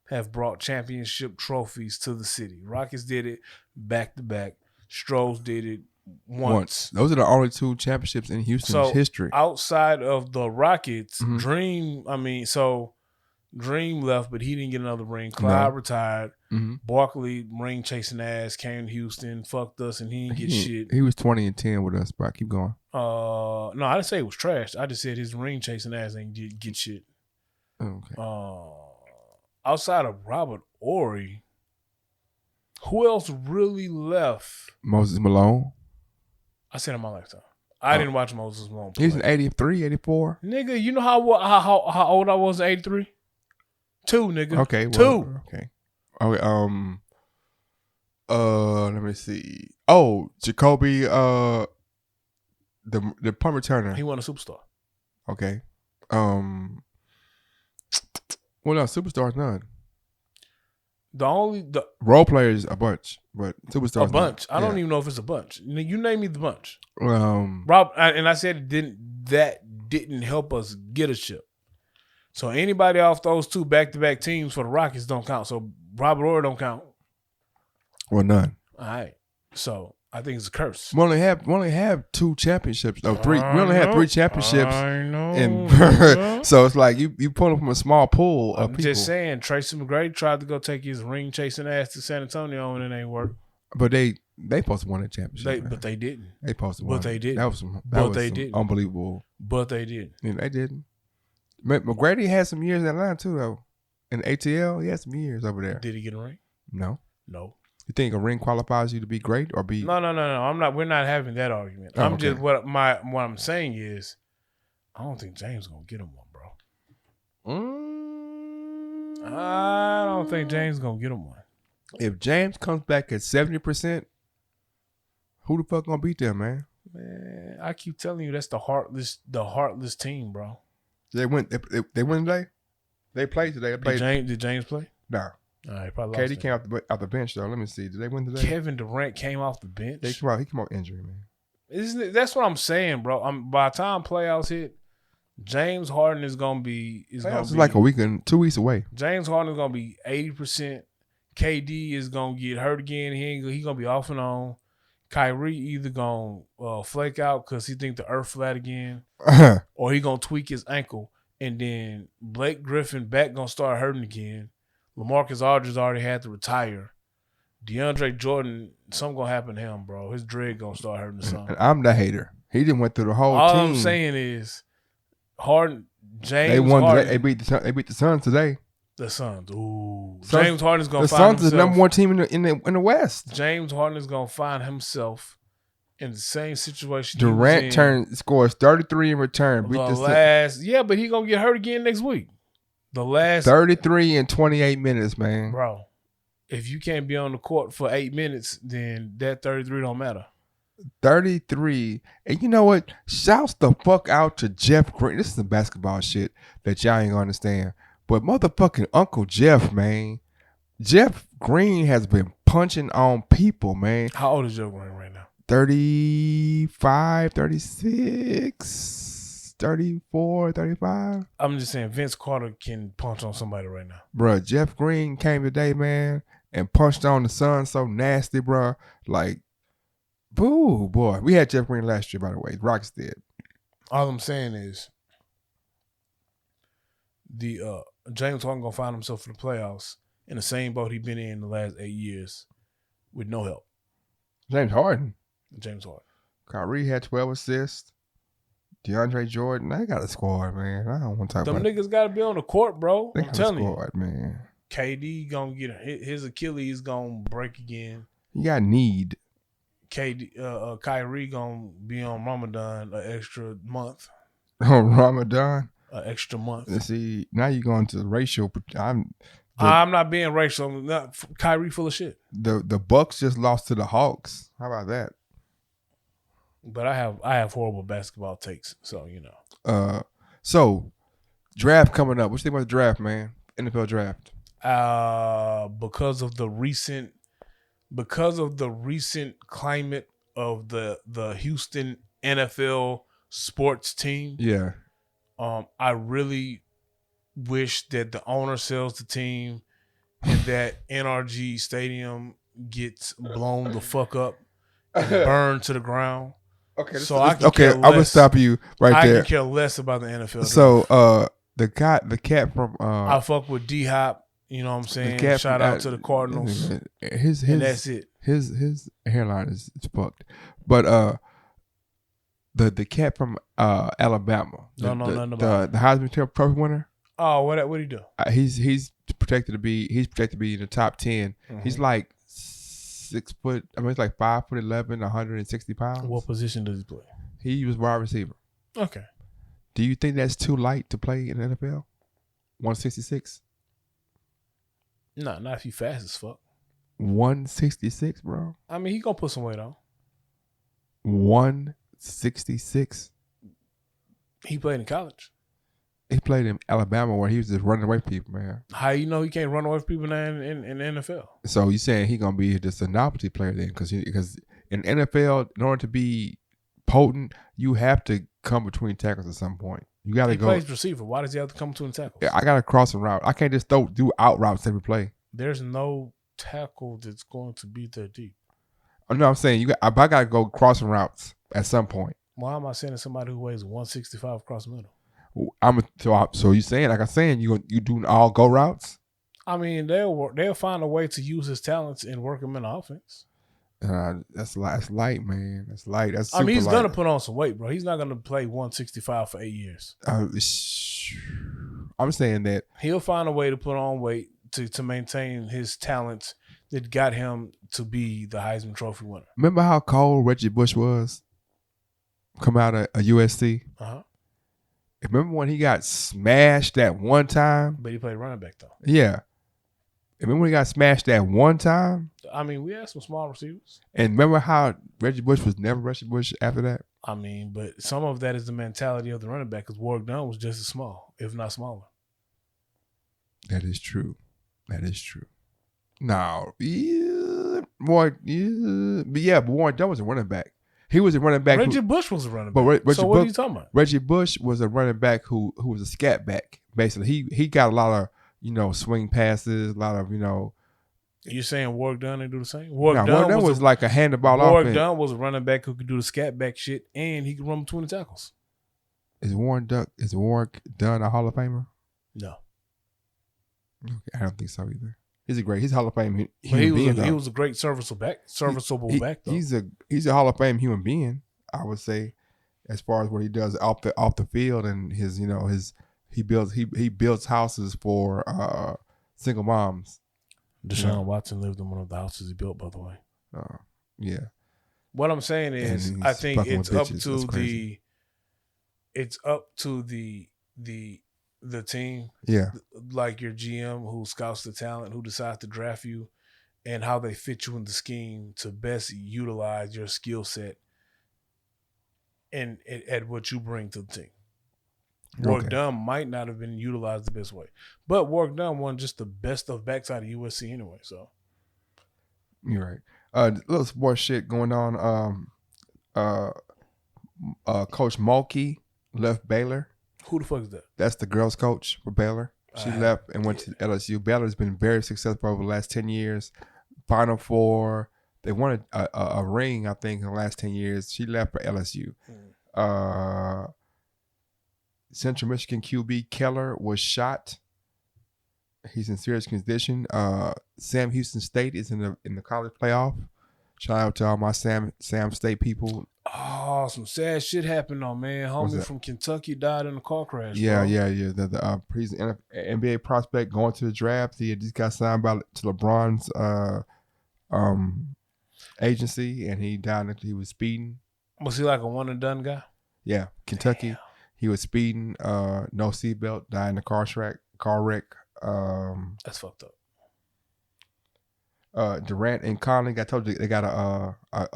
have brought championship trophies to the city. Rockets did it back to back. Stros did it once. Those are the only two championships in Houston's history. Outside of the Rockets, Mhm. Dream left, but he didn't get another ring. Clyde retired. Mhm. Barkley, ring chasing ass, came to Houston, fucked us, and he didn't get shit. He was 20-10 with us, bro. Keep going. No, I didn't say it was trash. I just said his ring chasing ass ain't get shit. Okay. Outside of Robert Horry, who else really left? Moses Malone. I said in my lifetime. I didn't watch Moses Malone play. He's in 83, 84. Nigga, you know how old I was in 83? 2, nigga. Okay. 2. Okay. Let me see. Oh, Jacoby, the punt returner. He won a superstar. Okay. Well, no, superstars none. The Role players a bunch, but superstars a bunch. none. I don't even know if it's a bunch. You name me the bunch. Even. I said that didn't help us get a chip. So anybody off those two back-to-back teams for the Rockets don't count. So Robert Horry don't count. Well, none. All right. So I think it's a curse. We only have 2 championships. No, 3. We only have 3 championships. I know. And so it's like you pulling from a small pool of I'm people. just saying, Tracy McGrady tried to go take his ring chasing ass to San Antonio and it ain't work. But they supposed to win a championship. But they didn't. They supposed to win. But they didn't. That was some didn't. unbelievable. But they didn't. Yeah, they didn't. McGrady had some years in Atlanta too, though. In ATL, he had some years over there. Did he get a ring? No. No. You think a ring qualifies you to be great or be? No. I'm not. We're not having that argument. Oh, I'm okay. just what I'm saying is, I don't think James gonna get him one, bro. I don't think James gonna get him one. If James comes back at 70%, who the fuck gonna beat them, man? Man, I keep telling you that's the heartless team, bro. They win. They win today. They played today. They played. Did James play? No. All right, probably. KD came off the bench though. Let me see. Did they win today? Kevin Durant came off the bench. He came out injury, man. That's what I'm saying, bro. By the time playoffs hit, James Harden is gonna be like a week and 2 weeks away. James Harden is gonna be 80%. KD is gonna get hurt again. He gonna be off and on. Kyrie either gonna flake out because he think the earth flat again, or he gonna tweak his ankle, and then Blake Griffin back gonna start hurting again. LaMarcus Aldridge already had to retire. DeAndre Jordan, something gonna happen to him, bro. His dread gonna start hurting or something. And I'm the hater. He didn't went through the whole All team. I'm saying is, James they won. Harden, They beat the Suns today. The Suns. Ooh. Suns- James Harden's gonna The find Suns himself. is the number one team in the West. James Harden is gonna find himself in the same situation. Durant scores 33 in return. Beat the Suns. But he gonna get hurt again next week. The last 33 in 28 minutes, man. bro. If you can't be on the court for 8 minutes, then that 33 don't matter. 33. And you know what? Shouts the fuck out to Jeff Green. This is some basketball shit that y'all ain't gonna understand. But motherfucking Uncle Jeff, man. Jeff Green has been punching on people, man. How old is Jeff Green right now? 35, 36, 34, 35. I'm just saying Vince Carter can punch on somebody right now. Bruh, Jeff Green came today, man, and punched on the Suns so nasty, bruh. Like, boo, boy. We had Jeff Green last year, by the way. Rockets did. All I'm saying is the James Harden gonna find himself for the playoffs in the same boat he been in the last 8 years with no help. James Harden. James Harden. Kyrie had 12 assists. DeAndre Jordan, they got a squad, man. I don't want to talk Them about it. niggas gotta be on the court, bro. They I'm got a telling you. squad, man. KD gonna get his Achilles gonna break again. You got need. Kyrie gonna be on Ramadan an extra month. Ramadan. An extra month. Let's see, now you're going to racial. I'm not being racial. I'm not Kyrie full of shit. The Bucks just lost to the Hawks. How about that? But I have horrible basketball takes, so you know. So draft coming up. What you think about the draft, man? NFL draft. Because of the recent climate of the Houston NFL sports team. Yeah. I really wish that the owner sells the team and that NRG Stadium gets blown the fuck up and burned to the ground. Okay. So I can care I'm gonna stop you right there. I can care less about the NFL. So the cat from I fuck with D Hop. You know what I'm saying? Shout out to the Cardinals. And that's it. His hairline is fucked. But the cat from Alabama. The Heisman Trophy winner. Oh, what did he do? He's projected to be in the top 10. Mm-hmm. He's like 6 foot. I mean, it's like 5'11", 160 pounds. What position does he play? He was wide receiver. Okay. Do you think that's too light to play in the NFL? 166. Nah, not if you fast as fuck. 166, bro. I mean, he gonna put some weight on. 166. He played in college. He played in Alabama where he was just running away from people, man. How you know he can't run away from people now in the NFL? So you saying he gonna be just a novelty player then? Because in NFL, in order to be potent, you have to come between tackles at some point. You gotta go. He plays receiver. Why does he have to come between tackles? Yeah, I gotta cross a route. I can't just do out routes every play. There's no tackle that's going to be that deep. Oh, no, I'm saying I gotta go crossing routes at some point. Why am I sending somebody who weighs 165 across the middle? So you saying, like I'm saying, you do all go routes? I mean, they'll find a way to use his talents and work him in the offense. That's light, man. That's light. That's I mean, he's gonna put on some weight, bro. He's not gonna play 165 for 8 years. I'm saying that he'll find a way to put on weight to maintain his talents that got him to be the Heisman Trophy winner. Remember how cold Reggie Bush was? Come out of USC. Remember when he got smashed that one time? But he played running back though. Yeah. Remember when he got smashed that one time? I mean, we had some small receivers. And remember how Reggie Bush was never Reggie Bush after that? I mean, but some of that is the mentality of the running back because Warrick Dunn was just as small, if not smaller. That is true. No. But Warrick Dunn was a running back. He was a running back. Reggie Bush was a running back. So what are you talking about? Reggie Bush was a running back who was a scat back. Basically, he got a lot of swing passes, a lot of You're saying Warrick Dunn didn't do the same? Warrick Dunn was like a hand the ball offense. Warrick Dunn was a running back who could do the scat back shit and he could run between the tackles. Is Warrick Dunn a Hall of Famer? No. Okay, I don't think so either. He's a Hall of Fame he was a great serviceable back though. He's a Hall of Fame human being, I would say, as far as what he does off the field and his he builds houses for single moms. Deshaun Watson lived in one of the houses he built, by the way. Yeah. What I'm saying is, And I he's think fucking it's with up bitches. to That's crazy. the team, Yeah. like your GM who scouts the talent, who decides to draft you, and how they fit you in the scheme to best utilize your skill set and at what you bring to the team. Warwick Dunn might not have been utilized the best way, but Warwick Dunn won just the best of backside of USC anyway. So you're right. Little sports shit going on. Coach Mulkey left Baylor. who the fuck is that? That's the girls' coach for Baylor. She left and went to LSU. Baylor's been very successful over the last 10 years. Final Four. They won a ring, I think, in the last 10 years. She left for LSU. Central Michigan QB Keller was shot. He's in serious condition. Sam Houston State is in the college playoff. Shout out to all my Sam State people. Oh, some sad shit happened though, man. Homie from Kentucky died in a car crash. Yeah. bro. He's an NBA prospect going to the draft. He just got signed to LeBron's agency, and he died. He was speeding. Was he like a one and done guy? Yeah, Kentucky. Damn. He was speeding. No seatbelt. Died in a car wreck. That's fucked up. Durant and Conley. I told you they got a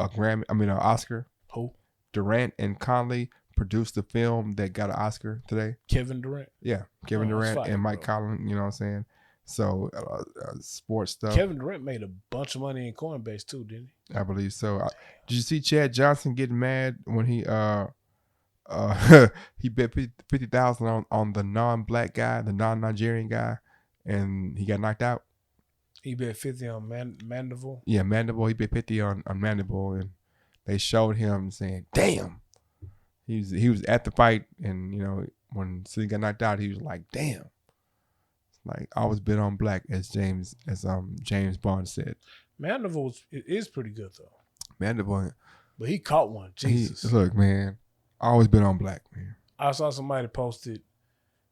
Grammy. I mean, an Oscar. Who? Durant and Conley produced the film that got an Oscar today. Kevin Durant. Yeah, Kevin Oh, that's Durant fire, and Mike bro. Conley. You know what I'm saying? So sports stuff. Kevin Durant made a bunch of money in Coinbase too, didn't he? I believe so. Did you see Chad Johnson getting mad when he he bet $50,000 on the non-black guy, the non-Nigerian guy, and he got knocked out? He bet 50 on Mandeville. Yeah, Mandible. He bet 50 on Mandible, and they showed him saying, "Damn." He was at the fight, and you know when City got knocked out, he was like, "Damn." It's like I was bet on black, as James Bond said. Mandeville is pretty good though, Mandible. but he caught one. Jesus. Look, man, I always been on black, man. I saw somebody posted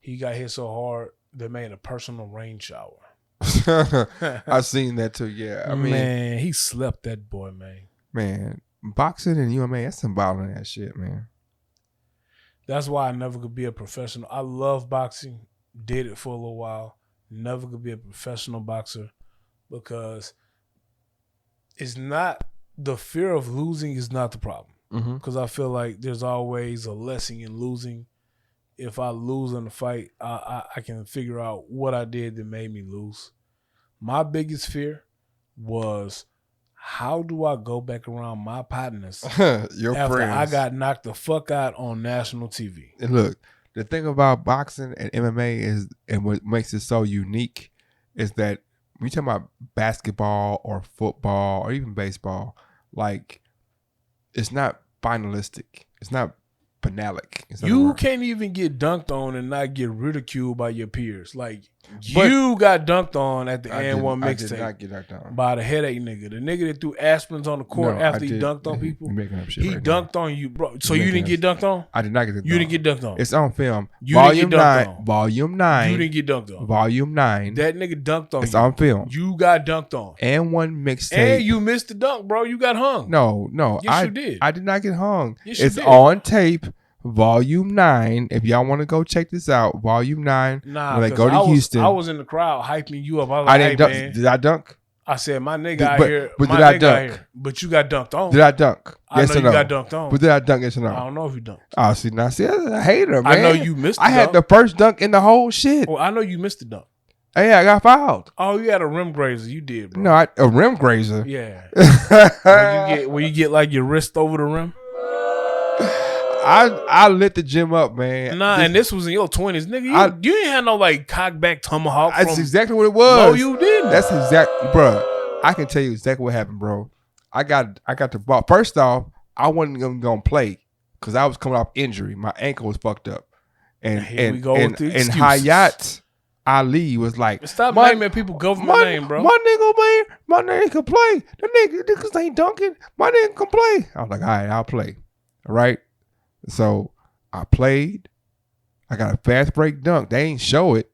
he got hit so hard they made a personal rain shower. I've seen that too. Yeah, I mean, man, he slept that boy, man. Boxing and UMA, that's some balling that shit, man. That's why I never could be a professional. I love boxing. Did it for a little while. Never could be a professional boxer because it's not the fear of losing is not the problem. Because I feel like there's always a lesson in losing. If I lose in the fight, I can figure out what I did that made me lose. My biggest fear was, how do I go back around my partners Your after friends. I got knocked the fuck out on national TV? And look, the thing about boxing and MMA is, and what makes it so unique, is that when you talk about basketball or football or even baseball, like, it's not finalistic. It's not banalic. You can't even get dunked on and not get ridiculed by your peers. Like, But- you got dunked on at the I and one did not mixtape get knocked down. by the headache nigga. The nigga that threw aspirins on the court No, after I he did- dunked on people. You're making up shit He right now. dunked on you, bro. So You're you didn't making get dunked on? I did not get dunked You on. didn't get dunked on. It's on film. You didn't Volume get dunked 9. on. Volume 9. You didn't get dunked on. Volume 9. That nigga dunked on It's you. on film. You got dunked on. And one mixtape. And you missed the dunk, bro. You got hung. No. Yes, you did. I did not get hung. Yes, you It's did. on tape. Volume 9. If y'all want to go check this out, Volume 9. Nah, when they 'cause go to Houston. I was in the crowd hyping you up. I was I like, didn't hey, dunk. man. Did I dunk? I said, my nigga Did- out but- here. but my did I nigga out dunk? here. But you got dunked on. Did I dunk? I Yes know or you no? got dunked on. But did I dunk? Yes or no? I don't know if you dunked. Oh, see, now, see, that's a hater, man. I know you missed the I had dunk. the first dunk in the whole shit. Well, I know you missed the dunk. Hey, I got fouled. Oh, you had a rim grazer. You did, bro. No, a rim grazer. Yeah. when you get like your wrist over the rim. I lit the gym up, man. Nah, and this was in your 20s, nigga. You ain't had no like cockback tomahawk. That's from, exactly what it was. No, you didn't. That's exactly, bro. I can tell you exactly what happened, bro. I got the ball. First off, I wasn't gonna play because I was coming off injury. My ankle was fucked up, and Here we go with the excuses. Hayat Ali was like, Stop naming people government name, bro. My nigga, man, my nigga can play. The niggas ain't dunking. My nigga can play. I was like, all right, I'll play. All right. So I played. I got a fast break dunk. They ain't show it.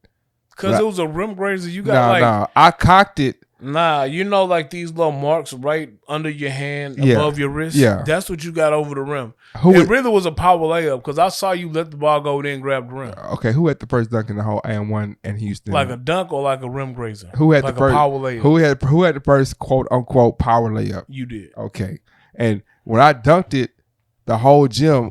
Because it was a rim grazer. You got Nah. I cocked it. Nah, you know, like these little marks right under your hand, above your wrist. Yeah, that's what you got over the rim. It really was a power layup because I saw you let the ball go, then grab the rim. Okay, who had the first dunk in the whole and1 in Houston? Like a dunk or like a rim grazer? Who had like the first power layup? Who had the first quote unquote power layup? You did. Okay, and when I dunked it, the whole gym.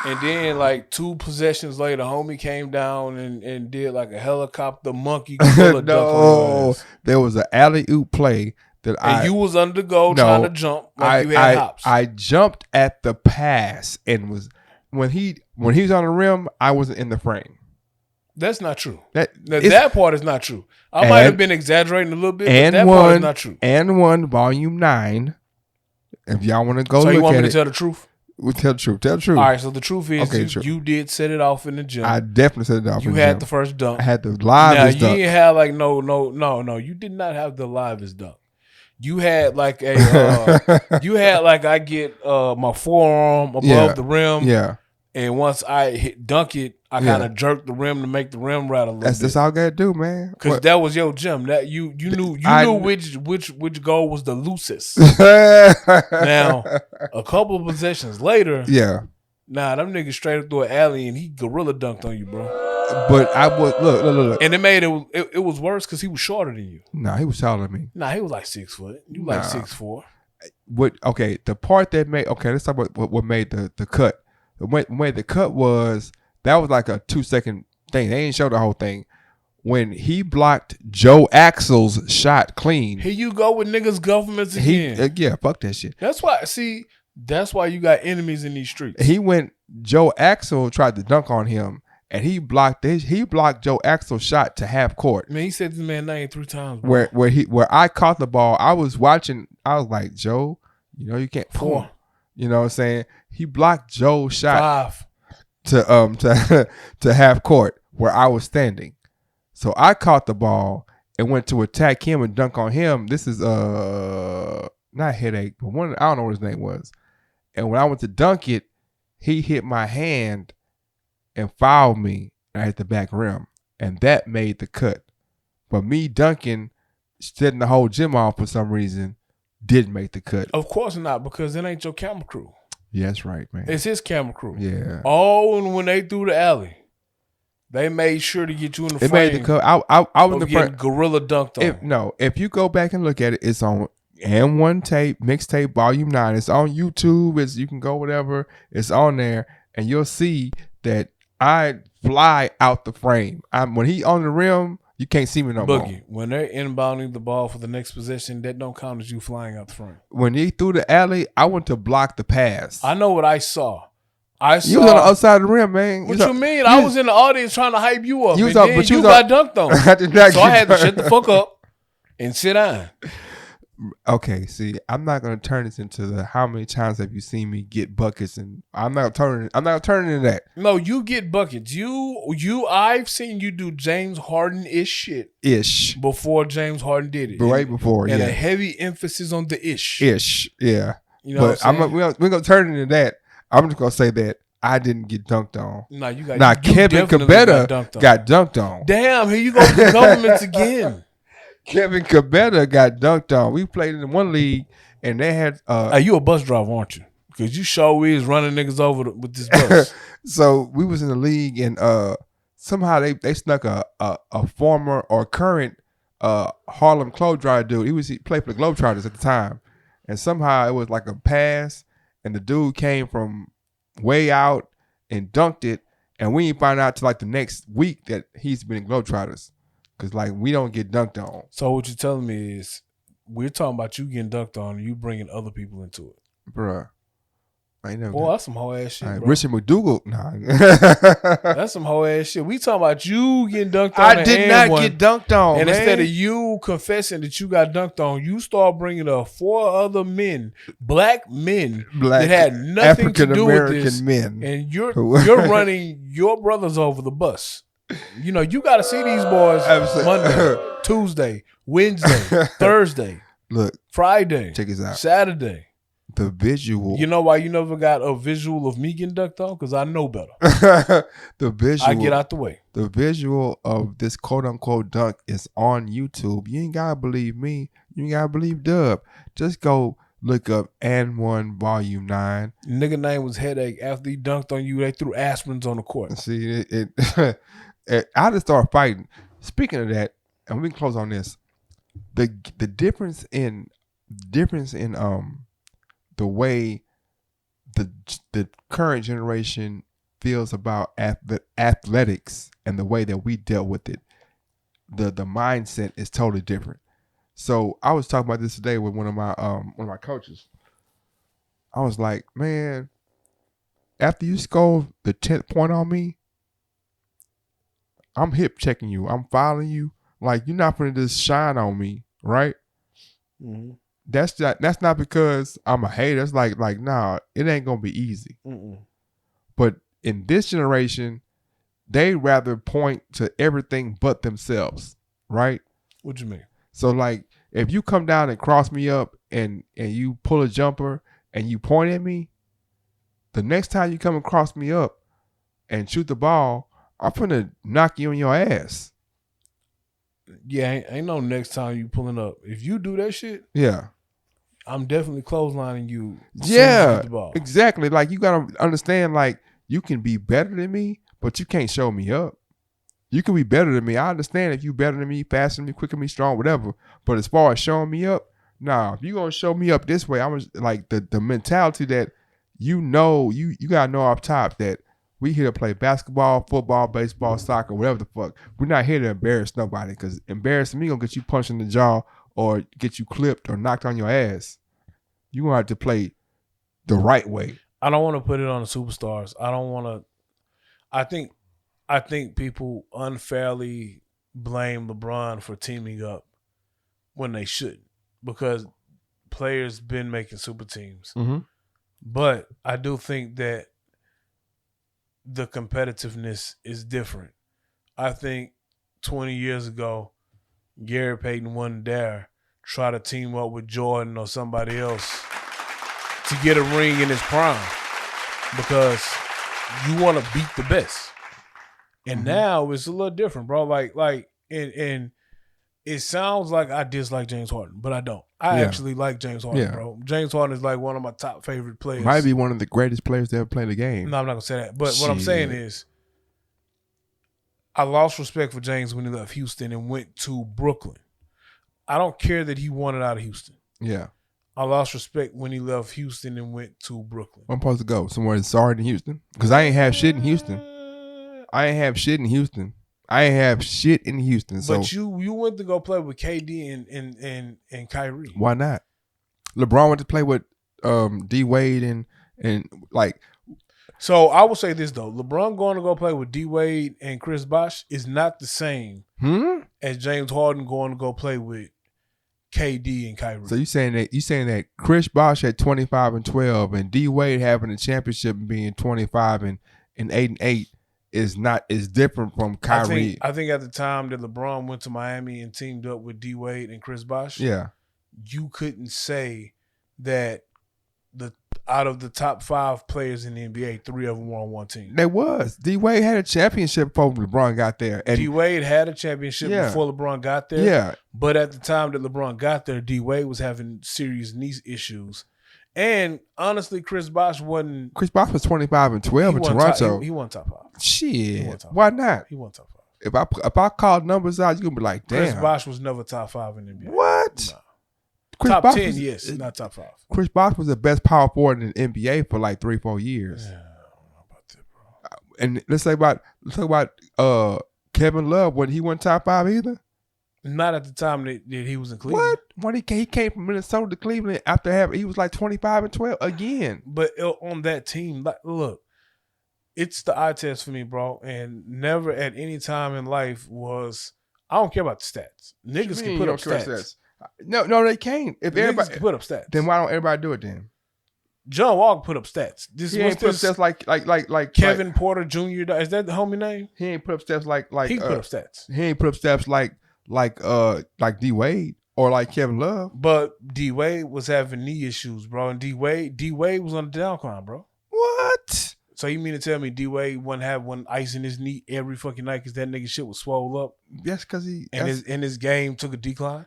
And then, like 2 possessions later, homie came down and did like a helicopter monkey gorilla dunk on his ass. There was an alley-oop play that you was under the goal trying to jump like you had hops. I jumped at the pass and was when he was on the rim, I wasn't in the frame. That's not true. That part is not true. I might have been exaggerating a little bit, but that part is not true. And1 Volume 9. If y'all want to go look at it. So you want me to tell the truth? We'll tell the truth. Tell the truth. All right, so the truth is you did set it off in the gym. I definitely set it off in the gym. You had the first dunk. I had the livest dunk. Now, you didn't have like no. You did not have the livest dunk. You had like a I get my forearm above the rim. Yeah. And once I dunk it, I kind of jerked the rim to make the rim right a little bit. That's all I gotta do, man. Because that was your gym. That you knew which goal was the loosest. Now, a couple of possessions later, nah, them niggas straight up through an alley and he gorilla dunked on you, bro. But I was look, and it made it was worse because he was shorter than you. Nah, he was taller than me. Nah, he was like 6 foot. You like 6'4". The part that made let's talk about what made the cut. What made the cut was that was like a 2-second thing. They didn't show the whole thing. When he blocked Joe Axel's shot clean. Here you go with niggas' governments again. Fuck that shit. That's why you got enemies in these streets. Joe Axel tried to dunk on him, and he blocked Joe Axel's shot to half court. Man, he said this man name 3 times. Bro. Where I caught the ball, I was watching. I was like, Joe, you can't 4. You know what I'm saying? He blocked Joe's shot 5 to half court where I was standing. So I caught the ball and went to attack him and dunk on him. This is not Headache, but I don't know what his name was. And when I went to dunk it, he hit my hand and fouled me at the back rim. And that made the cut. But me dunking, setting the whole gym off for some reason, didn't make the cut. Of course not, because it ain't your camera crew. Yeah, that's right, man. It's his camera crew. Yeah. Oh, and when they threw the alley, they made sure to get you in the frame. They made the cut. I was in the front. Gorilla dunked on. If you go back and look at it, it's on and1 tape, mixtape, volume 9. It's on YouTube. You can go whatever. It's on there, and you'll see that I fly out the frame. When he on the rim, you can't see me no more. Boogie, when they're inbounding the ball for the next possession, that don't count as you flying out the frame. When he threw the alley, I went to block the pass. I know what I saw. You was on the outside of the rim, man. What you mean? I was in the audience trying to hype you up. You got dunked on. So I had to shut the fuck up and sit down. Okay, see, I'm not gonna turn this into the how many times have you seen me get buckets, and I'm not turning into that. No, you get buckets. I've seen you do James Harden-ish shit. Ish. Before James Harden did it. Right before, and a heavy emphasis on the ish. Ish, yeah. You know but we're gonna turn into that. I'm just gonna say that I didn't get dunked on. No, you got. Now Kevin Cabetta got dunked on. Damn, here you go with the governments again. Kevin Cabetta got dunked on. We played in one league, and they had. You a bus driver, aren't you? Because you sure is running niggas over with this bus. So we was in the league, and somehow they snuck a former or current Harlem Globetrotter dude. He played for the Globetrotters at the time, and somehow it was like a pass, and the dude came from way out and dunked it, and we didn't find out till like the next week that he's been in Globetrotters. Cause like we don't get dunked on. So what you're telling me is we're talking about you getting dunked on and you bringing other people into it. Bruh. I never. Boy, that's some whole ass shit, bro. Richard McDougal. Nah. That's some whole ass shit. We talking about you getting dunked on. I did not get dunked on. And man. instead of you confessing that you got dunked on, you start bringing up 4 other men, black men that had nothing to do with this. Men. And you're running your brothers over the bus. You know, you got to see these boys Monday, Tuesday, Wednesday, Thursday, look, Friday, check this out. Saturday. the visual. You know why you never got a visual of me getting dunked on? Because I know better. The visual. I get out the way. The visual of this quote unquote dunk is on YouTube. You ain't gotta believe me. You ain't gotta believe Dub. Just go look up And One Volume 9. Nigga name was Headache. After he dunked on you, they threw aspirins on the court. See, I just started fighting. Speaking of that, and we can close on this. The difference in the way the current generation feels about athletics and the way that we dealt with it, the mindset is totally different. So I was talking about this today with one of my coaches. I was like, man, after you score the 10th point on me, I'm hip checking you. I'm following you. Like, you're not gonna just shine on me, right? Mm-hmm. That's not because I'm a hater. It's like nah, it ain't gonna be easy. Mm-mm. But in this generation, they rather point to everything but themselves, right? What you mean? So like, if you come down and cross me up and you pull a jumper and you point at me, the next time you come and cross me up and shoot the ball, I'm finna knock you on your ass. Yeah, ain't no next time you pulling up. If you do that shit, Yeah. I'm definitely clotheslining you. As soon as you Yeah, get the ball. exactly. Like, you gotta understand, like, you can be better than me, but you can't show me up. You can be better than me. I understand if you better than me, faster than me, quicker than me, strong, whatever. But as far as showing me up, nah. If you gonna show me up this way, I'm like the mentality that you gotta know off top that we here to play basketball, football, baseball, soccer, whatever the fuck. We're not here to embarrass nobody, because embarrassing me gonna get you punched in the jaw or get you clipped or knocked on your ass. You gonna have to play the right way. I don't want to put it on the superstars. I don't want to. I think people unfairly blame LeBron for teaming up when they shouldn't, because players been making super teams. Mm-hmm. But I do think that the competitiveness is different. I think 20 years ago, Gary Payton wouldn't dare try to team up with Jordan or somebody else to get a ring in his prime, because you want to beat the best. And now it's a little different, bro. And it sounds like I dislike James Harden, but I don't. I actually like James Harden, bro. James Harden is like one of my top favorite players. Might be one of the greatest players to ever play the game. No, I'm not gonna say that. But what I'm saying is, I lost respect for James when he left Houston and went to Brooklyn. I don't care that he wanted out of Houston. Yeah. I lost respect when he left Houston and went to Brooklyn. I'm supposed to go somewhere sorry in Houston, because I ain't have shit in Houston. I ain't have shit in Houston. But you went to go play with KD and Kyrie. Why not? LeBron went to play with D Wade and like. So I will say this though: LeBron going to go play with D Wade and Chris Bosh is not the same as James Harden going to go play with KD and Kyrie. So you saying that Chris Bosh at 25 and 12 and D Wade having a championship and being 25 and 8 is different from Kyrie. I think at the time that LeBron went to Miami and teamed up with D Wade and Chris Bosh, you couldn't say that out of the top 5 players in the NBA, 3 of them were on one team. There was. D Wade had a championship before LeBron got there. And D Wade had a championship before LeBron got there. Yeah. But at the time that LeBron got there, D Wade was having serious knee issues. And honestly, Chris Bosh wasn't. Chris Bosh was 25 and 12 in Toronto. He won top 5. Shit. Why not? He won top 5. If I call numbers out, you're going to be like, damn. Chris Bosh was never top 5 in the NBA. What? No. Top Bosh 10, yes, not top 5. Chris Bosh was the best power forward in the NBA for like 3-4 years. Yeah, I don't know about that, bro. And let's talk about Kevin Love when he went top 5 either. Not at the time that he was in Cleveland. What? When he came from Minnesota to Cleveland after he was like 25 and 12 again. But on that team, look, it's the eye test for me, bro. And never at any time in life I don't care about the stats. Niggas can put up stats. No, they can't. If Niggas everybody can put up stats, then why don't everybody do it then? John Wall put up stats. He ain't put up stats like Kevin Porter Jr. Is that the homie name? He ain't put up stats like he put up stats. He ain't put up stats like D Wade or like Kevin Love. But D Wade was having knee issues, bro, and D Wade was on the downcline, bro. What? So you mean to tell me D Wade wouldn't have one ice in his knee every fucking night because that nigga shit was swole up? Yes, because his game took a decline.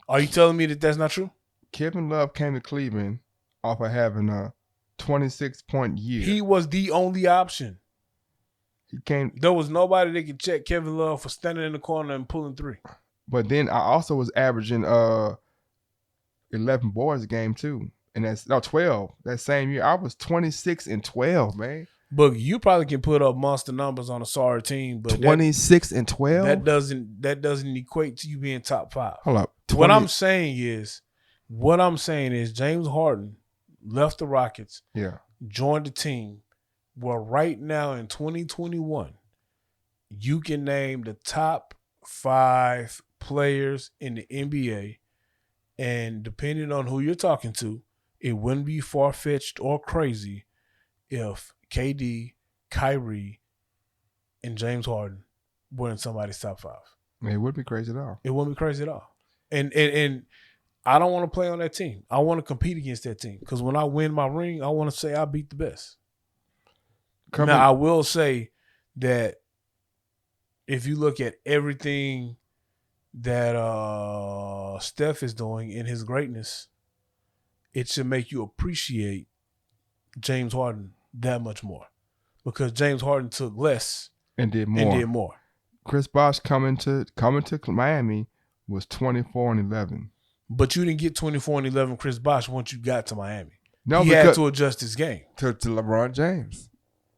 Are you telling me that that's not true? Kevin Love came to Cleveland off of having a 26-point year. He was the only option. He came. There was nobody that could check Kevin Love for standing in the corner and pulling three. But then I also was averaging 11 boards a game too. And that's 12. That same year, I was 26 and 12, man. But you probably can put up monster numbers on a sorry team, but 26 and 12. That doesn't equate to you being top 5. Hold up. What I'm saying is James Harden left the Rockets, joined the team. Well, right now in 2021, you can name the top 5 players in the NBA, and depending on who you're talking to, it wouldn't be far-fetched or crazy if KD, Kyrie, and James Harden were in somebody's top 5. It wouldn't be crazy at all. It wouldn't be crazy at all. And I don't want to play on that team. I want to compete against that team because when I win my ring, I want to say I beat the best. Now, I will say that if you look at everything that Steph is doing in his greatness, it should make you appreciate James Harden that much more because James Harden took less and did more. Chris Bosh coming to Miami was 24 and 11. But you didn't get 24 and 11 Chris Bosh once you got to Miami. No, he had to adjust his game to LeBron James.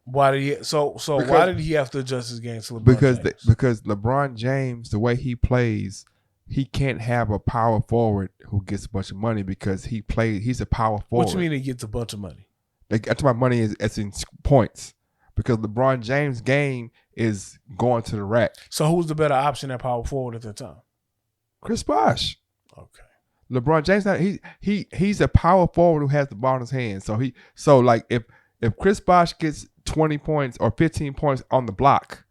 Why did he? Why did he have to adjust his game to LeBron James? Because LeBron James, the way he plays, he can't have a power forward who gets a bunch of money because he's a power forward. What you mean he gets a bunch of money? That's my money is in points because LeBron James' game is going to the rack. So who's the better option at power forward at that time? Chris Bosh. Okay. LeBron James, he's a power forward who has the ball in his hand. So like if Chris Bosh gets 20 points or 15 points on the block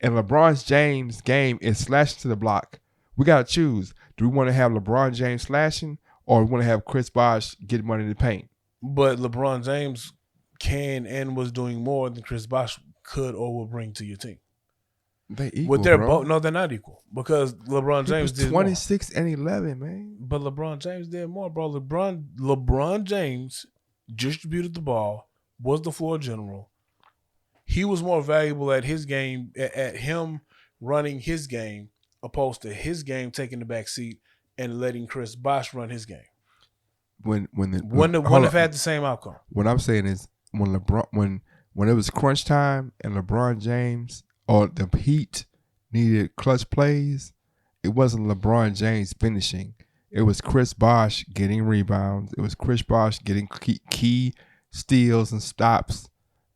and LeBron James' game is slashing to the block, we got to choose. Do we want to have LeBron James slashing or we want to have Chris Bosh getting money in the paint? But LeBron James can and was doing more than Chris Bosh could or will bring to your team. They equal, both. No, they're not equal because LeBron James did 26 more. And 11, man. But LeBron James did more, bro. LeBron James distributed the ball, was the floor general. He was more valuable at his game, at him running his game, opposed to his game taking the back seat and letting Chris Bosh run his game. Wouldn't have had the same outcome. What I'm saying is when it was crunch time and LeBron James or the Heat needed clutch plays, it wasn't LeBron James finishing. It was Chris Bosh getting rebounds. It was Chris Bosh getting key steals and stops.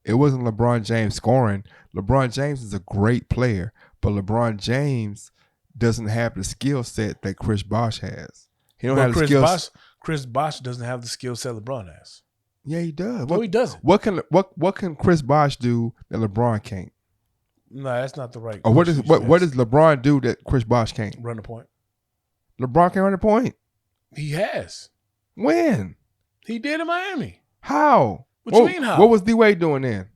It wasn't LeBron James scoring. LeBron James is a great player, but LeBron James doesn't have the skill set that Chris Bosh has. He don't have the skills. Chris Bosh doesn't have the skill set LeBron has. Yeah, he does. No, he doesn't. What can Chris Bosh do that LeBron can't? No, that's not the right. Or what does LeBron do that Chris Bosh can't? Run the point. LeBron can run the point. He has. When? He did in Miami. How? What you mean how? What was D Wade doing then?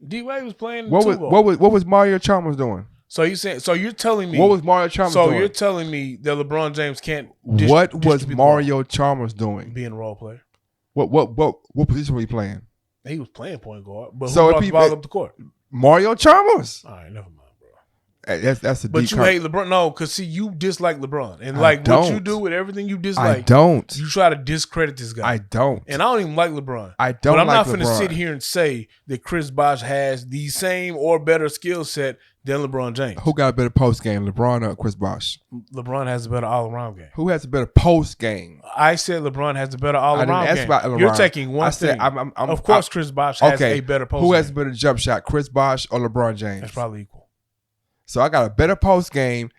D Wade was playing. What was Mario Chalmers doing? So you're telling me what was Mario Chalmers doing? So you're telling me that LeBron James can't. What was Mario Chalmers doing? Being a role player. What position was he playing? He was playing point guard, but who brought the ball up the court? Mario Chalmers. All right, never mind, bro. That's a. But you hate LeBron, no? Because see, you dislike LeBron, and like what you do with everything you dislike, I don't. You try to discredit this guy. I don't, and I don't even like LeBron. I don't. But I'm not going to sit here and say that Chris Bosh has the same or better skill set than LeBron James. Who got a better post game, LeBron or Chris Bosh? LeBron has a better all around game. Who has a better post game? I said LeBron has a better all around game. LeBron. You're taking one thing. Of course, Chris Bosh has a better post game. Who has a better jump shot, Chris Bosh or LeBron James? That's probably equal. So I got a better post game,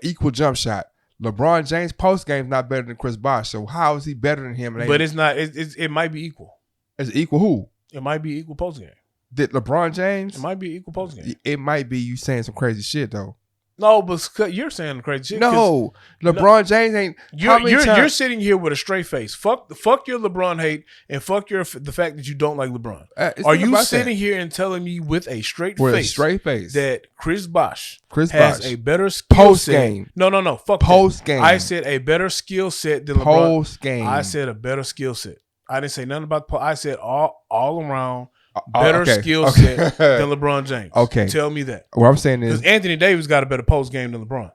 equal jump shot. LeBron James post game is not better than Chris Bosh. So how is he better than him? But it's not. It might be equal. It's equal who? It might be equal post game. Did LeBron James? It might be equal post game. It might be you saying some crazy shit though. No, but you're saying crazy shit. No, LeBron James ain't. You're sitting here with a straight face. Fuck your LeBron hate and fuck the fact that you don't like LeBron. Are you sitting here and telling me with a straight face that Chris Bosh has a better skill set? No. Fuck post game. I said a better skill set than LeBron. Post game. I said a better skill set. I didn't say nothing about. I said all around. Better skill set than LeBron James. Okay. Tell me that. What I'm saying is because Anthony Davis got a better post game than LeBron.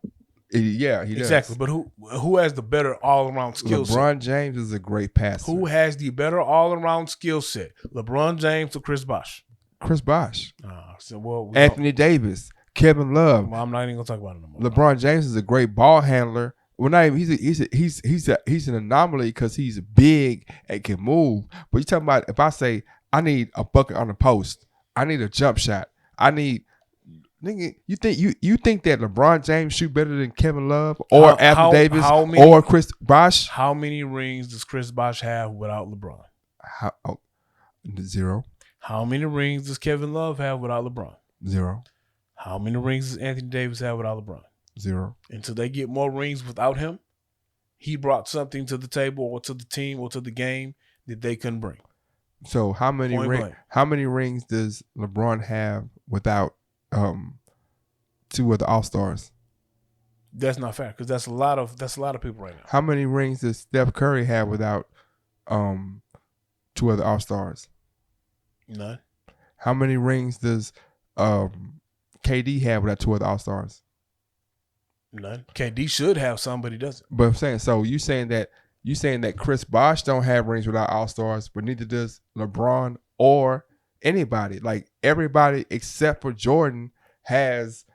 Yeah, he does. Exactly. But who has the better all around skill set? LeBron James is a great passer. Who has the better all around skill set? LeBron James or Chris Bosh? Chris Bosh. Anthony Davis, Kevin Love. Well, I'm not even gonna talk about it no more. LeBron James is a great ball handler. Well, not even he's an anomaly because he's big and can move. But you talking about if I say I need a bucket on the post, I need a jump shot, I need nigga. You think that LeBron James shoot better than Kevin Love or Anthony Davis or Chris Bosh? How many rings does Chris Bosh have without LeBron? 0. How many rings does Kevin Love have without LeBron? 0. How many rings does Anthony Davis have without LeBron? 0. Until they get more rings without him, he brought something to the table or to the team or to the game that they couldn't bring. So how many rings does LeBron have without 2 of the All-Stars? That's not fair because that's a lot of people right now. How many rings does Steph Curry have without 2 of the All-Stars? None. How many rings does KD have without 2 of the All-Stars? None. KD should have some, but he doesn't. But I'm saying, so you saying that Chris Bosh don't have rings without All-Stars, but neither does LeBron or anybody. Like everybody except for Jordan has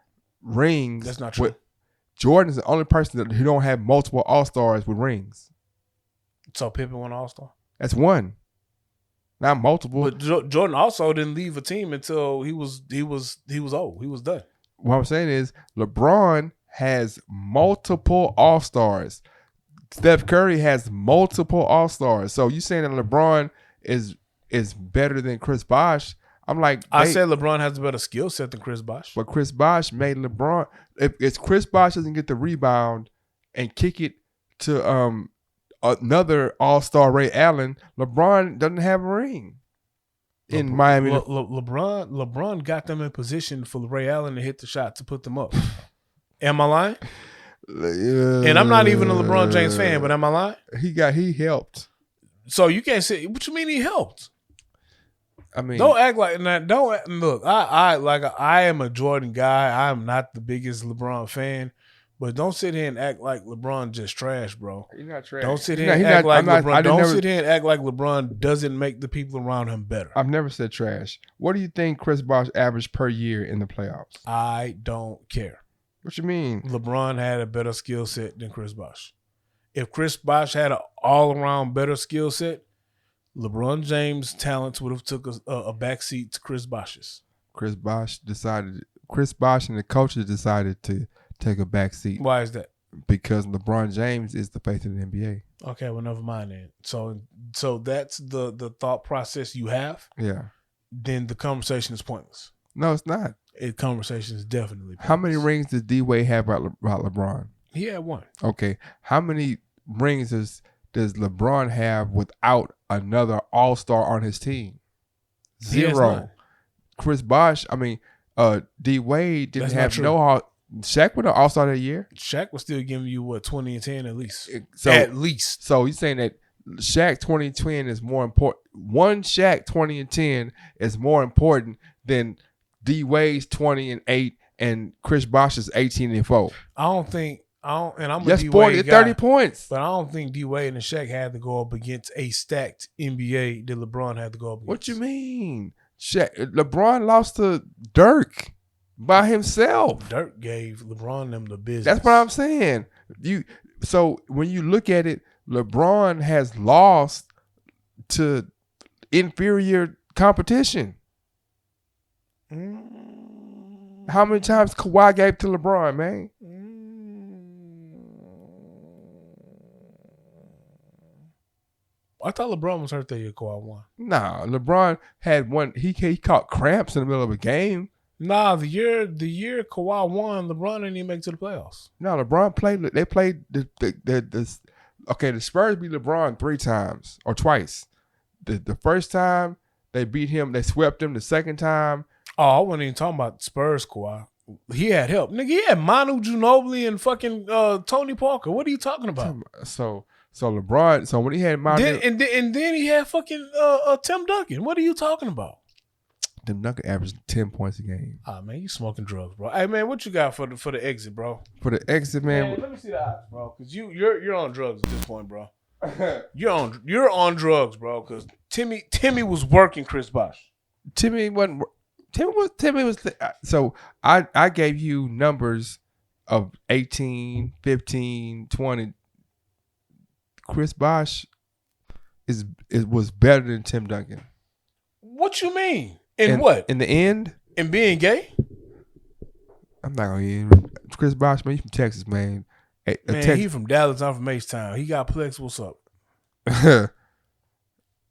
rings. That's not true. Jordan's the only person who don't have multiple All-Stars with rings. So Pippen won All-Star? That's one. Not multiple. But Jordan also didn't leave a team until he was old. He was done. What I'm saying is LeBron has multiple All-Stars. Steph Curry has multiple All-Stars. So you saying that LeBron is better than Chris Bosh? I'm like, I said LeBron has a better skill set than Chris Bosh. But Chris Bosh made LeBron. If Chris Bosh doesn't get the rebound and kick it to another All-Star Ray Allen, LeBron doesn't have a ring in Miami. LeBron got them in position for Ray Allen to hit the shot to put them up. Am I lying? And I'm not even a LeBron James fan, but am I lying? He helped. So you can't say what you mean he helped. I mean, don't act like that. Don't look. I am a Jordan guy. I'm not the biggest LeBron fan, but don't sit here and act like LeBron just trash, bro. He's not trash. Don't sit here and act like LeBron. Don't sit here and act like LeBron doesn't make the people around him better. I've never said trash. What do you think Chris Bosh averaged per year in the playoffs? I don't care. What you mean? LeBron had a better skill set than Chris Bosh. If Chris Bosh had an all-around better skill set, LeBron James' talents would have took a backseat to Chris Bosh's. Chris Bosh and the coaches decided to take a backseat. Why is that? Because LeBron James is the face of the NBA. Okay, well, never mind then. So that's the thought process you have? Yeah. Then the conversation is pointless. No, it's not. Conversation is definitely pointless. How many rings does D-Wade have about LeBron? He had 1. Okay. How many rings does LeBron have without another All-Star on his team? 0. Chris Bosh, D-Wade didn't have no Shaq was an All-Star that year. Shaq was still giving you 20 and 10 at least. At least. So you're saying that Shaq 20 and 10 is more important. One Shaq 20 and 10 is more important than D-Wade's 20 and 8 and Chris Bosh's 18 and 4. And I'm a D-Wade guy, 30 points. But I don't think D-Wade and Shaq had to go up against a stacked NBA that LeBron had to go up against. What you mean? LeBron lost to Dirk by himself. Dirk gave LeBron them the business. That's what I'm saying. So when you look at it, LeBron has lost to inferior competition. How many times Kawhi gave to LeBron, man? I thought LeBron was hurt that year. Kawhi won. Nah, LeBron had one. He caught cramps in the middle of a game. Nah, the year Kawhi won, LeBron didn't even make it to the playoffs. No, LeBron played. They played the Spurs beat LeBron 3 times or twice. The first time they beat him, they swept him. The second time, oh, I wasn't even talking about Spurs Kawhi. He had help, nigga. He had Manu Ginobili and fucking Tony Parker. What are you talking about? So LeBron. So when he had Manu, and then he had fucking Tim Duncan. What are you talking about? Tim Duncan averaged 10 points a game. Ah, man, you smoking drugs, bro. Hey, man, what you got for the exit, bro? For the exit, man. Let me see the odds, bro. Because you're on drugs at this point, bro. You're on drugs, bro. Because Timmy was working Chris Bosh. Timmy wasn't. Timmy was. So I gave you numbers of 18, 15, 20. Chris Bosh was better than Tim Duncan. What you mean? In what? In the end? In being gay? I'm not gonna. Chris Bosh, man, you from Texas, man. He from Dallas. I'm from H-Town. He got Plex. What's up?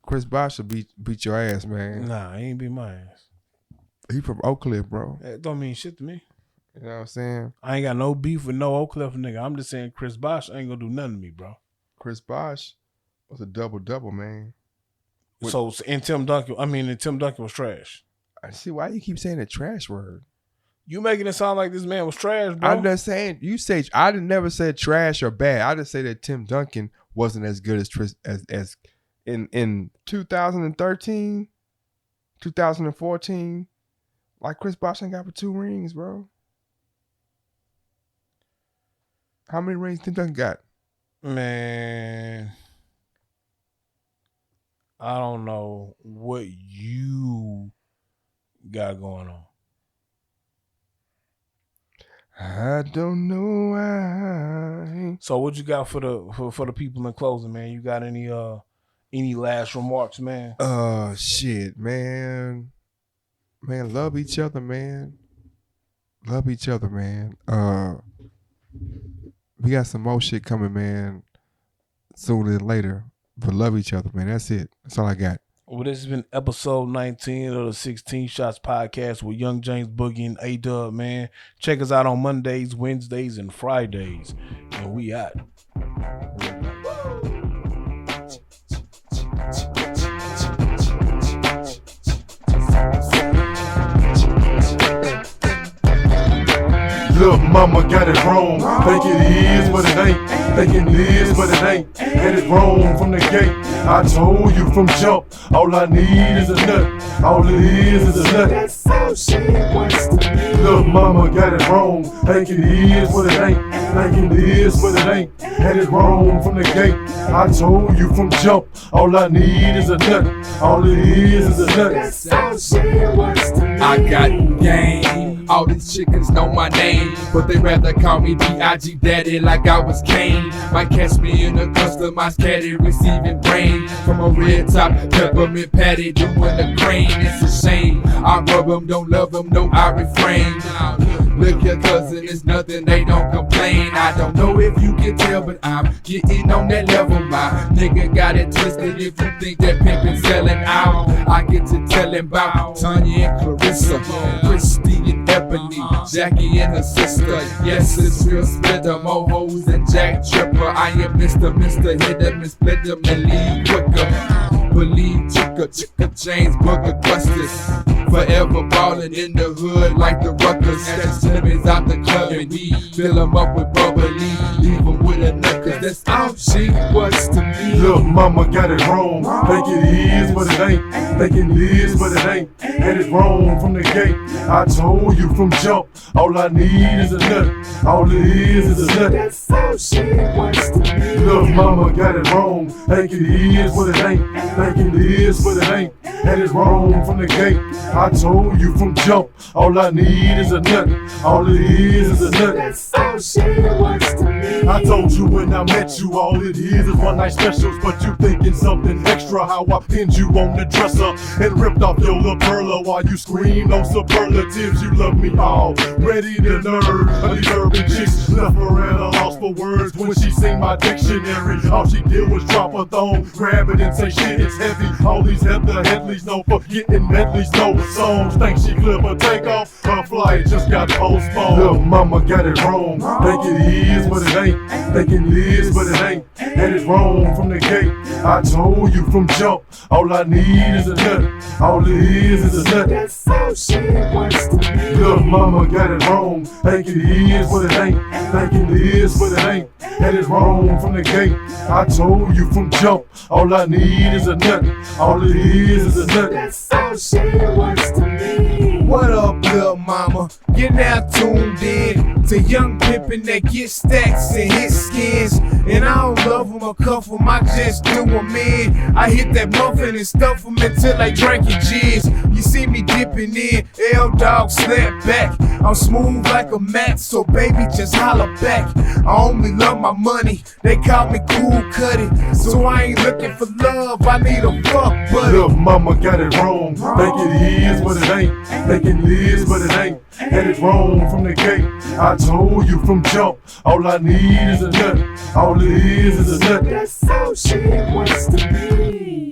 Chris Bosh will beat your ass, man. Nah, he ain't beat my ass. He from Oak Cliff, bro. That don't mean shit to me. You know what I'm saying? I ain't got no beef with no Oak Cliff nigga. I'm just saying Chris Bosh ain't gonna do nothing to me, bro. Chris Bosh was a double-double, man. Tim Duncan was trash. I see why you keep saying the trash word. You making it sound like this man was trash, bro. I'm just saying, I never said trash or bad. I just say that Tim Duncan wasn't as good as in 2013, 2014. Like Chris Bosh ain't got but 2 rings, bro. How many rings Tim Duncan got? Man, I don't know what you got going on. I don't know why. So what you got for the people in closing, man? You got any last remarks, man? Shit, man. Man, love each other, man. Love each other, man. We got some more shit coming, man, sooner than later. But love each other, man. That's it. That's all I got. Well, this has been episode 19 of the 16 Shots Podcast with Young James Boogie and A-Dub, man. Check us out on Mondays, Wednesdays, and Fridays. And we out. Look, mama got it wrong. Think it is, but it ain't. Think it is, but it ain't. Had it wrong from the gate. I told you from jump. All I need is a nut. All it is a nut. That's how she wants to be. Look, mama got it wrong. Think it is, but it ain't. Think it is, but it ain't. Had it wrong from the gate. I told you from jump. All I need is a nut. All it is a nut. That's how she wants to be. I got game. All these chickens know my name, but they rather call me B.I.G. Daddy like I was Kane. Might catch me in a customized caddy, receiving brain from a red top peppermint patty, doing the crane. It's a shame. I rub them, don't love them, no, I refrain. Look, your cousin, it's nothing, they don't complain. I don't know if you can tell, but I'm getting on that level. My nigga got it twisted. If you think that pimpin' selling out, I get to tellin' about Tanya and Clarissa, Christy and Ebony, Jackie and her sister. Yes, it's real splitter, more hoes than Jack Tripper. I am Mr. Hit them and split them and leave quicker. Believe Chicka James Booger Gustus. Forever ballin' in the hood like the Ruckers. Catch Slimmies out the club and we fill them up with bubbly. Leave them with a nut, cause that's all she was to me. Look, mama got it wrong. Think it is, but it ain't. Think it is, but it ain't. Had it wrong from the gate. I told you from jump. All I need is a nut. All it is a nut. That's how she wants to be. Look, mama got it wrong. Think it is, but it ain't. Think it is, but it ain't. Had it wrong from the gate. I told you from jump. All I need is a nut. All it is a nut. That's how she wants to be. I told you when I met you, all it is one night specials, but you thinking something extra. How I pinned you on the dresser and ripped off your little perla while you screamed on superlatives. You love me all, ready to nerve. These urban chicks left her at a loss for words when she seen my dictionary. All she did was drop a thong, grab it and say shit, it's heavy. All these Heather Headleys know for getting medleys, know songs. Think she clever, take off, her flight just got postponed. Little mama got it wrong, think it is but it ain't. Think it is but it ain't. And it's wrong from the gate. I told you from jump, all I need is a nut. All it is a nut. That's how she wants to be. Little mama got it wrong, think it is but it ain't. Think it is but it ain't. And it's wrong from the gate. I told you from jump, all I need is a nut. All it is a nut. That's how she wants to be. What up, little mama? You're now tuned in to Young Pimpin' that get stacks and hit skins. And I don't love them or cuff them, I just do them in. I hit that muffin and stuff them until I drank your jizz. You see me dipping in, L-Dog snap back. I'm smooth like a mat, so baby just holler back. I only love my money, they call me Cool Cutty. So I ain't looking for love, I need a fuck buddy. Little mama got it wrong, think it is but it ain't. Think it is but it ain't. And it's wrong from the gate. I told you from jump, all I need is a nut. All it is a nut. That's how she wants to be.